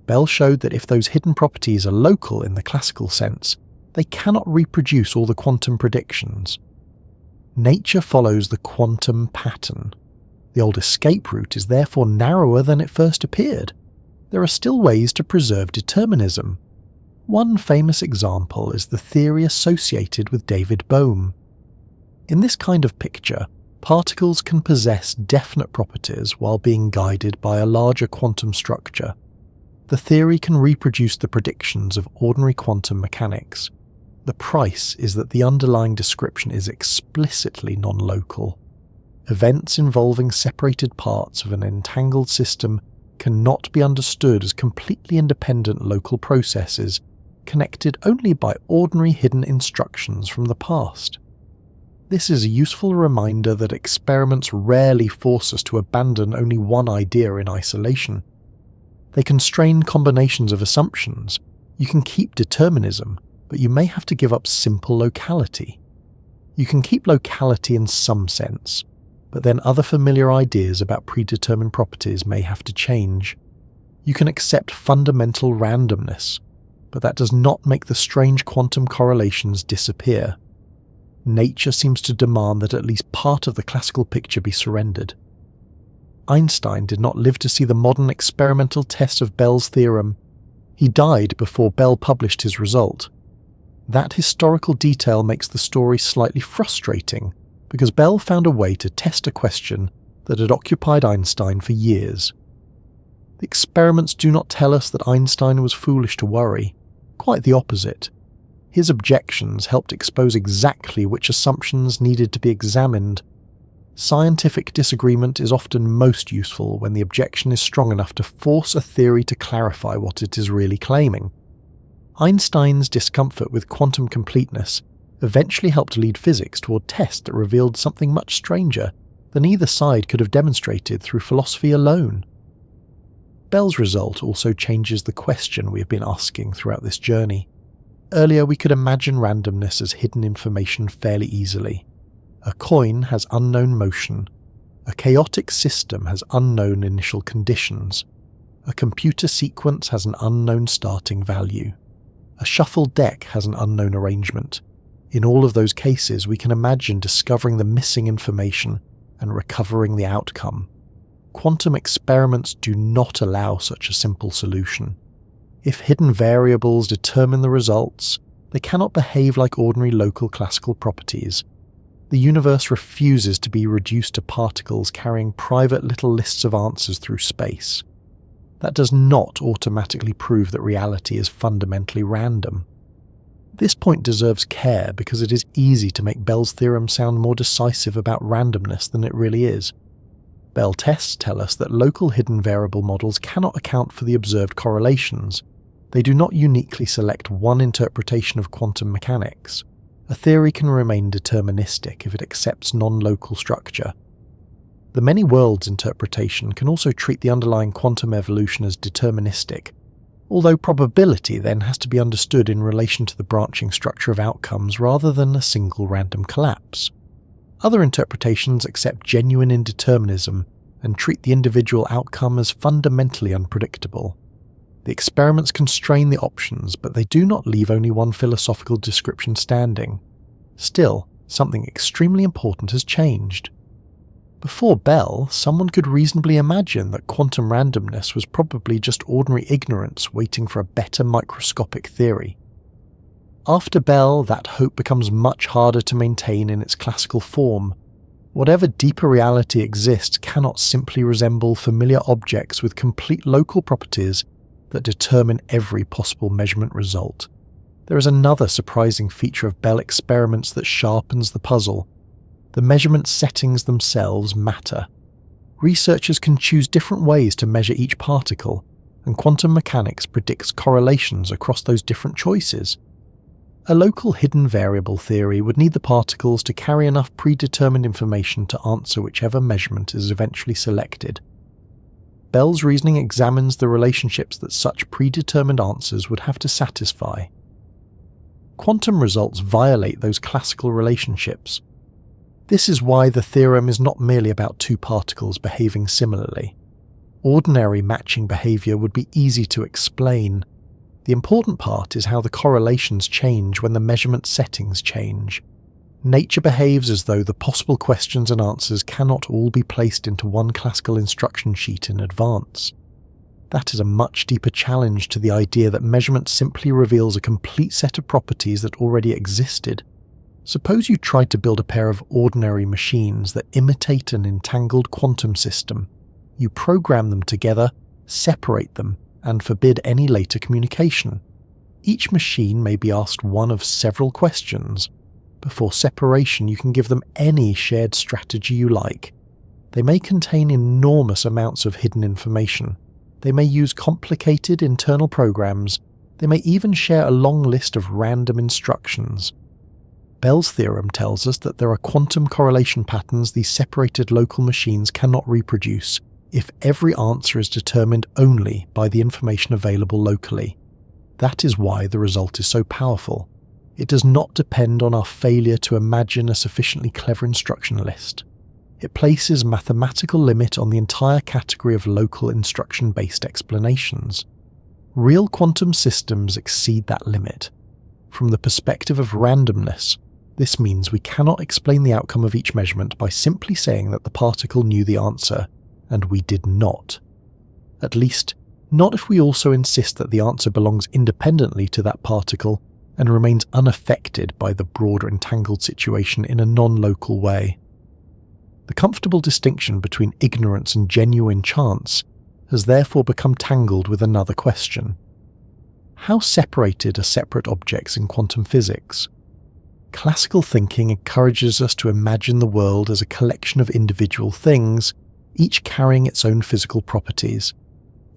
Bell showed that if those hidden properties are local in the classical sense, they cannot reproduce all the quantum predictions. Nature follows the quantum pattern. The old escape route is therefore narrower than it first appeared. There are still ways to preserve determinism. One famous example is the theory associated with David Bohm. In this kind of picture, particles can possess definite properties while being guided by a larger quantum structure. The theory can reproduce the predictions of ordinary quantum mechanics. The price is that the underlying description is explicitly non-local. Events involving separated parts of an entangled system cannot be understood as completely independent local processes, connected only by ordinary hidden instructions from the past. This is a useful reminder that experiments rarely force us to abandon only one idea in isolation. They constrain combinations of assumptions. You can keep determinism, but you may have to give up simple locality. You can keep locality in some sense, but then other familiar ideas about predetermined properties may have to change. You can accept fundamental randomness, but that does not make the strange quantum correlations disappear. Nature seems to demand that at least part of the classical picture be surrendered. Einstein did not live to see the modern experimental test of Bell's theorem. He died before Bell published his result. That historical detail makes the story slightly frustrating, because Bell found a way to test a question that had occupied Einstein for years. The experiments do not tell us that Einstein was foolish to worry. Quite the opposite. His objections helped expose exactly which assumptions needed to be examined. Scientific disagreement is often most useful when the objection is strong enough to force a theory to clarify what it is really claiming. Einstein's discomfort with quantum completeness eventually helped lead physics toward tests that revealed something much stranger than either side could have demonstrated through philosophy alone. Bell's result also changes the question we have been asking throughout this journey. Earlier we could imagine randomness as hidden information fairly easily. A coin has unknown motion. A chaotic system has unknown initial conditions. A computer sequence has an unknown starting value. A shuffled deck has an unknown arrangement. In all of those cases, we can imagine discovering the missing information and recovering the outcome. Quantum experiments do not allow such a simple solution. If hidden variables determine the results, they cannot behave like ordinary local classical properties. The universe refuses to be reduced to particles carrying private little lists of answers through space. That does not automatically prove that reality is fundamentally random. This point deserves care because it is easy to make Bell's theorem sound more decisive about randomness than it really is. Bell tests tell us that local hidden variable models cannot account for the observed correlations. They do not uniquely select one interpretation of quantum mechanics. a theory can remain deterministic if it accepts non-local structure. The many worlds interpretation can also treat the underlying quantum evolution as deterministic, although probability then has to be understood in relation to the branching structure of outcomes rather than a single random collapse. Other interpretations accept genuine indeterminism and treat the individual outcome as fundamentally unpredictable. The experiments constrain the options, but they do not leave only one philosophical description standing. Still, something extremely important has changed. Before Bell, someone could reasonably imagine that quantum randomness was probably just ordinary ignorance waiting for a better microscopic theory. After Bell, that hope becomes much harder to maintain in its classical form. Whatever deeper reality exists cannot simply resemble familiar objects with complete local properties that determine every possible measurement result. There is another surprising feature of Bell experiments that sharpens the puzzle. The measurement settings themselves matter. Researchers can choose different ways to measure each particle, and quantum mechanics predicts correlations across those different choices. A local hidden variable theory would need the particles to carry enough predetermined information to answer whichever measurement is eventually selected. Bell's reasoning examines the relationships that such predetermined answers would have to satisfy. Quantum results violate those classical relationships. This is why the theorem is not merely about two particles behaving similarly. Ordinary matching behavior would be easy to explain. The important part is how the correlations change when the measurement settings change. Nature behaves as though the possible questions and answers cannot all be placed into one classical instruction sheet in advance. That is a much deeper challenge to the idea that measurement simply reveals a complete set of properties that already existed. Suppose you tried to build a pair of ordinary machines that imitate an entangled quantum system. You program them together, separate them, and forbid any later communication. Each machine may be asked one of several questions. Before separation, you can give them any shared strategy you like. They may contain enormous amounts of hidden information. They may use complicated internal programs. They may even share a long list of random instructions. Bell's theorem tells us that there are quantum correlation patterns these separated local machines cannot reproduce if every answer is determined only by the information available locally. That is why the result is so powerful. It does not depend on our failure to imagine a sufficiently clever instruction list. It places a mathematical limit on the entire category of local instruction-based explanations. Real quantum systems exceed that limit. From the perspective of randomness, this means we cannot explain the outcome of each measurement by simply saying that the particle knew the answer, and we did not. At least, not if we also insist that the answer belongs independently to that particle and remains unaffected by the broader entangled situation in a non-local way. The comfortable distinction between ignorance and genuine chance has therefore become tangled with another question. How separated are separate objects in quantum physics? Classical thinking encourages us to imagine the world as a collection of individual things, each carrying its own physical properties.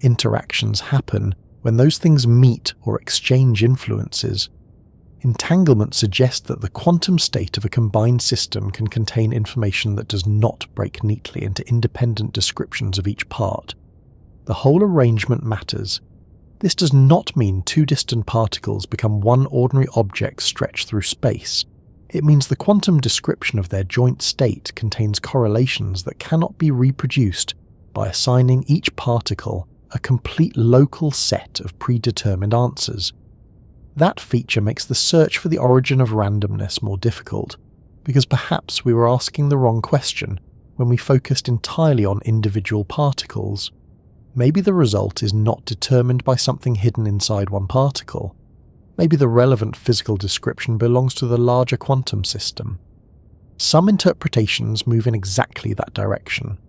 Interactions happen when those things meet or exchange influences. Entanglement suggests that the quantum state of a combined system can contain information that does not break neatly into independent descriptions of each part. The whole arrangement matters. This does not mean two distant particles become one ordinary object stretched through space. It means the quantum description of their joint state contains correlations that cannot be reproduced by assigning each particle a complete local set of predetermined answers. That feature makes the search for the origin of randomness more difficult, because perhaps we were asking the wrong question when we focused entirely on individual particles. Maybe the result is not determined by something hidden inside one particle. Maybe the relevant physical description belongs to the larger quantum system. Some interpretations move in exactly that direction.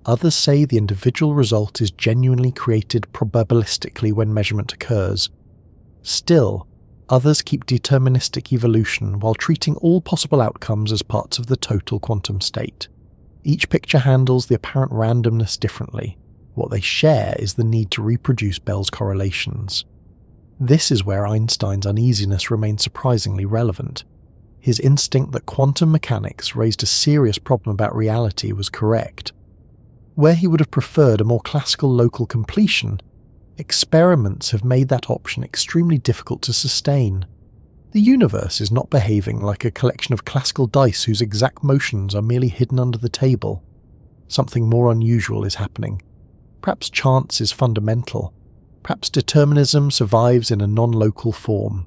Others say the individual result is genuinely created probabilistically when measurement occurs. Still, others keep deterministic evolution while treating all possible outcomes as parts of the total quantum state. Each picture handles the apparent randomness differently. What they share is the need to reproduce Bell's correlations. This is where Einstein's uneasiness remains surprisingly relevant. his instinct that quantum mechanics raised a serious problem about reality was correct. Where he would have preferred a more classical local completion, experiments have made that option extremely difficult to sustain. The universe is not behaving like a collection of classical dice whose exact motions are merely hidden under the table. Something more unusual is happening. Perhaps chance is fundamental. Perhaps determinism survives in a non-local form.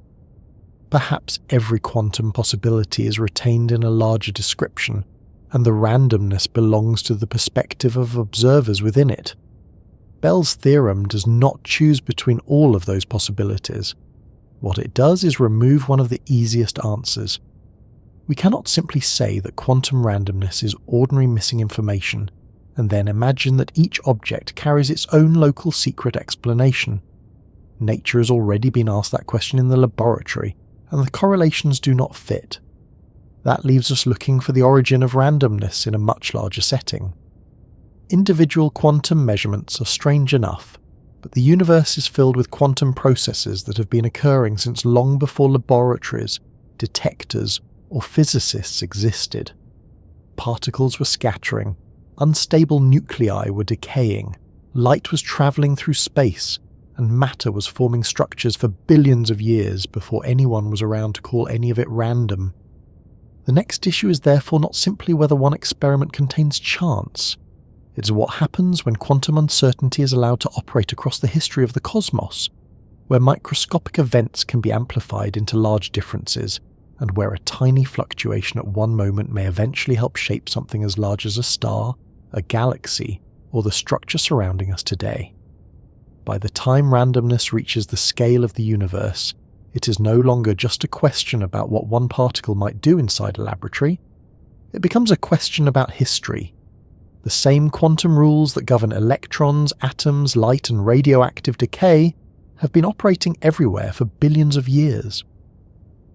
Perhaps every quantum possibility is retained in a larger description, and the randomness belongs to the perspective of observers within it. Bell's theorem does not choose between all of those possibilities. What it does is remove one of the easiest answers. We cannot simply say that quantum randomness is ordinary missing information, and then imagine that each object carries its own local secret explanation. Nature has already been asked that question in the laboratory, and the correlations do not fit. That leaves us looking for the origin of randomness in a much larger setting. Individual quantum measurements are strange enough, but the universe is filled with quantum processes that have been occurring since long before laboratories, detectors, or physicists existed. Particles were scattering, unstable nuclei were decaying, light was travelling through space, and matter was forming structures for billions of years before anyone was around to call any of it random. The next issue is therefore not simply whether one experiment contains chance. It is what happens when quantum uncertainty is allowed to operate across the history of the cosmos, where microscopic events can be amplified into large differences, and where a tiny fluctuation at one moment may eventually help shape something as large as a star, a galaxy, or the structure surrounding us today. By the time randomness reaches the scale of the universe, it is no longer just a question about what one particle might do inside a laboratory. It becomes a question about history. The same quantum rules that govern electrons, atoms, light, and radioactive decay have been operating everywhere for billions of years.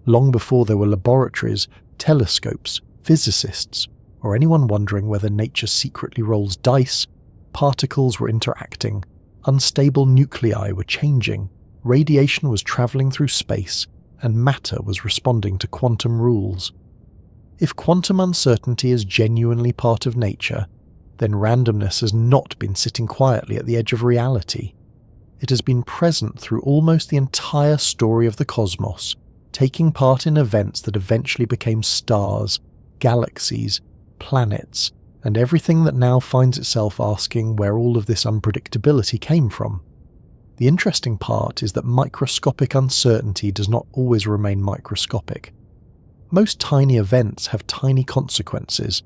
Long before there were laboratories, telescopes, physicists, or anyone wondering whether nature secretly rolls dice, particles were interacting, unstable nuclei were changing, radiation was travelling through space, and matter was responding to quantum rules. If quantum uncertainty is genuinely part of nature, then randomness has not been sitting quietly at the edge of reality. It has been present through almost the entire story of the cosmos, taking part in events that eventually became stars, galaxies, planets, and everything that now finds itself asking where all of this unpredictability came from. The interesting part is that microscopic uncertainty does not always remain microscopic. Most tiny events have tiny consequences.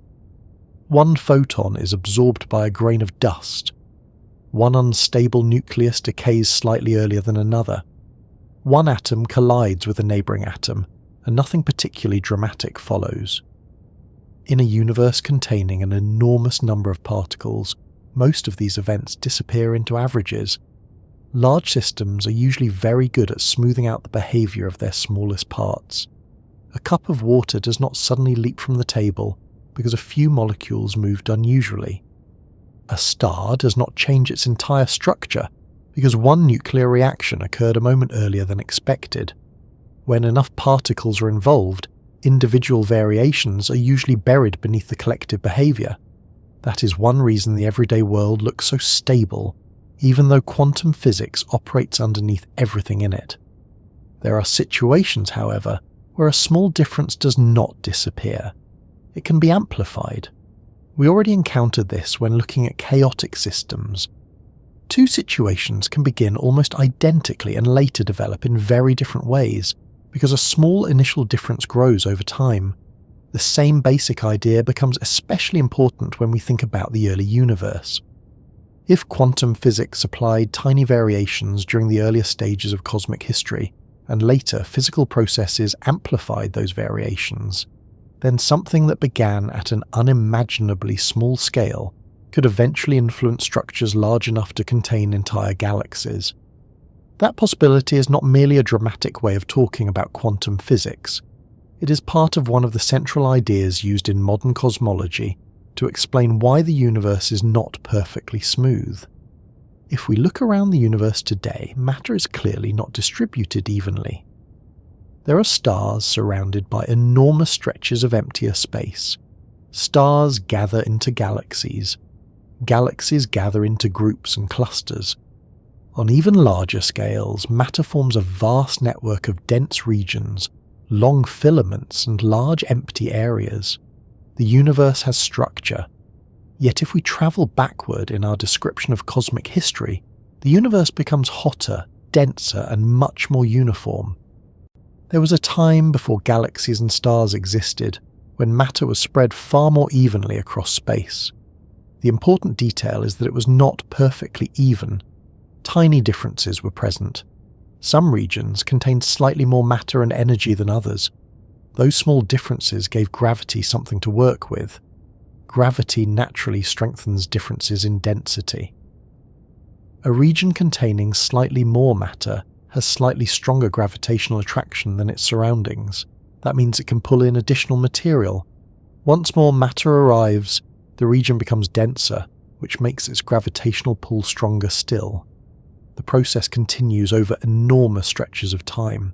One photon is absorbed by a grain of dust. One unstable nucleus decays slightly earlier than another. One atom collides with a neighbouring atom, and nothing particularly dramatic follows. In a universe containing an enormous number of particles, most of these events disappear into averages. Large systems are usually very good at smoothing out the behaviour of their smallest parts. A cup of water does not suddenly leap from the table because a few molecules moved unusually. A star does not change its entire structure because one nuclear reaction occurred a moment earlier than expected. When enough particles are involved, individual variations are usually buried beneath the collective behaviour. That is one reason the everyday world looks so stable, even though quantum physics operates underneath everything in it. There are situations, however, where a small difference does not disappear. It can be amplified. We already encountered this when looking at chaotic systems. Two situations can begin almost identically and later develop in very different ways, because a small initial difference grows over time. The same basic idea becomes especially important when we think about the early universe. If quantum physics applied tiny variations during the earlier stages of cosmic history, and later physical processes amplified those variations, then something that began at an unimaginably small scale could eventually influence structures large enough to contain entire galaxies. That possibility is not merely a dramatic way of talking about quantum physics. It is part of one of the central ideas used in modern cosmology to explain why the universe is not perfectly smooth. If we look around the universe today, matter is clearly not distributed evenly. There are stars surrounded by enormous stretches of emptier space. Stars gather into galaxies. Galaxies gather into groups and clusters. On even larger scales, matter forms a vast network of dense regions, long filaments, and large empty areas. The universe has structure. Yet if we travel backward in our description of cosmic history, the universe becomes hotter, denser, and much more uniform. There was a time before galaxies and stars existed, when matter was spread far more evenly across space. The important detail is that it was not perfectly even. Tiny differences were present. Some regions contained slightly more matter and energy than others. Those small differences gave gravity something to work with. Gravity naturally strengthens differences in density. A region containing slightly more matter has slightly stronger gravitational attraction than its surroundings. That means it can pull in additional material. Once more matter arrives, the region becomes denser, which makes its gravitational pull stronger still. The process continues over enormous stretches of time.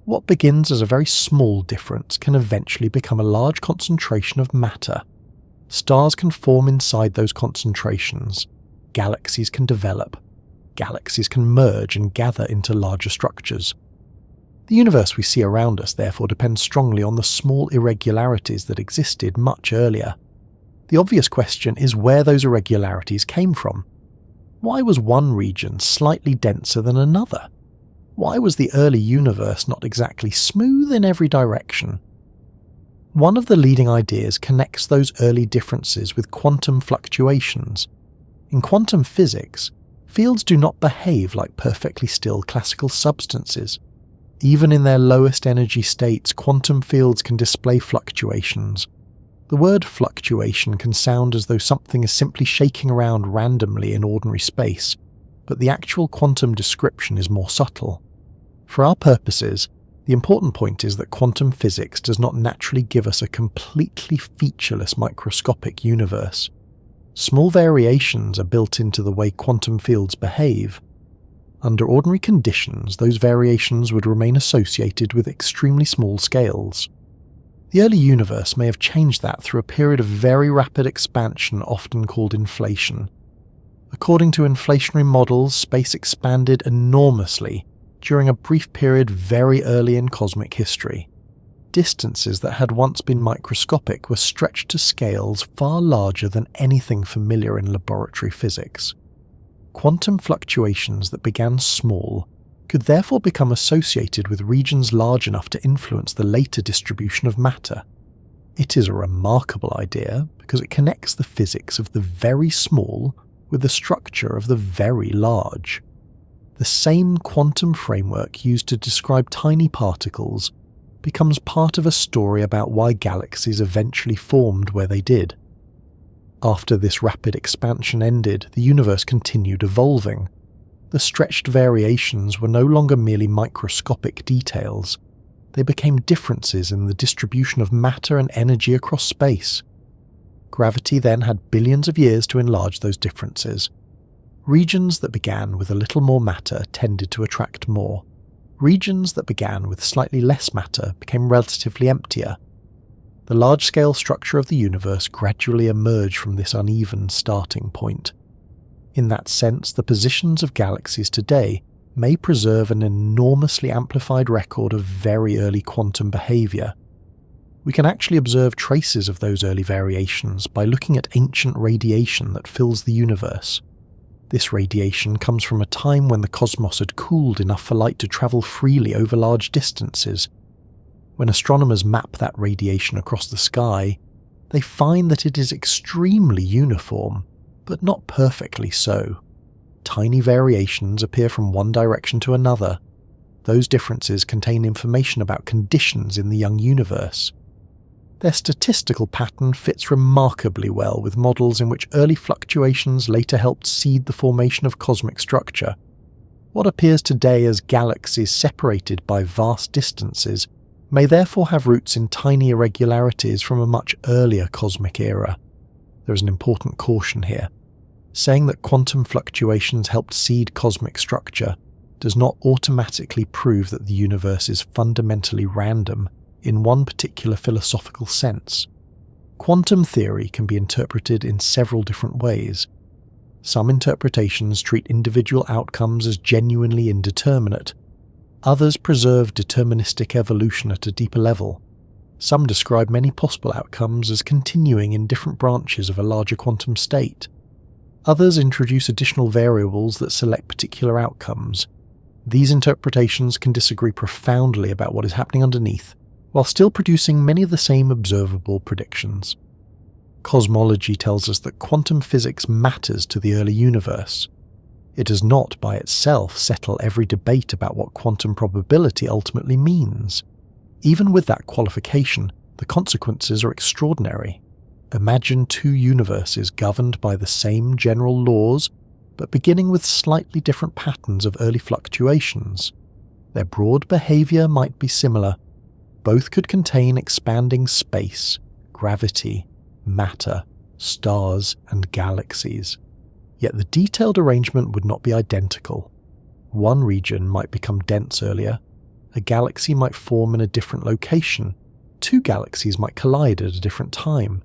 What begins as a very small difference can eventually become a large concentration of matter. Stars can form inside those concentrations. Galaxies can develop. Galaxies can merge and gather into larger structures. The universe we see around us therefore depends strongly on the small irregularities that existed much earlier. The obvious question is where those irregularities came from. Why was one region slightly denser than another? Why was the early universe not exactly smooth in every direction? One of the leading ideas connects those early differences with quantum fluctuations. In quantum physics, fields do not behave like perfectly still classical substances. Even in their lowest energy states, quantum fields can display fluctuations. The word fluctuation can sound as though something is simply shaking around randomly in ordinary space, but the actual quantum description is more subtle. For our purposes, the important point is that quantum physics does not naturally give us a completely featureless microscopic universe. Small variations are built into the way quantum fields behave. Under ordinary conditions, those variations would remain associated with extremely small scales. The early universe may have changed that through a period of very rapid expansion often called inflation. According to inflationary models, space expanded enormously during a brief period very early in cosmic history. Distances that had once been microscopic were stretched to scales far larger than anything familiar in laboratory physics. Quantum fluctuations that began small could therefore become associated with regions large enough to influence the later distribution of matter. It is a remarkable idea because it connects the physics of the very small with the structure of the very large. The same quantum framework used to describe tiny particles becomes part of a story about why galaxies eventually formed where they did. After this rapid expansion ended, the universe continued evolving. The stretched variations were no longer merely microscopic details. They became differences in the distribution of matter and energy across space. Gravity then had billions of years to enlarge those differences. Regions that began with a little more matter tended to attract more. Regions that began with slightly less matter became relatively emptier. The large-scale structure of the universe gradually emerged from this uneven starting point. In that sense, the positions of galaxies today may preserve an enormously amplified record of very early quantum behavior. We can actually observe traces of those early variations by looking at ancient radiation that fills the universe. This radiation comes from a time when the cosmos had cooled enough for light to travel freely over large distances. When astronomers map that radiation across the sky, they find that it is extremely uniform, but not perfectly so. Tiny variations appear from one direction to another. Those differences contain information about conditions in the young universe. Their statistical pattern fits remarkably well with models in which early fluctuations later helped seed the formation of cosmic structure. What appears today as galaxies separated by vast distances may therefore have roots in tiny irregularities from a much earlier cosmic era. There is an important caution here. Saying that quantum fluctuations helped seed cosmic structure does not automatically prove that the universe is fundamentally random in one particular philosophical sense. Quantum theory can be interpreted in several different ways. Some interpretations treat individual outcomes as genuinely indeterminate. Others preserve deterministic evolution at a deeper level. Some describe many possible outcomes as continuing in different branches of a larger quantum state. Others introduce additional variables that select particular outcomes. These interpretations can disagree profoundly about what is happening underneath, while still producing many of the same observable predictions. Cosmology tells us that quantum physics matters to the early universe. It does not by itself settle every debate about what quantum probability ultimately means. Even with that qualification, the consequences are extraordinary. Imagine two universes governed by the same general laws, but beginning with slightly different patterns of early fluctuations. Their broad behavior might be similar. Both could contain expanding space, gravity, matter, stars, and galaxies. Yet the detailed arrangement would not be identical. One region might become dense earlier. A galaxy might form in a different location. Two galaxies might collide at a different time.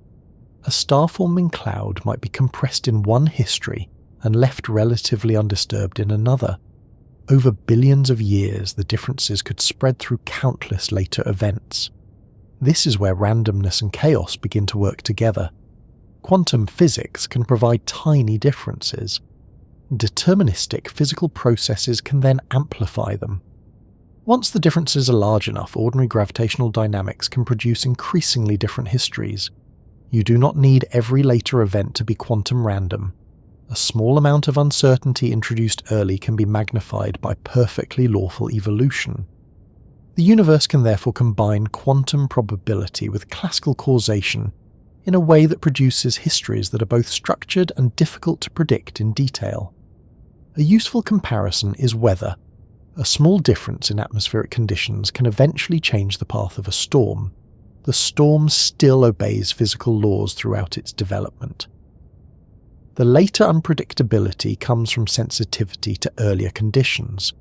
A star-forming cloud might be compressed in one history and left relatively undisturbed in another. Over billions of years, the differences could spread through countless later events. This is where randomness and chaos begin to work together. Quantum physics can provide tiny differences. Deterministic physical processes can then amplify them. Once the differences are large enough, ordinary gravitational dynamics can produce increasingly different histories. You do not need every later event to be quantum random. A small amount of uncertainty introduced early can be magnified by perfectly lawful evolution. The universe can therefore combine quantum probability with classical causation in a way that produces histories that are both structured and difficult to predict in detail. A useful comparison is weather. A small difference in atmospheric conditions can eventually change the path of a storm. The storm still obeys physical laws throughout its development. The later unpredictability comes from sensitivity to earlier conditions.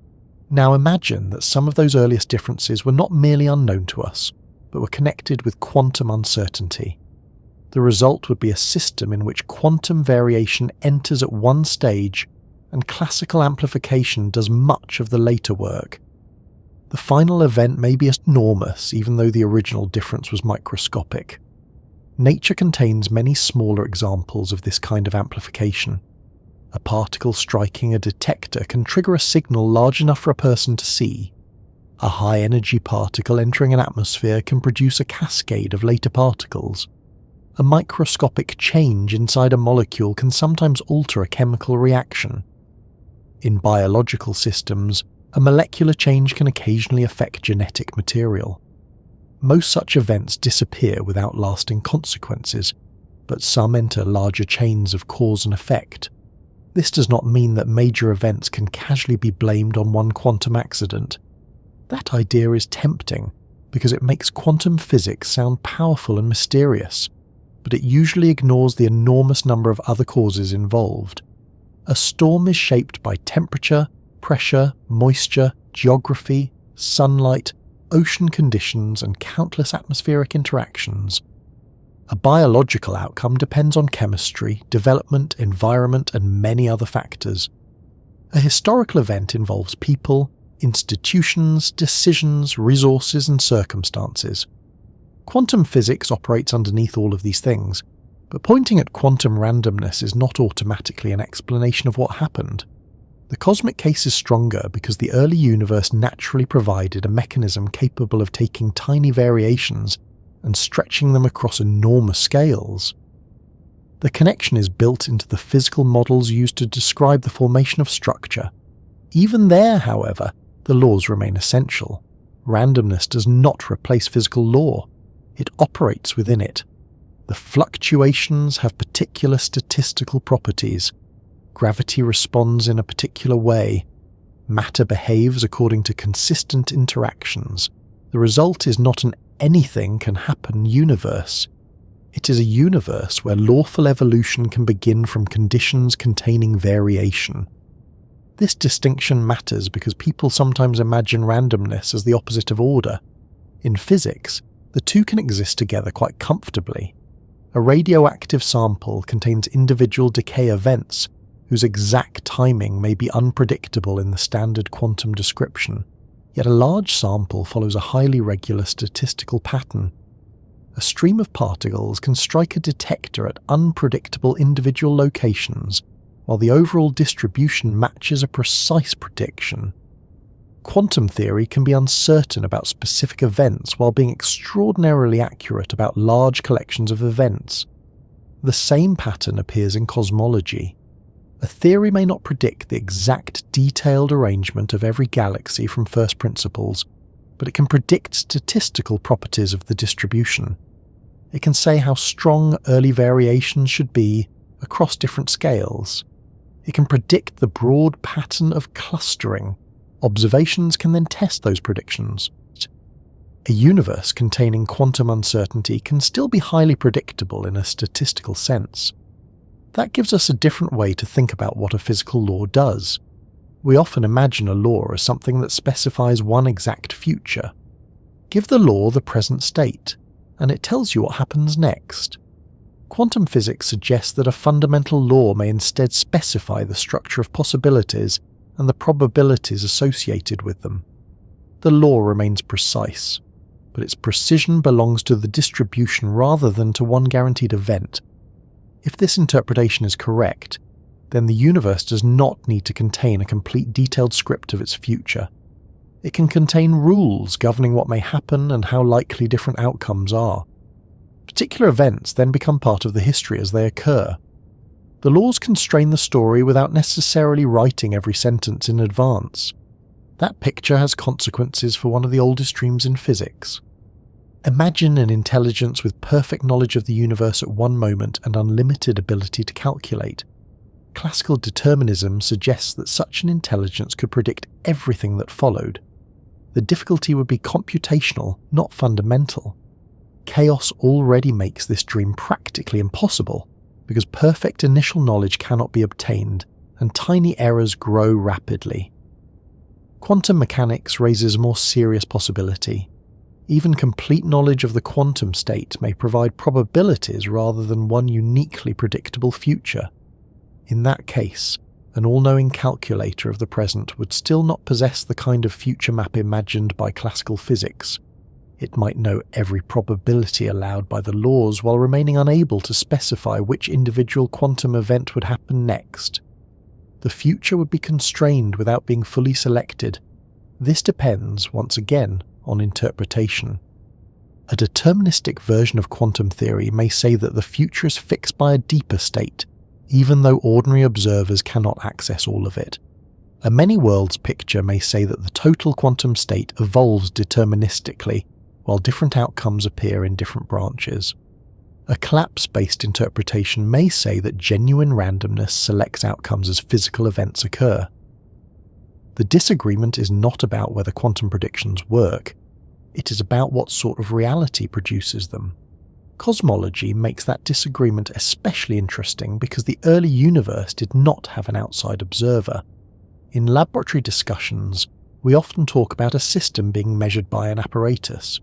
Now imagine that some of those earliest differences were not merely unknown to us, but were connected with quantum uncertainty. The result would be a system in which quantum variation enters at one stage and classical amplification does much of the later work. The final event may be enormous, even though the original difference was microscopic. Nature contains many smaller examples of this kind of amplification. A particle striking a detector can trigger a signal large enough for a person to see. A high-energy particle entering an atmosphere can produce a cascade of later particles. A microscopic change inside a molecule can sometimes alter a chemical reaction. In biological systems, a molecular change can occasionally affect genetic material. Most such events disappear without lasting consequences, but some enter larger chains of cause and effect. This does not mean that major events can casually be blamed on one quantum accident. That idea is tempting because it makes quantum physics sound powerful and mysterious, but it usually ignores the enormous number of other causes involved. A storm is shaped by temperature, pressure, moisture, geography, sunlight, ocean conditions, and countless atmospheric interactions. A biological outcome depends on chemistry, development, environment, and many other factors. A historical event involves people, institutions, decisions, resources, and circumstances. Quantum physics operates underneath all of these things, but pointing at quantum randomness is not automatically an explanation of what happened. The cosmic case is stronger because the early universe naturally provided a mechanism capable of taking tiny variations and stretching them across enormous scales. The connection is built into the physical models used to describe the formation of structure. Even there, however, the laws remain essential. Randomness does not replace physical law. It operates within it. The fluctuations have particular statistical properties. Gravity responds in a particular way. Matter behaves according to consistent interactions. The result is not an anything can happen universe. It is a universe where lawful evolution can begin from conditions containing variation. This distinction matters because people sometimes imagine randomness as the opposite of order. In physics, the two can exist together quite comfortably. A radioactive sample contains individual decay events whose exact timing may be unpredictable in the standard quantum description, yet a large sample follows a highly regular statistical pattern. A stream of particles can strike a detector at unpredictable individual locations, while the overall distribution matches a precise prediction. Quantum theory can be uncertain about specific events while being extraordinarily accurate about large collections of events. The same pattern appears in cosmology. A theory may not predict the exact detailed arrangement of every galaxy from first principles, but it can predict statistical properties of the distribution. It can say how strong early variations should be across different scales. It can predict the broad pattern of clustering. Observations can then test those predictions. A universe containing quantum uncertainty can still be highly predictable in a statistical sense. That gives us a different way to think about what a physical law does. We often imagine a law as something that specifies one exact future. Give the law the present state, and it tells you what happens next. Quantum physics suggests that a fundamental law may instead specify the structure of possibilities and the probabilities associated with them. The law remains precise, but its precision belongs to the distribution rather than to one guaranteed event. If this interpretation is correct, then the universe does not need to contain a complete detailed script of its future. It can contain rules governing what may happen and how likely different outcomes are. Particular events then become part of the history as they occur. The laws constrain the story without necessarily writing every sentence in advance. That picture has consequences for one of the oldest dreams in physics. Imagine an intelligence with perfect knowledge of the universe at one moment and unlimited ability to calculate. Classical determinism suggests that such an intelligence could predict everything that followed. The difficulty would be computational, not fundamental. Chaos already makes this dream practically impossible, because perfect initial knowledge cannot be obtained, and tiny errors grow rapidly. Quantum mechanics raises a more serious possibility. Even complete knowledge of the quantum state may provide probabilities rather than one uniquely predictable future. In that case, an all-knowing calculator of the present would still not possess the kind of future map imagined by classical physics. It might know every probability allowed by the laws while remaining unable to specify which individual quantum event would happen next. The future would be constrained without being fully selected. This depends, once again, on interpretation. A deterministic version of quantum theory may say that the future is fixed by a deeper state, even though ordinary observers cannot access all of it. A many-worlds picture may say that the total quantum state evolves deterministically, while different outcomes appear in different branches. A collapse-based interpretation may say that genuine randomness selects outcomes as physical events occur. The disagreement is not about whether quantum predictions work, it is about what sort of reality produces them. Cosmology makes that disagreement especially interesting because the early universe did not have an outside observer. In laboratory discussions, we often talk about a system being measured by an apparatus.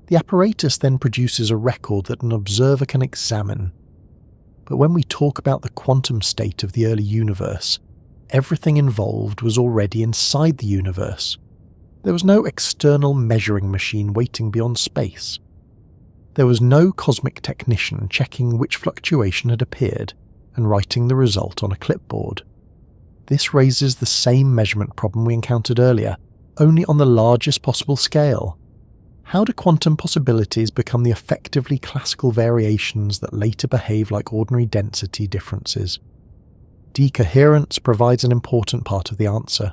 The apparatus then produces a record that an observer can examine. But when we talk about the quantum state of the early universe, everything involved was already inside the universe. There was no external measuring machine waiting beyond space. There was no cosmic technician checking which fluctuation had appeared and writing the result on a clipboard. This raises the same measurement problem we encountered earlier, only on the largest possible scale. How do quantum possibilities become the effectively classical variations that later behave like ordinary density differences? Decoherence provides an important part of the answer.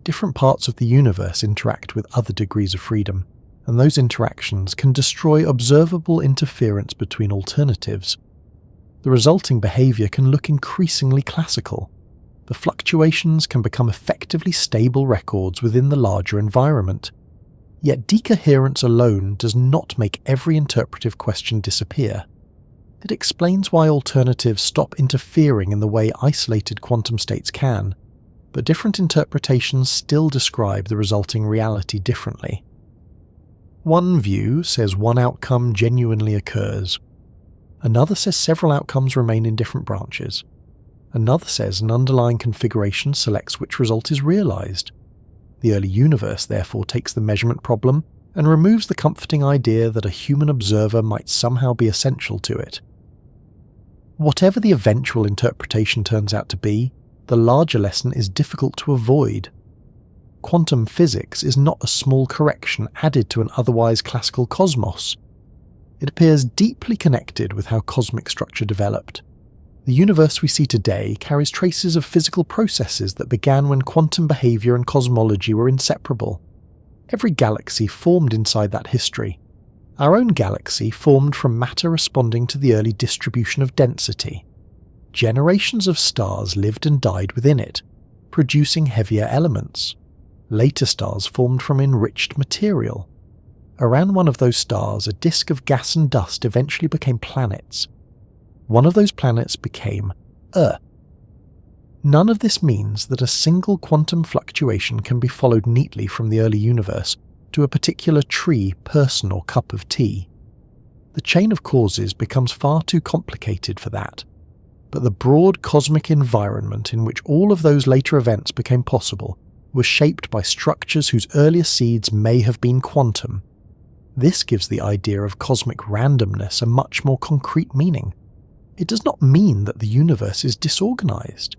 Different parts of the universe interact with other degrees of freedom, and those interactions can destroy observable interference between alternatives. The resulting behavior can look increasingly classical. The fluctuations can become effectively stable records within the larger environment. Yet decoherence alone does not make every interpretive question disappear. It explains why alternatives stop interfering in the way isolated quantum states can. but different interpretations still describe the resulting reality differently. One view says one outcome genuinely occurs. Another says several outcomes remain in different branches. Another says an underlying configuration selects which result is realized. The early universe therefore takes the measurement problem and removes the comforting idea that a human observer might somehow be essential to it. Whatever the eventual interpretation turns out to be, the larger lesson is difficult to avoid. Quantum physics is not a small correction added to an otherwise classical cosmos. It appears deeply connected with how cosmic structure developed. The universe we see today carries traces of physical processes that began when quantum behavior and cosmology were inseparable. Every galaxy formed inside that history. Our own galaxy formed from matter responding to the early distribution of density. Generations of stars lived and died within it, producing heavier elements. Later stars formed from enriched material. Around one of those stars, a disk of gas and dust eventually became planets. One of those planets became Earth. None of this means that a single quantum fluctuation can be followed neatly from the early universe to a particular tree, person, or cup of tea. The chain of causes becomes far too complicated for that. But the broad cosmic environment in which all of those later events became possible was shaped by structures whose earlier seeds may have been quantum. This gives the idea of cosmic randomness a much more concrete meaning. It does not mean that the universe is disorganized.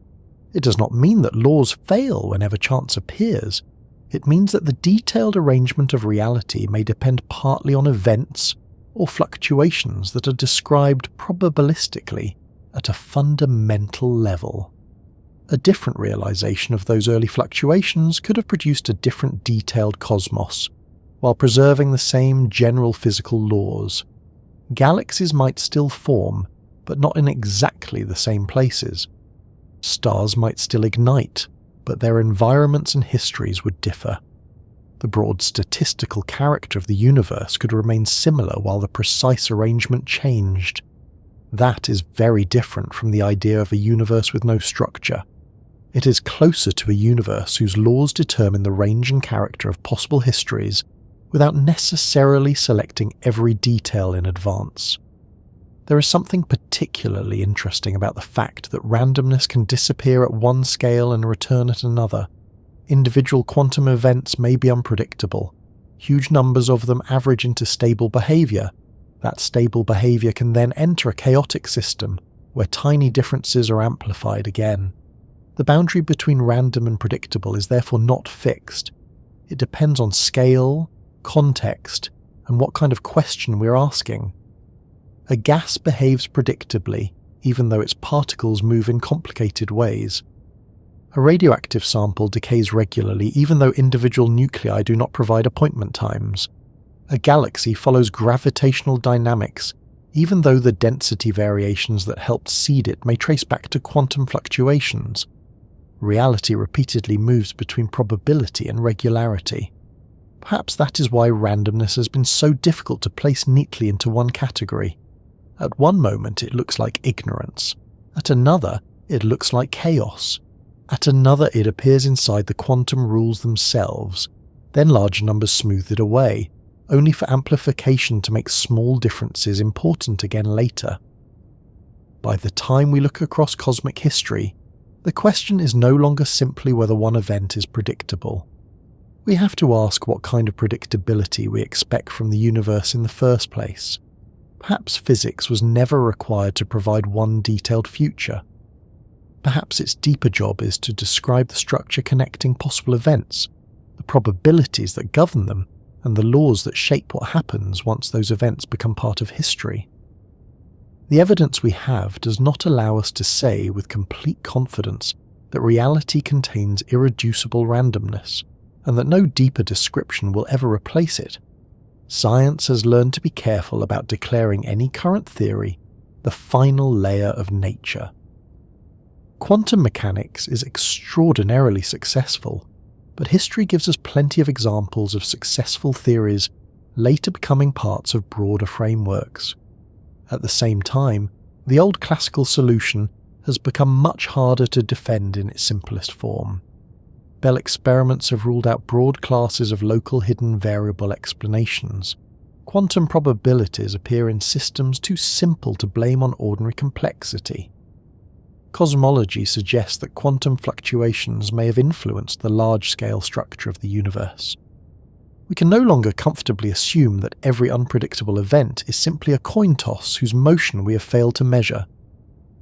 It does not mean that laws fail whenever chance appears. It means that the detailed arrangement of reality may depend partly on events or fluctuations that are described probabilistically at a fundamental level. A different realization of those early fluctuations could have produced a different detailed cosmos, while preserving the same general physical laws. Galaxies might still form, but not in exactly the same places. Stars might still ignite, but their environments and histories would differ. The broad statistical character of the universe could remain similar while the precise arrangement changed. That is very different from the idea of a universe with no structure. It is closer to a universe whose laws determine the range and character of possible histories without necessarily selecting every detail in advance. There is something particularly interesting about the fact that randomness can disappear at one scale and return at another. Individual quantum events may be unpredictable. Huge numbers of them average into stable behavior. That stable behavior can then enter a chaotic system, where tiny differences are amplified again. The boundary between random and predictable is therefore not fixed. It depends on scale, context, and what kind of question we're asking. A gas behaves predictably, even though its particles move in complicated ways. A radioactive sample decays regularly, even though individual nuclei do not provide appointment times. A galaxy follows gravitational dynamics, even though the density variations that helped seed it may trace back to quantum fluctuations. Reality repeatedly moves between probability and regularity. Perhaps that is why randomness has been so difficult to place neatly into one category. At one moment it looks like ignorance. At another, it looks like chaos. At another, it appears inside the quantum rules themselves. Then larger numbers smooth it away, only for amplification to make small differences important again later. By the time we look across cosmic history, the question is no longer simply whether one event is predictable. We have to ask what kind of predictability we expect from the universe in the first place. Perhaps physics was never required to provide one detailed future. Perhaps its deeper job is to describe the structure connecting possible events, the probabilities that govern them, and the laws that shape what happens once those events become part of history. The evidence we have does not allow us to say with complete confidence that reality contains irreducible randomness, and that no deeper description will ever replace it. Science has learned to be careful about declaring any current theory the final layer of nature. Quantum mechanics is extraordinarily successful, but history gives us plenty of examples of successful theories later becoming parts of broader frameworks. At the same time, the old classical solution has become much harder to defend in its simplest form. Bell experiments have ruled out broad classes of local hidden variable explanations. Quantum probabilities appear in systems too simple to blame on ordinary complexity. Cosmology suggests that quantum fluctuations may have influenced the large-scale structure of the universe. We can no longer comfortably assume that every unpredictable event is simply a coin toss whose motion we have failed to measure.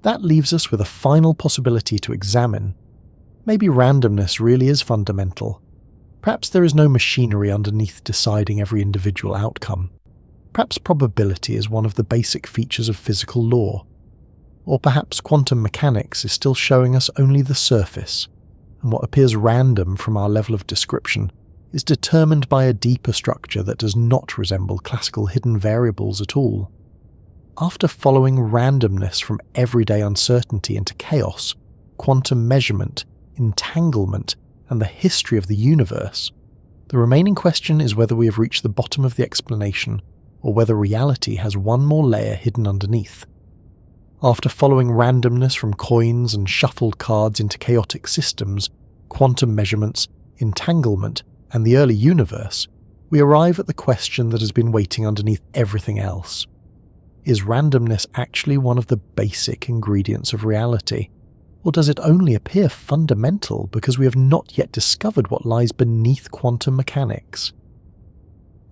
That leaves us with a final possibility to examine. Maybe randomness really is fundamental. Perhaps there is no machinery underneath deciding every individual outcome. Perhaps probability is one of the basic features of physical law. Or perhaps quantum mechanics is still showing us only the surface, and what appears random from our level of description is determined by a deeper structure that does not resemble classical hidden variables at all. After following randomness from everyday uncertainty into chaos, quantum measurement, entanglement, and the history of the universe, the remaining question is whether we have reached the bottom of the explanation or whether reality has one more layer hidden underneath. After following randomness from coins and shuffled cards into chaotic systems, quantum measurements, entanglement, and the early universe, we arrive at the question that has been waiting underneath everything else. Is randomness actually one of the basic ingredients of reality? Or does it only appear fundamental because we have not yet discovered what lies beneath quantum mechanics?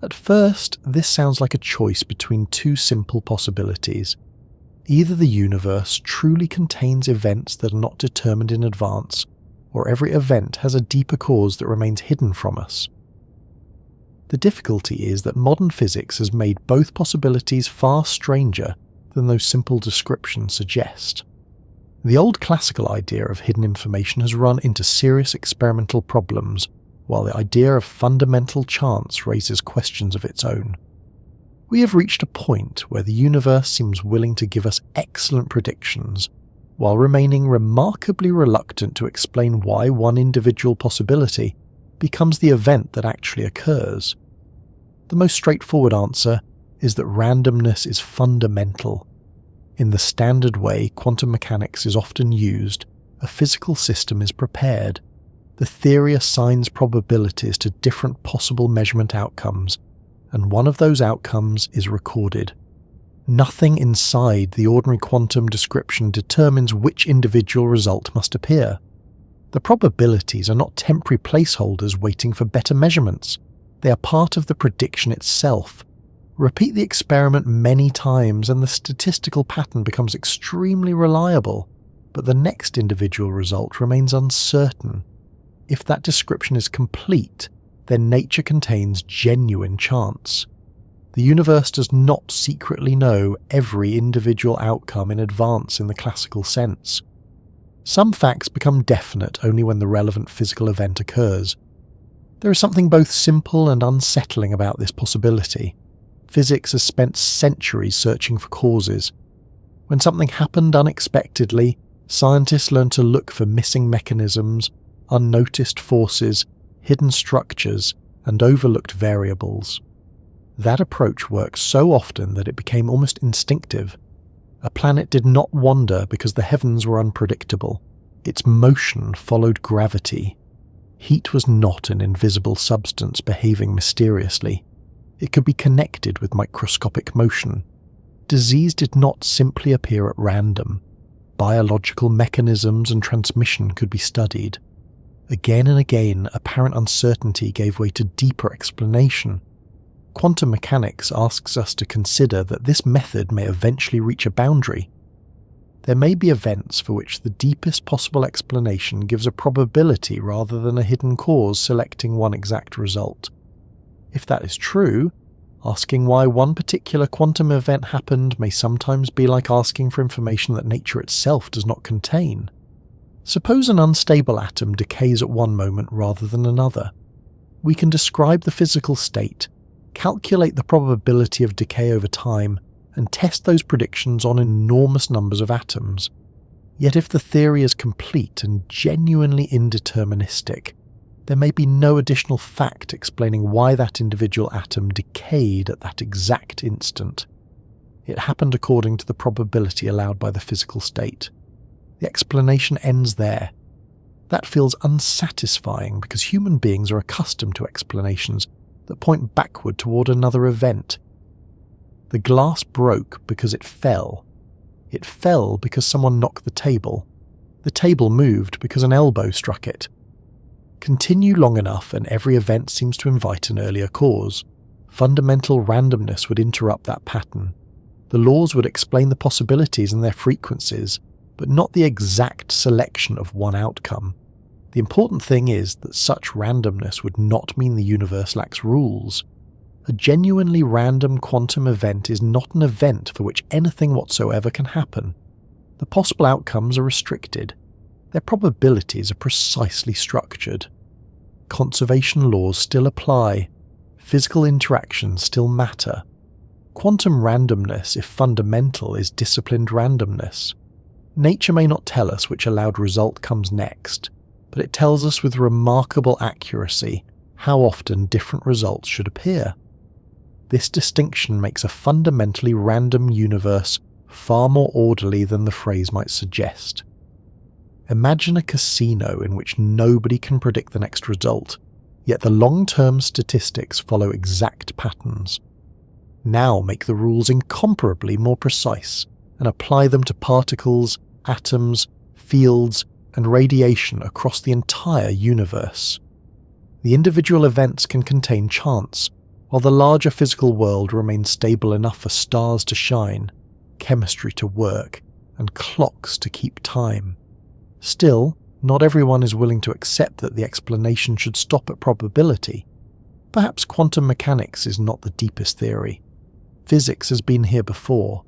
At first, this sounds like a choice between two simple possibilities. Either the universe truly contains events that are not determined in advance, or every event has a deeper cause that remains hidden from us. The difficulty is that modern physics has made both possibilities far stranger than those simple descriptions suggest. The old classical idea of hidden information has run into serious experimental problems, while the idea of fundamental chance raises questions of its own. We have reached a point where the universe seems willing to give us excellent predictions, while remaining remarkably reluctant to explain why one individual possibility becomes the event that actually occurs. The most straightforward answer is that randomness is fundamental. In the standard way quantum mechanics is often used, a physical system is prepared. The theory assigns probabilities to different possible measurement outcomes, and one of those outcomes is recorded. Nothing inside the ordinary quantum description determines which individual result must appear. The probabilities are not temporary placeholders waiting for better measurements. They are part of the prediction itself. Repeat the experiment many times and the statistical pattern becomes extremely reliable, but the next individual result remains uncertain. If that description is complete, then nature contains genuine chance. The universe does not secretly know every individual outcome in advance in the classical sense. Some facts become definite only when the relevant physical event occurs. There is something both simple and unsettling about this possibility. Physics has spent centuries searching for causes. When something happened unexpectedly, scientists learned to look for missing mechanisms, unnoticed forces, hidden structures, and overlooked variables. That approach worked so often that it became almost instinctive. A planet did not wander because the heavens were unpredictable. Its motion followed gravity. Heat was not an invisible substance behaving mysteriously. It could be connected with microscopic motion. Disease did not simply appear at random. Biological mechanisms and transmission could be studied. Again and again, apparent uncertainty gave way to deeper explanation. Quantum mechanics asks us to consider that this method may eventually reach a boundary. There may be events for which the deepest possible explanation gives a probability rather than a hidden cause selecting one exact result. If that is true, asking why one particular quantum event happened may sometimes be like asking for information that nature itself does not contain. Suppose an unstable atom decays at one moment rather than another. We can describe the physical state, calculate the probability of decay over time, and test those predictions on enormous numbers of atoms. Yet if the theory is complete and genuinely indeterministic, there may be no additional fact explaining why that individual atom decayed at that exact instant. It happened according to the probability allowed by the physical state. The explanation ends there. That feels unsatisfying because human beings are accustomed to explanations that point backward toward another event. The glass broke because it fell. It fell because someone knocked the table. The table moved because an elbow struck it. Continue long enough and every event seems to invite an earlier cause. Fundamental randomness would interrupt that pattern. The laws would explain the possibilities and their frequencies, but not the exact selection of one outcome. The important thing is that such randomness would not mean the universe lacks rules. A genuinely random quantum event is not an event for which anything whatsoever can happen. The possible outcomes are restricted. Their probabilities are precisely structured. Conservation laws still apply. Physical interactions still matter. Quantum randomness, if fundamental, is disciplined randomness. Nature may not tell us which allowed result comes next, but it tells us with remarkable accuracy how often different results should appear. This distinction makes a fundamentally random universe far more orderly than the phrase might suggest. Imagine a casino in which nobody can predict the next result, yet the long-term statistics follow exact patterns. Now make the rules incomparably more precise and apply them to particles, atoms, fields, and radiation across the entire universe. The individual events can contain chance, while the larger physical world remains stable enough for stars to shine, chemistry to work, and clocks to keep time. Still, not everyone is willing to accept that the explanation should stop at probability. Perhaps quantum mechanics is not the deepest theory. Physics has been here before.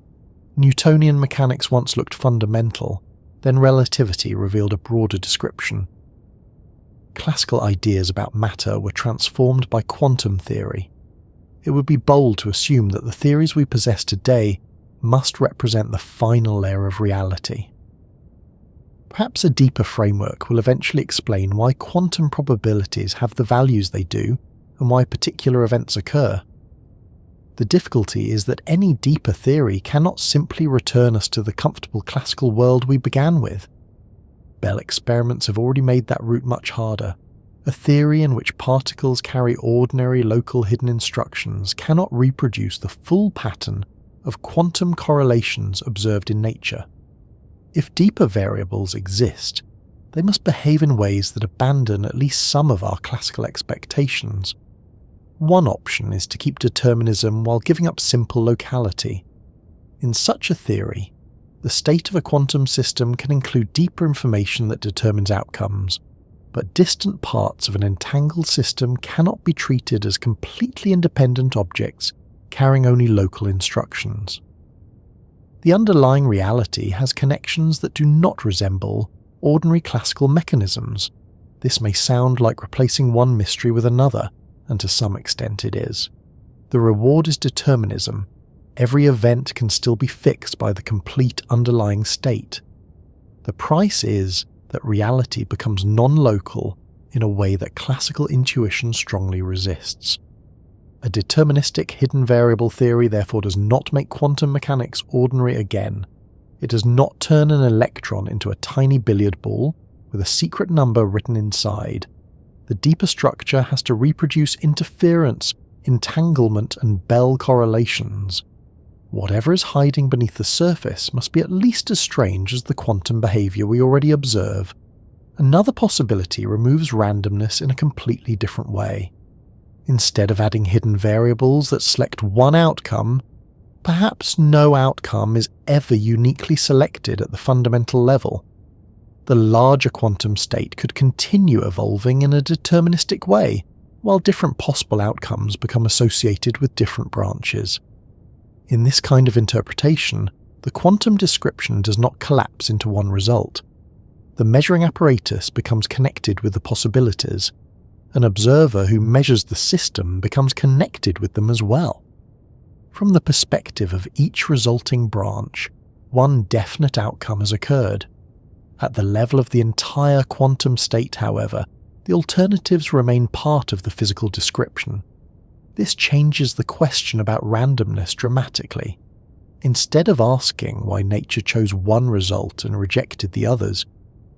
Newtonian mechanics once looked fundamental, then relativity revealed a broader description. Classical ideas about matter were transformed by quantum theory. It would be bold to assume that the theories we possess today must represent the final layer of reality. Perhaps a deeper framework will eventually explain why quantum probabilities have the values they do and why particular events occur. The difficulty is that any deeper theory cannot simply return us to the comfortable classical world we began with. Bell experiments have already made that route much harder. A theory in which particles carry ordinary local hidden instructions cannot reproduce the full pattern of quantum correlations observed in nature. If deeper variables exist, they must behave in ways that abandon at least some of our classical expectations. One option is to keep determinism while giving up simple locality. In such a theory, the state of a quantum system can include deeper information that determines outcomes, but distant parts of an entangled system cannot be treated as completely independent objects carrying only local instructions. The underlying reality has connections that do not resemble ordinary classical mechanisms. This may sound like replacing one mystery with another, and to some extent it is. The reward is determinism. Every event can still be fixed by the complete underlying state. The price is that reality becomes non-local in a way that classical intuition strongly resists. A deterministic hidden variable theory therefore does not make quantum mechanics ordinary again. It does not turn an electron into a tiny billiard ball with a secret number written inside. The deeper structure has to reproduce interference, entanglement, and Bell correlations. Whatever is hiding beneath the surface must be at least as strange as the quantum behavior we already observe. Another possibility removes randomness in a completely different way. Instead of adding hidden variables that select one outcome, perhaps no outcome is ever uniquely selected at the fundamental level. The larger quantum state could continue evolving in a deterministic way, while different possible outcomes become associated with different branches. In this kind of interpretation, the quantum description does not collapse into one result. The measuring apparatus becomes connected with the possibilities. An observer who measures the system becomes connected with them as well. From the perspective of each resulting branch, one definite outcome has occurred. At the level of the entire quantum state, however, the alternatives remain part of the physical description. This changes the question about randomness dramatically. Instead of asking why nature chose one result and rejected the others,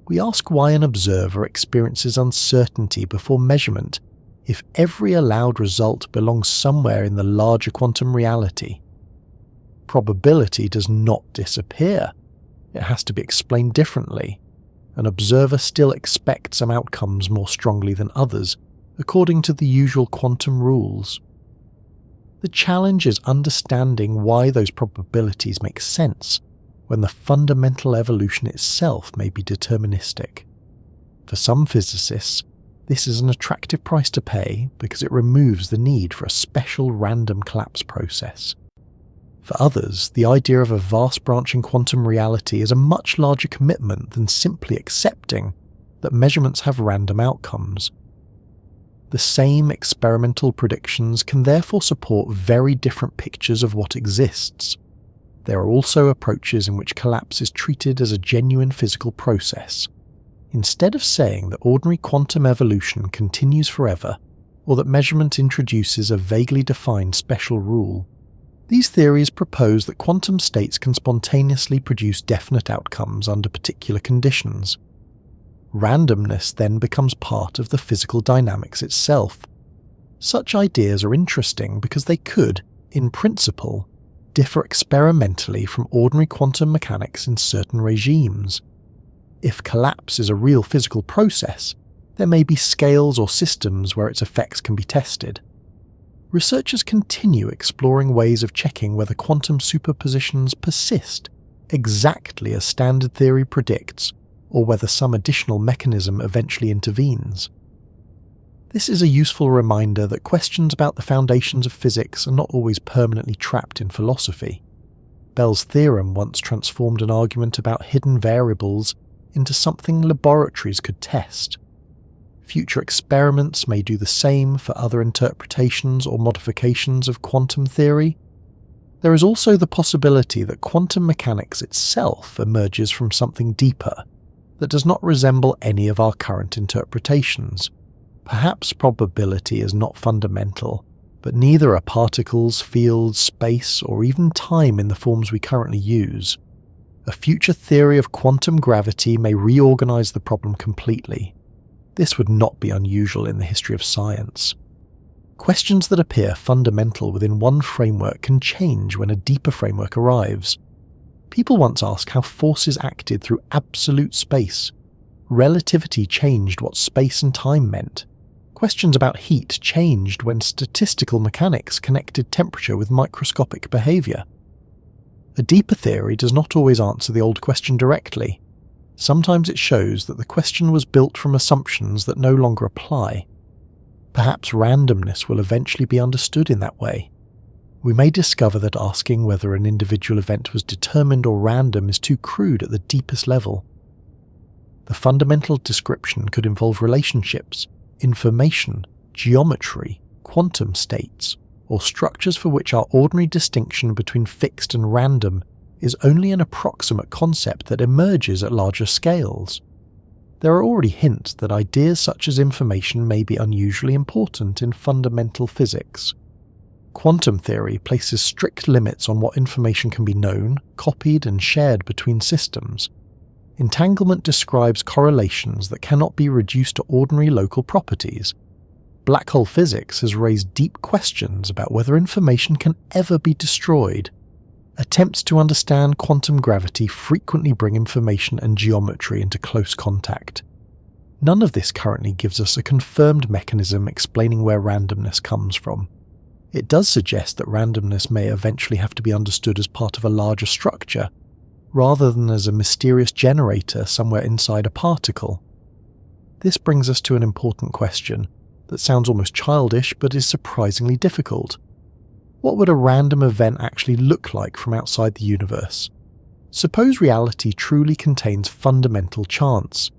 We ask why an observer experiences uncertainty before measurement if every allowed result belongs somewhere in the larger quantum reality. Probability does not disappear. It has to be explained differently. An observer still expects some outcomes more strongly than others, according to the usual quantum rules. The challenge is understanding why those probabilities make sense when the fundamental evolution itself may be deterministic. For some physicists, this is an attractive price to pay because it removes the need for a special random collapse process. For others, the idea of a vast branching quantum reality is a much larger commitment than simply accepting that measurements have random outcomes. The same experimental predictions can therefore support very different pictures of what exists. There are also approaches in which collapse is treated as a genuine physical process. Instead of saying that ordinary quantum evolution continues forever, or that measurement introduces a vaguely defined special rule, these theories propose that quantum states can spontaneously produce definite outcomes under particular conditions. Randomness then becomes part of the physical dynamics itself. Such ideas are interesting because they could, in principle, differ experimentally from ordinary quantum mechanics in certain regimes. If collapse is a real physical process, there may be scales or systems where its effects can be tested. Researchers continue exploring ways of checking whether quantum superpositions persist exactly as standard theory predicts, or whether some additional mechanism eventually intervenes. This is a useful reminder that questions about the foundations of physics are not always permanently trapped in philosophy. Bell's theorem once transformed an argument about hidden variables into something laboratories could test. Future experiments may do the same for other interpretations or modifications of quantum theory. There is also the possibility that quantum mechanics itself emerges from something deeper that does not resemble any of our current interpretations. Perhaps probability is not fundamental, but neither are particles, fields, space, or even time in the forms we currently use. A future theory of quantum gravity may reorganize the problem completely. This would not be unusual in the history of science. Questions that appear fundamental within one framework can change when a deeper framework arrives. People once asked how forces acted through absolute space. Relativity changed what space and time meant. Questions about heat changed when statistical mechanics connected temperature with microscopic behavior. A deeper theory does not always answer the old question directly. Sometimes it shows that the question was built from assumptions that no longer apply. Perhaps randomness will eventually be understood in that way. We may discover that asking whether an individual event was determined or random is too crude at the deepest level. The fundamental description could involve relationships, information, geometry, quantum states, or structures for which our ordinary distinction between fixed and random is only an approximate concept that emerges at larger scales. There are already hints that ideas such as information may be unusually important in fundamental physics. Quantum theory places strict limits on what information can be known, copied, and shared between systems. Entanglement describes correlations that cannot be reduced to ordinary local properties. Black hole physics has raised deep questions about whether information can ever be destroyed. Attempts to understand quantum gravity frequently bring information and geometry into close contact. None of this currently gives us a confirmed mechanism explaining where randomness comes from. It does suggest that randomness may eventually have to be understood as part of a larger structure, rather than as a mysterious generator somewhere inside a particle. This brings us to an important question that sounds almost childish but is surprisingly difficult. What would a random event actually look like from outside the universe? Suppose reality truly contains fundamental chance.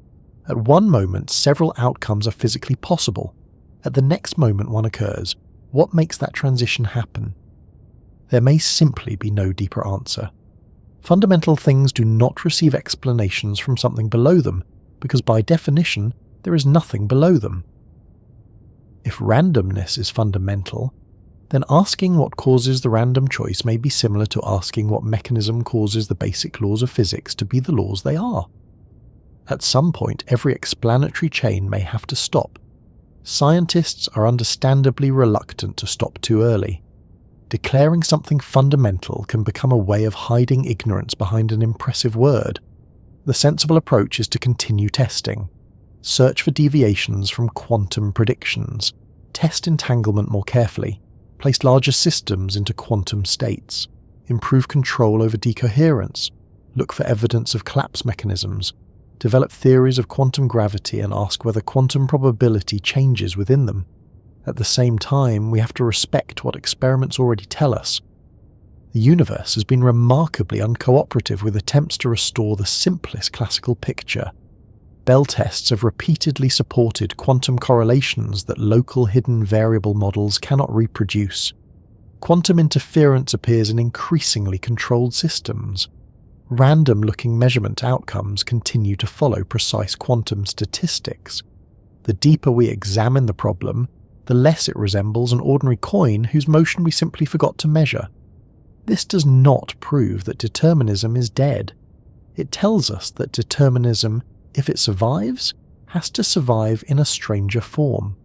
At one moment, several outcomes are physically possible. At the next moment one occurs. What makes that transition happen? There may simply be no deeper answer. Fundamental things do not receive explanations from something below them, because by definition, there is nothing below them. If randomness is fundamental, then asking what causes the random choice may be similar to asking what mechanism causes the basic laws of physics to be the laws they are. At some point, every explanatory chain may have to stop. Scientists are understandably reluctant to stop too early. Declaring something fundamental can become a way of hiding ignorance behind an impressive word. The sensible approach is to continue testing. Search for deviations from quantum predictions. Test entanglement more carefully. Place larger systems into quantum states. Improve control over decoherence. Look for evidence of collapse mechanisms. Develop theories of quantum gravity and ask whether quantum probability changes within them. At the same time, we have to respect what experiments already tell us. The universe has been remarkably uncooperative with attempts to restore the simplest classical picture. Bell tests have repeatedly supported quantum correlations that local hidden variable models cannot reproduce. Quantum interference appears in increasingly controlled systems. Random-looking measurement outcomes continue to follow precise quantum statistics. The deeper we examine the problem, the less it resembles an ordinary coin whose motion we simply forgot to measure. This does not prove that determinism is dead. It tells us that determinism, if it survives, has to survive in a stranger form.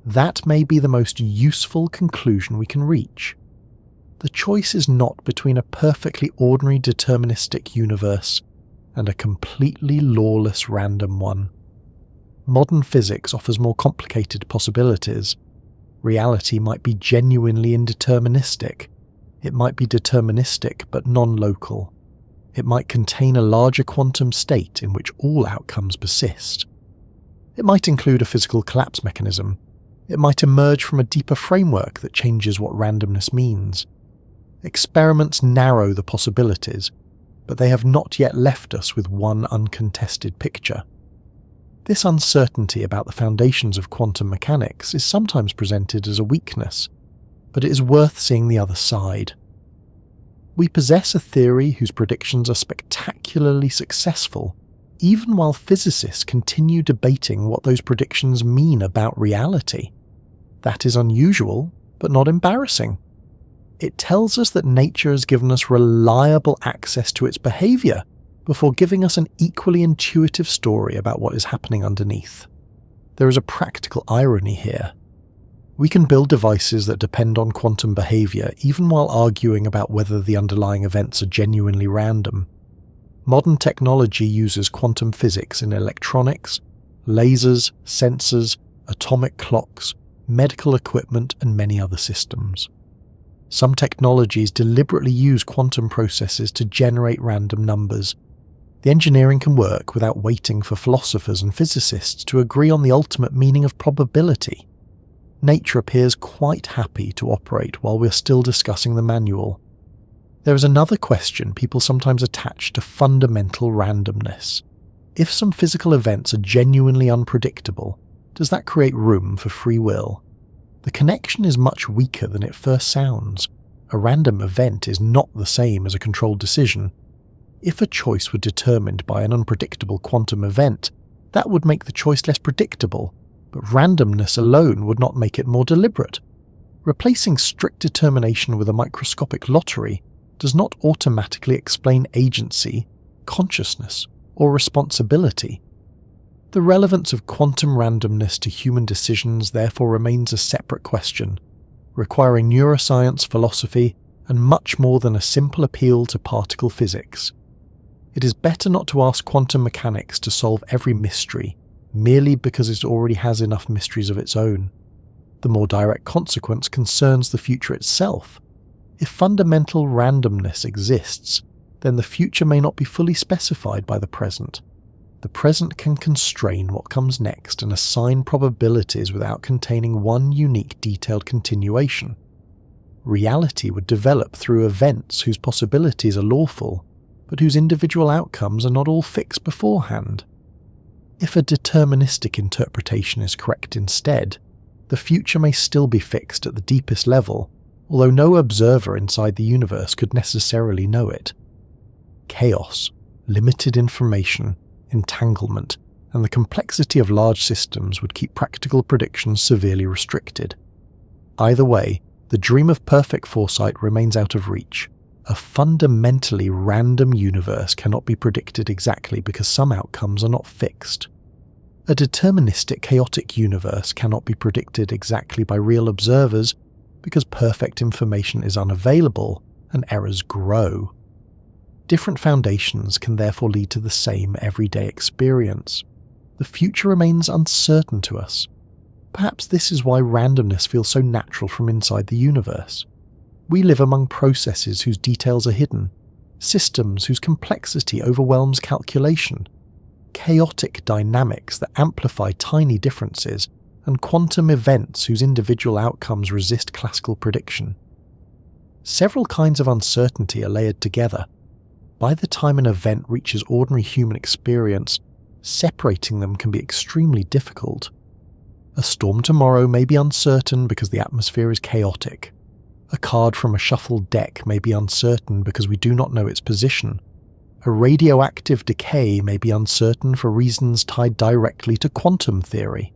That may be the most useful conclusion we can reach. The choice is not between a perfectly ordinary deterministic universe and a completely lawless random one. Modern physics offers more complicated possibilities. Reality might be genuinely indeterministic. It might be deterministic but non-local. It might contain a larger quantum state in which all outcomes persist. It might include a physical collapse mechanism. It might emerge from a deeper framework that changes what randomness means. Experiments narrow the possibilities, but they have not yet left us with one uncontested picture. This uncertainty about the foundations of quantum mechanics is sometimes presented as a weakness, but it is worth seeing the other side. We possess a theory whose predictions are spectacularly successful, even while physicists continue debating what those predictions mean about reality. That is unusual, but not embarrassing. It tells us that nature has given us reliable access to its behavior before giving us an equally intuitive story about what is happening underneath. There is a practical irony here. We can build devices that depend on quantum behavior even while arguing about whether the underlying events are genuinely random. Modern technology uses quantum physics in electronics, lasers, sensors, atomic clocks, medical equipment, and many other systems. Some technologies deliberately use quantum processes to generate random numbers. The engineering can work without waiting for philosophers and physicists to agree on the ultimate meaning of probability. Nature appears quite happy to operate while we're still discussing the manual. There is another question people sometimes attach to fundamental randomness. If some physical events are genuinely unpredictable, does that create room for free will? The connection is much weaker than it first sounds. A random event is not the same as a controlled decision. If a choice were determined by an unpredictable quantum event, that would make the choice less predictable, but randomness alone would not make it more deliberate. Replacing strict determination with a microscopic lottery does not automatically explain agency, consciousness, or responsibility. The relevance of quantum randomness to human decisions therefore remains a separate question, requiring neuroscience, philosophy, and much more than a simple appeal to particle physics. It is better not to ask quantum mechanics to solve every mystery, merely because it already has enough mysteries of its own. The more direct consequence concerns the future itself. If fundamental randomness exists, then the future may not be fully specified by the present. The present can constrain what comes next and assign probabilities without containing one unique detailed continuation. Reality would develop through events whose possibilities are lawful, but whose individual outcomes are not all fixed beforehand. If a deterministic interpretation is correct instead, the future may still be fixed at the deepest level, although no observer inside the universe could necessarily know it. Chaos, limited information, entanglement, and the complexity of large systems would keep practical predictions severely restricted. Either way, the dream of perfect foresight remains out of reach, A fundamentally random universe cannot be predicted exactly because some outcomes are not fixed. A deterministic chaotic universe cannot be predicted exactly by real observers because perfect information is unavailable and errors grow. Different foundations can therefore lead to the same everyday experience. The future remains uncertain to us. Perhaps this is why randomness feels so natural from inside the universe. We live among processes whose details are hidden, systems whose complexity overwhelms calculation, chaotic dynamics that amplify tiny differences, and quantum events whose individual outcomes resist classical prediction. Several kinds of uncertainty are layered together. By the time an event reaches ordinary human experience, separating them can be extremely difficult. A storm tomorrow may be uncertain because the atmosphere is chaotic. A card from a shuffled deck may be uncertain because we do not know its position. A radioactive decay may be uncertain for reasons tied directly to quantum theory.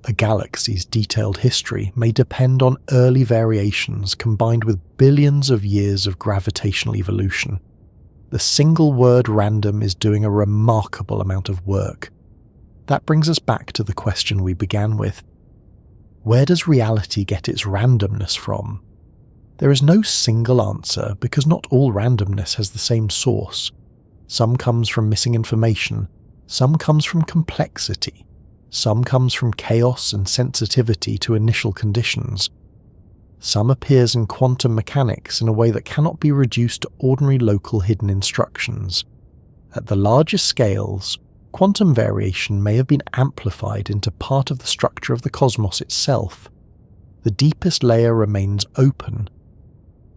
A galaxy's detailed history may depend on early variations combined with billions of years of gravitational evolution. The single word random is doing a remarkable amount of work. That brings us back to the question we began with. Where does reality get its randomness from? There is no single answer because not all randomness has the same source. Some comes from missing information, some comes from complexity, some comes from chaos and sensitivity to initial conditions. Some appears in quantum mechanics in a way that cannot be reduced to ordinary local hidden instructions. At the largest scales, quantum variation may have been amplified into part of the structure of the cosmos itself. The deepest layer remains open.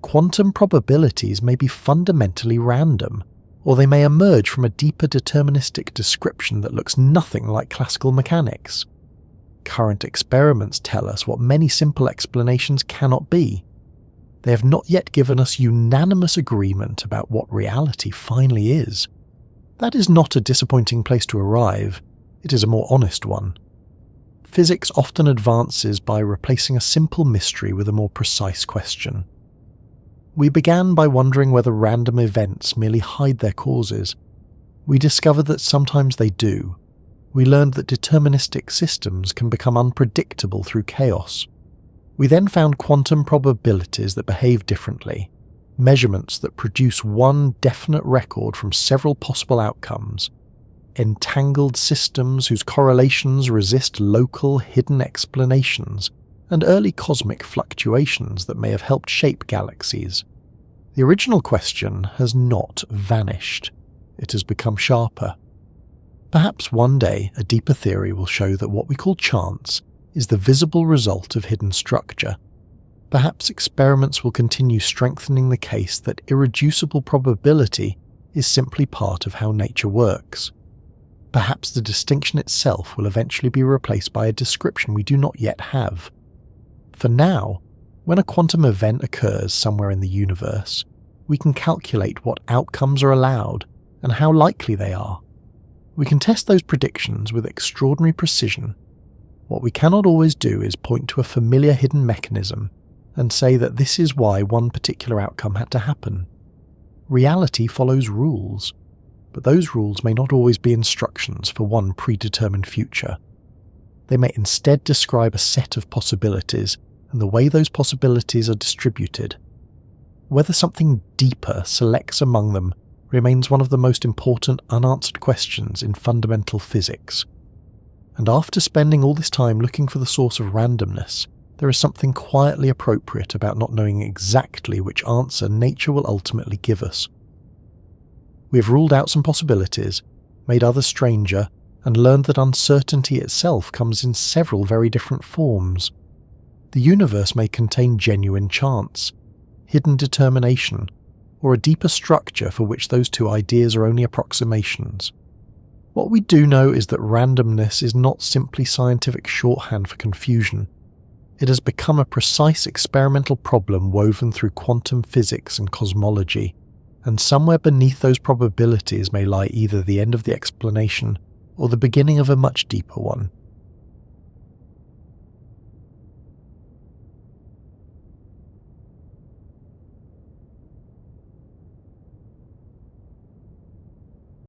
Quantum probabilities may be fundamentally random, or they may emerge from a deeper deterministic description that looks nothing like classical mechanics. Current experiments tell us what many simple explanations cannot be. They have not yet given us unanimous agreement about what reality finally is. That is not a disappointing place to arrive, it is a more honest one. Physics often advances by replacing a simple mystery with a more precise question. We began by wondering whether random events merely hide their causes. We discovered that sometimes they do. We learned that deterministic systems can become unpredictable through chaos. We then found quantum probabilities that behave differently, measurements that produce one definite record from several possible outcomes, entangled systems whose correlations resist local hidden explanations, and early cosmic fluctuations that may have helped shape galaxies. The original question has not vanished. It has become sharper. Perhaps one day a deeper theory will show that what we call chance is the visible result of hidden structure. Perhaps experiments will continue strengthening the case that irreducible probability is simply part of how nature works. Perhaps the distinction itself will eventually be replaced by a description we do not yet have. For now, when a quantum event occurs somewhere in the universe, we can calculate what outcomes are allowed and how likely they are. We can test those predictions with extraordinary precision. What we cannot always do is point to a familiar hidden mechanism and say that this is why one particular outcome had to happen. Reality follows rules, but those rules may not always be instructions for one predetermined future. They may instead describe a set of possibilities and the way those possibilities are distributed. Whether something deeper selects among them remains one of the most important unanswered questions in fundamental physics. And after spending all this time looking for the source of randomness, there is something quietly appropriate about not knowing exactly which answer nature will ultimately give us. We have ruled out some possibilities, made others stranger, and learned that uncertainty itself comes in several very different forms. The universe may contain genuine chance, hidden determination, or a deeper structure for which those two ideas are only approximations. What we do know is that randomness is not simply scientific shorthand for confusion. It has become a precise experimental problem woven through quantum physics and cosmology, and somewhere beneath those probabilities may lie either the end of the explanation or the beginning of a much deeper one.